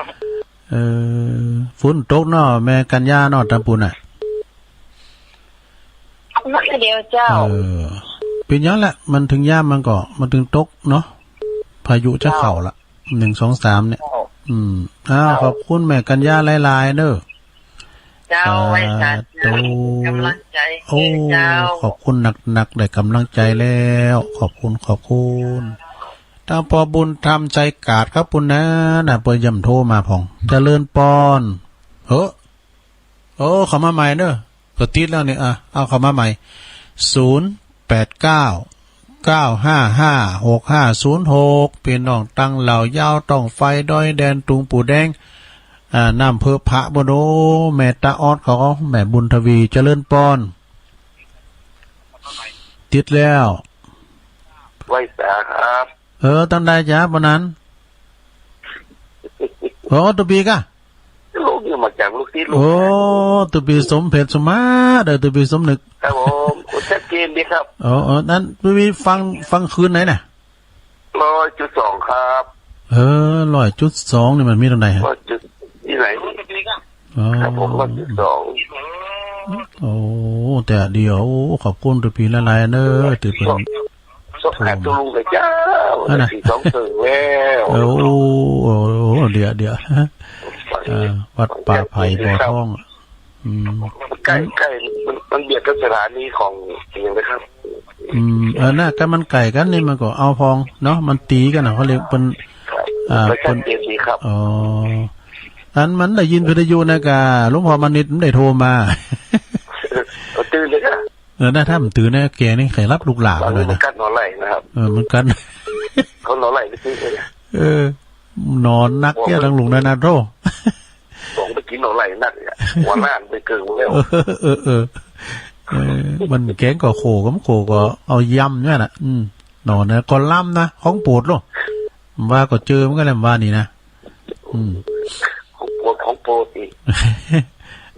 ฝนตกเนาะแม่กัญญาเนาะตะปุนอ่ะนักเดียวเจ้าเป็นอย่างแหละมันถึงย่ามมันถึงตกเนาะพายุจะเข้าละ1 2 3เนี่ยขอบคุณแม่กัญญาหลายๆเด้อเจ้าไว้สาธุกำลังใจเจ้าขอบคุณหนักๆได้กำลังใจแล้วขอบคุณตามปอบุญทำใจกาดครับปุ่นนะเปิดย่ำโทรมาพองเจริญปอนเข้ามาใหม่เด้อก็ติดแล้วเนี่ยเอาเข้ามาใหม่0899555606เป็นน้องตั้งเหล่ายาวต้องไฟดอยแดนตุงปู่แดงน้ำเพื่อพระบโนแม่ตาออดเขาแม่บุญทวีเจริญปอนติดแล้วไว้สาครับตั้งได้จ้าปนั้นตัวปีกะลูกเนี่ยมาจากลูกศิษย์ตัวปีสมเพชรสมาตัวปีสมนึกครับผมคุณชัดเจนดีครับนั้นตัวปีฟังคืนไหนน่ะ100.2ครับ100.2นี่มันมีตรงไหนฮะที่ไหนครับผม100.2แต่เดี๋ยวขอบคุณตัวปีละลายเนอะตื่นเป็นสกัดตุลุงเลยจ้า4-2ถึงแล้วเดี๋ยววัดป่าไผ่บ่อทองใกล้มันเบียดกับสถานีของอย่างไรครับน่ะกันมันไก่กันนี่มันก็เอาพองเนาะมันตีกันเขาเรียกเป็นเป็นดีครับอันมันได้ยินวิทยุนะกะหลวงพ่อมณิตมันได้โทรมาตื่นเลยค่ะน่าถ้ามันตื่นเนี่ยแกนี่ใครรับลูกหลานเลยนะมันกัดนอนไหลนะครับมันกันเขานอนไหลไม่ซื้อเลยนอนนักแค่ทั้งลุงนาโรสองไปกินนอนไหลนักหัวล้านไปเกินแล้วมันแกงก็โขก็เอายำเนี่ยนะนอนนะก็ล่ำนะของโปรดหรอว่าก็เจอมันก็แหลมว่านี่นะของโปรดอีก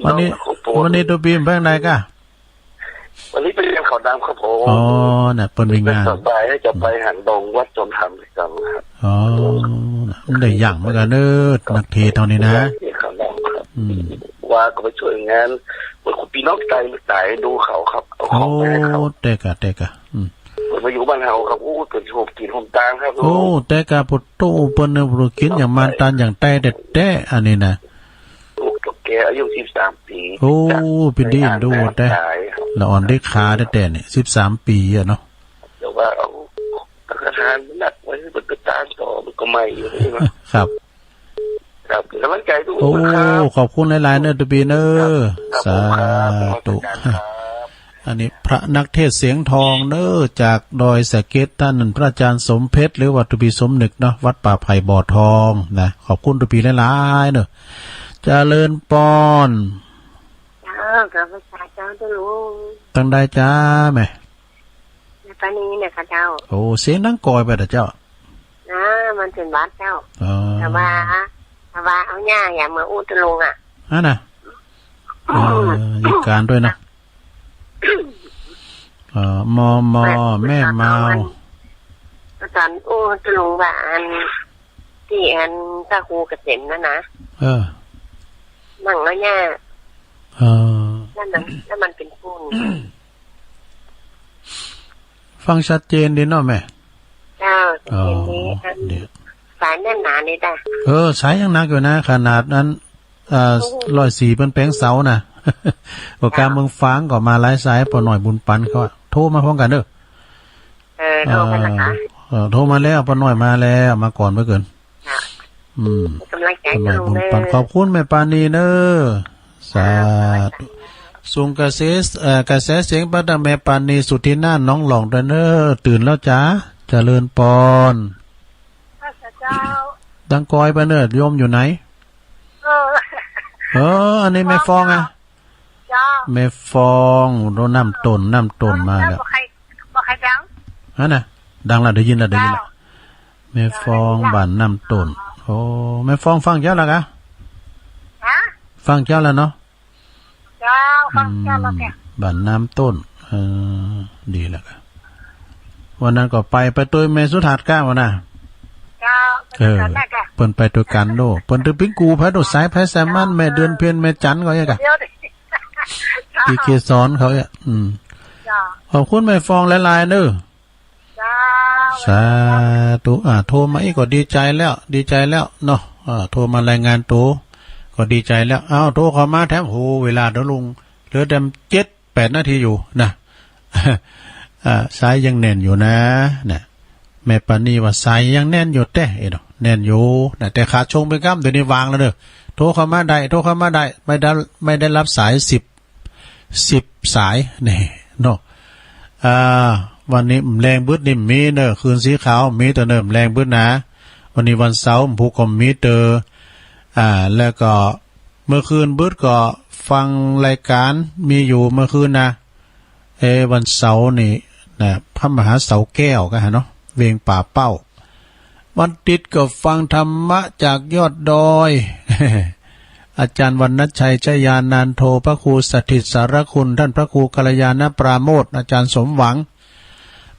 วันนี้ตัวบีมเป็นไงกะวันนี้ไปเรียนเขาดำครับผมน่ะเป็นงานไปให้จะไปหันดงวัดจอมธรรมกันครับได้อย่างเหมือนกันนักเทศเท่านี้นะว่าก็ไปช่วยงานว่าคุณพี่น้องตายดูเขาครับเอาของไปให้เขาเตกะมาอยู่บ้านเฮาครับเกิดโฉบกินโฮมตางครับเตกะปุตโตเปิ้นบ่กินอย่างมันตานอย่างแต่อันนี้นะแกอายุ13ปีเป็นดีดูแต่ละอ่อนได้ขาแต่เนี่ย13ปีอ่ะเนาะแต่ว่าเอาตะกะทานหนักไว้เป็นกระตาต่อมันก็ไม่อยู่นี่นะครับกำลังใจทุกคนครับขอบคุณหลายๆเนอะตุบีเนอะสาธุอันนี้พระนักเทศเสียงทองเนอะจากดอยสะเก็ดท่านพระอาจารย์สมเพชรหรือวัดตุบีสมนึกเนาะวัดป่าไผ่บ่อทองนะขอบคุณตุบีหลายๆเนอะเจริญปอนกับพระเจ้าจะรู้ตั้งได้จ้าแม่ตอนนี้เนี่ยค่ะเจ้าเสียงนั่งกอยไปแต่เจ้ามันถึงวัดเจ้าแต่ว่าเอาหญ้าอย่ามาอู้ตะลงน่ะเหตุการณ์ด้วยนะ มอแม่เมาอาจารย์โอ้จะลงว่าอันที่อันตาครูเกษมนะนั่งแล้วเนี่ยแล้วมันเป็นปูนฟังชัดเจนดีเนาะแม่เจ้าชัดเจนดีสายแน่นหนานี่ได้สายยังหนักอยู่นะขนาดนั้น104เป็นแปลงเสานะโปรแกรมเมืองฟ้างก็มาหลายสายพอหน่อยบุญปันเขาโทรมาพร้อมกันเด้อโทรกันนะคะโทรมาแล้วพอหน่อยมาแล้วมาก่อนเมื่อเกินกำลังใจหน่อยบุญปันขอบคุณแม่ปานีเด้อสาธุส่งกระแสเสียงพระแม่ปานีสุทธินาน้องหลองเด้อตื่นแล้วจ้าเจริญปอนดังกอยไปเนิดโยมอยู่ไหนอันนี้แม่ฟองอ่ะแม่ฟองโดนน้ำต้นมาแล้วบอกใครดังน่ะดังแล้วได้ยินแล้วแม่ฟองบ้านน้ำต้นโอ้แม่ฟองฟังเจ้าแล้วกะฟังเจ้าแล้วเนาะฟังเจ้าแล้วแกบ้านน้ำต้นดีแล้วกะวันนั้นก็ไปตัวแม่สุทัศน์ก้าวนะเปิ้นไปตัวกันโลเปิ้นตึกปิ้งกูพระโดดสายไผแซมมันแม่เดือนเพียนแม่จันก็ยังกะอีเคสอนเขาอ่ะขอบคุณแม่ฟองหลายๆเด้อสาธุโทรมาอีกก็ดีใจแล้วเนาะโทรมารายงานตัวก็ดีใจแล้วโทรเข้ามาแถมโหเวลาเดี๋ยวลุงเหลือแต่7-8 นาทีอยู่นะสายยังแน่นอยู่นะเนี่ยแม่ปานีว่าสายยังแน่นอยู่แน่นอยู่แต่ขาชงไปก้ำเดี๋ยวนี้วางแล้วเด้อโทรเข้ามาได้ไม่ได้รับสาย10สายนี่เนาะวันนี้แรงบึ้ดนี่มีเนอะคืนสีขาวมีแต่เนิ่มแรงบึ้ดนะวันนี้วันเสาร์ผูกคอมมีเตอร์แล้วก็เมื่อคืนบึ้ดก็ฟังรายการมีอยู่เมื่อคืนนะวันเสาร์นี่นะพระมหาเสาแก้วกันเนาะเวียงป่าเป้าวันติดก็ฟังธรรมะจากยอดดอย อาจารย์วรรณชัยชยานันโทพระครูสถิตสารคุณท่านพระครูกัลยาณปราโมทอาจารย์สมหวัง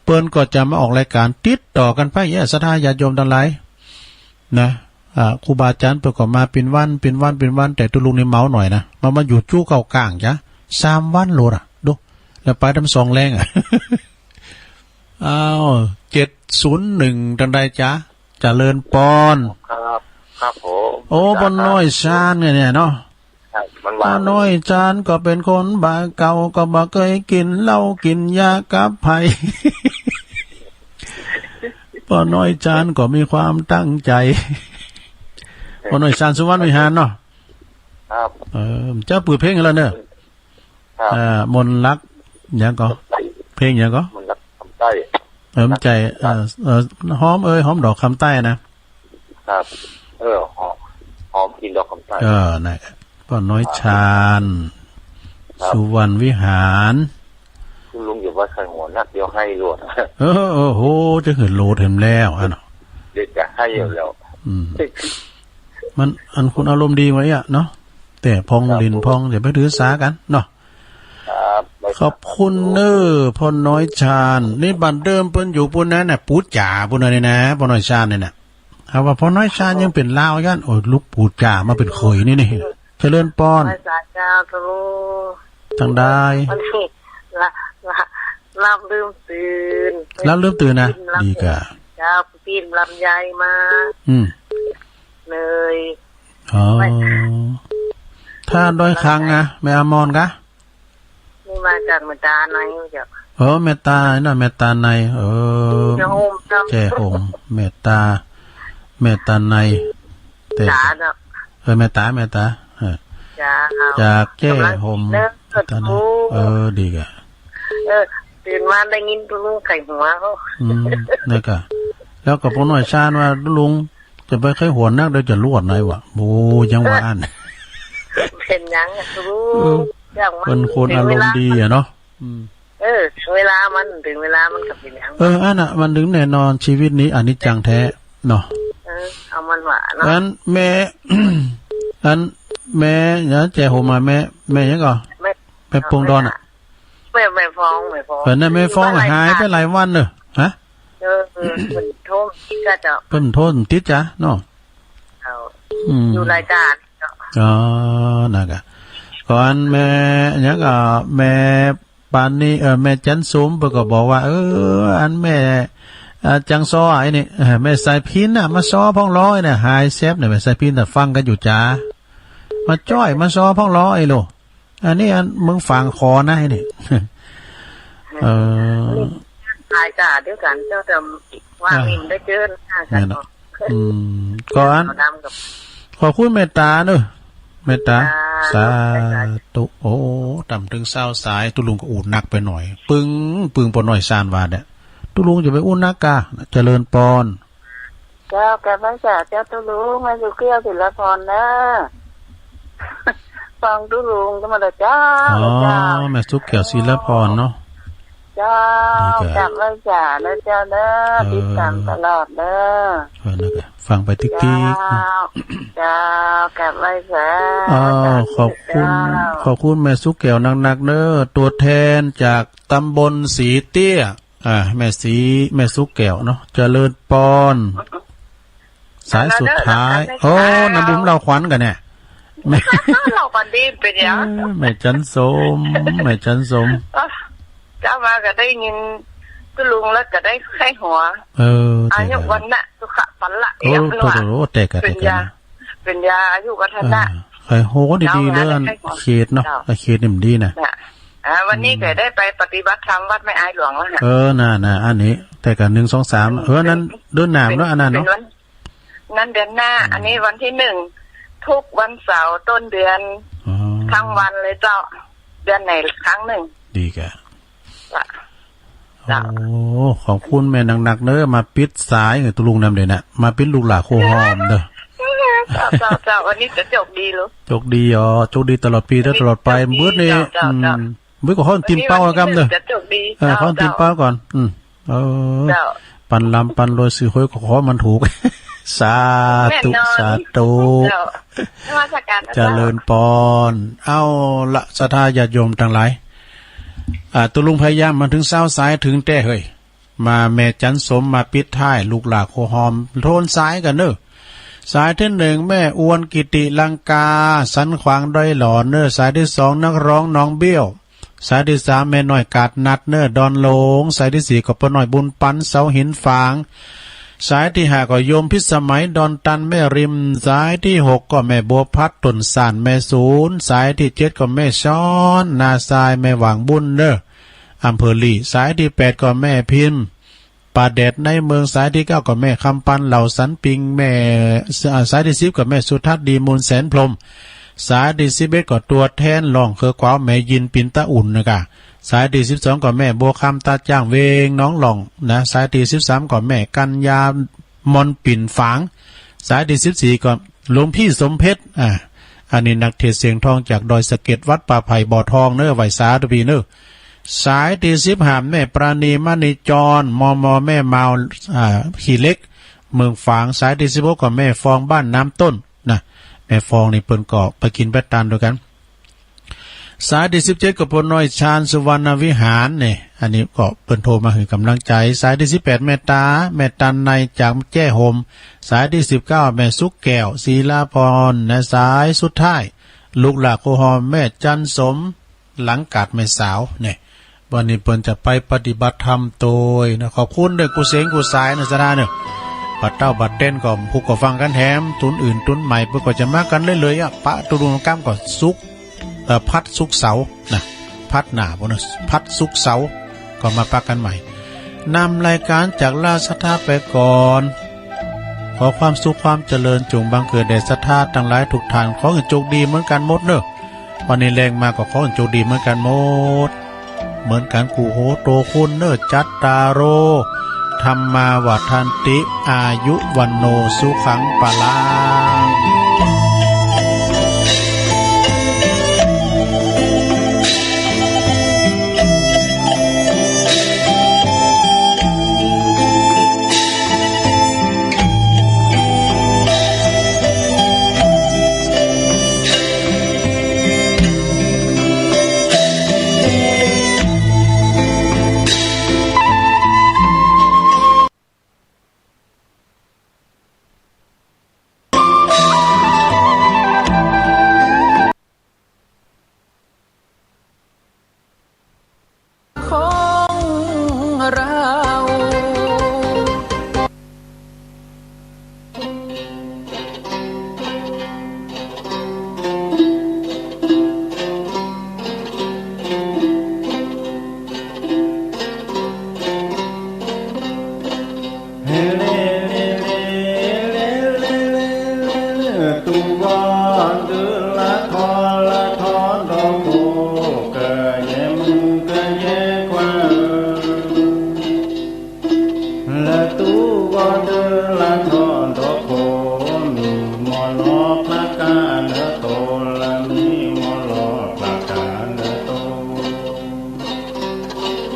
เปิ้นก็จะมาออกรายการติดต่อกันไปศรัทธาญาติโยมทั้งหลายนะครูบาอาจารย์เปิ้นก็มาเป็นวันแต่ตุลุงนี่เมาหน่อยนะมาอยู่จู้เก่ากลางจ้ะ3 วันโลดดูแล้วไปทำ2แรง701จังได๋จ๊ะเจริญปอนครับผมโอ้บนน้อยชานเนี่ยเนาะมันน้อยจานก็เป็นคนบาเก่าก็บ่เคยกินเหล้ากินยากับไผปอน้อยจานก็มีความตั้งใจปอน้อยชานสุวรรณวิหารเนาะครับเจ้าปืดเพลงแล้วเนอะมนรักยังก็เพลงยังก็มนรักคำใต้ใจหอมหอมดอกคำใต้นะครับหอมกินดอกคำใต้น่ะป้าน้อยชาญสุวรรณวิหารคุณลุงอยู่ว่าใส่หัวนักเดียวให้โหลดโหจะเหินโหลดเห็นแล้วเนาะเด็กจะให้อยู่แล้วมันอันคุณอารมณ์ดีไว้เนาะแต่พองลินพองเดี๋ยวไปถือสากันเนาะขอบคุณพ่อน้อยชาญนี่บันเดิมเปิ้นอยู่ปุ่นนั้นน่ะปูจ่าปุ่นนั่นนี่นะพ่อน้อยชาญนี่น่ะถ้าว่าพ่อน้อยชาญยังเป็นลาวย่านโอ้ลูกปูจ่ามาเป็นข่อยนี่เจริญปอนทางได้เราลืมตื่นนะดีกะจ้าปีนลำไยมาเลยถ้าด้อยคางนะแม่อมรกะนี่มาจากเมตตาในจ้ะเมตตาน่ะเมตตาในแจ้โฮมเมตตาในแต่เมตตาจากแจ้โฮมตาในดีกะตื่นมาได้ยินลุงไข่หัวเขานี่กะแล้วก็พ่อน้อยชาญว่าลุงจะไปค่อยหัวนักเดี๋ยวจะลวดไหนวะโอ้ยังว่าอันเป็นยังลุงเป็นคนอารมณ์ดีเนาะเวลามันถึงเวลามันกับเป็นยังอันน่ะมันถึงแน่นอนชีวิตนี้อนิจจังแท้เนาะเอามันว่าเนาะอันแม่เนี่ยแจโหมาแม่ยังก่อแม่ปงดอน ไม่ฟ้องเพิ่นน่ะไม่ฟ้องหายไปหลายวันเด้อฮะเพิ่นโทษก็จะเพิ่นโทษติดจ้ะเนาะอยู่รายการอ๋อนั่นก็ก่อนแม่ยังก็แม่ปานนี้แม่จันสมเพิ่นก็บอกว่าอันแม่จังซ้อไอ้นี่แม่สายพินน่ะมาซ้อพ้องร้อยน่ะหายแซ่บน่ะแม่สายพินน่ะฟังกันอยู่จ้ามาจ้อยมาซ้อพ้องร้อยโลอันนี้มึงฟังคอนะไอ้นี่รายการเดียวกันเจ้าทำว่ามินได้เจอกันก่อนขอบคุณเมตตาเด้อเมตตาสาธุโอ้ต่ำถึง20สายตุลุงก็อูดนักไปหน่อยปึ้งปนหน่อยซานวาดเนี่ยตุลุงจะไปอุ่นนักกะเจริญปอนเจ้าแกไม่จ่าเจ้าตุลุงมาอยู่เกลียวศิลปรนะฟังตุลุงก็มาเลยเจ้าแม่สุกเกี่ยวศิลปรเนาะเจ้ากลับไม่จ่านะเจ้าเด้อติดตามตลอดเด้อฟังไปติ๊กเจ้ากลับไม่จ่าขอบคุณแม่สุกเกี่ยวนักๆเด้อตัวแทนจากตำบลสีเตี้ยแม่สุกแก้วเนาะเจริญปอนสายสุดท้ายน้ำบุ้มเราขวัญกันเนี่ยเราปันดีเป็นยังแม่จันสมเจ้ามาก็ได้ยินตุลุงแล้วก็ได้ไข้หัวอายุวันน่ะสุขะปันละโอ้แต่กันเป็นยาอายุวัฒนะไข้โหดีๆเด้อเขตเนาะเขตนี่มันดีนะวันนี้แกได้ไปปฏิบัติธรรมวัดแม่อายหลวงแล้วน่ะอันนี้แต่กัน1 2 3นั้นเดือนหน้าเนาะอันนั้นเนาะนั้นเดือนหน้าอันนี้วันที่1ทุกวันเสาร์ต้นเดือนทั้งวันเลยเจ้าเดือนไหนครั้งหนึ่งดีแกขอบคุณแม่หนักๆเด้อมาปิดสายกับตุลุงนำเด้อน่ะมาปิดลูกหลาโคหอมเด้อเจ้าวันนี้จะจบดีหรอจบดีจบดีตลอดปีและตลอดไปมื้อนี้มื้อก็ฮ้อนตีนเป้าแล้วกันเด้อฮ้อนตีนเป้าก่อนปันลำปันโรยสิห้อยก็ขอมันถูกสาธุเจริญปอนเอาละศรัทธาญาติโยมทั้งหลายตุลุงพยายามมาถึง20สายถึงแต่เฮ้ยมาแม่จันสมมาปิดท้ายลูกหลาโคหอมโทนสายกันเด้อสายที่1แม่อวนกิติลังกาสันขวางด้อยหล่อเด้อสายที่2นักร้องน้องเบี้ยวสายที่3แม่น้อยกาดนัดเด้อดอนโลงสายที่4ก็ป้าน้อยบุญปันเสาหินฝางสายที่5ก็โยมพิสมัยดอนตันแม่ริมสายที่6ก็แม่บัวพัดต้นสานแม่ศูนย์สายที่7ก็แม่ช้อนนาทรายแม่หวังบุญเด้ออำเภอลีสายที่8ก็แม่พิมพ์ป่าแดดในเมืองสายที่9ก็แม่คำปันเหล่าสันปิงแม่สายที่10ก็แม่สุทัศน์ดีมูลแสนพรหมสายที่11ก็ตัวแทนรองเคอขวาวแม่ยินปินตะอุ่นนะคะสายที่12ก็แม่บัวคำตาจ้างเวงน้องหล่องนะสายที่13ก็แม่กัญญามนปิ่นฝางสายที่14ก็หลวงพี่สมเพชรอันนี้นักเทศเสียงทองจากดอยสะเก็ดวัดป่าไผ่บ่อทองเน้อไวสาตุพีเน้อสายที่15แม่ปราณีมณีจรมแม่เมาขี่เล็กเมืองฝางสายที่16ก็แม่ฟองบ้านน้ำต้นนะแม่ฟองนี่เปิ้นก็ไปกินแปดตันด้วยกันสายที่17ก็พลน้อยชาญสุวรรณวิหารเนี่ยอันนี้ก็เปิ้นโทรมาให้กำลังใจสายที่18แม่ตาแม่ตันในจากแจ้ห่มสายที่19แม่สุกแก้วศีลาพรและสายสุดท้ายลูกหลาโคหอมแม่จันสมหลังกาดแม่สาวเนี่ยวันนี้เปิ้นจะไปปฏิบัติธรรมโดยนะขอบคุณด้วยกูเสงกูสายนะสนาเนี่ยบัดเต้าบัดเต้นก็ผู้ก็ฟังกันแถมตุนอื่นตุนใหม่เปิ้นก็จะมากันเลยๆปะตุรุงก้ามก็สุกพัดสุกเสานะพัดหนาบ่นะพัดสุกเสาก็มาปักกันใหม่นำรายการจากราชศรัทธาไปก่อนขอความสุขความเจริญจงบังเกิดแด่ศรัทธาทั้งหลายทุกท่านขอให้โชคดีเหมือนกันหมดเด้อวันนี้แรงมาก็ขอให้โชคดีเหมือนกันหมดเหมือนกันกูโหโตคุณเน้อจัตตาโรธรรมาวัฏันติอายุวันโนสุขังปะลัง พระกาลโตล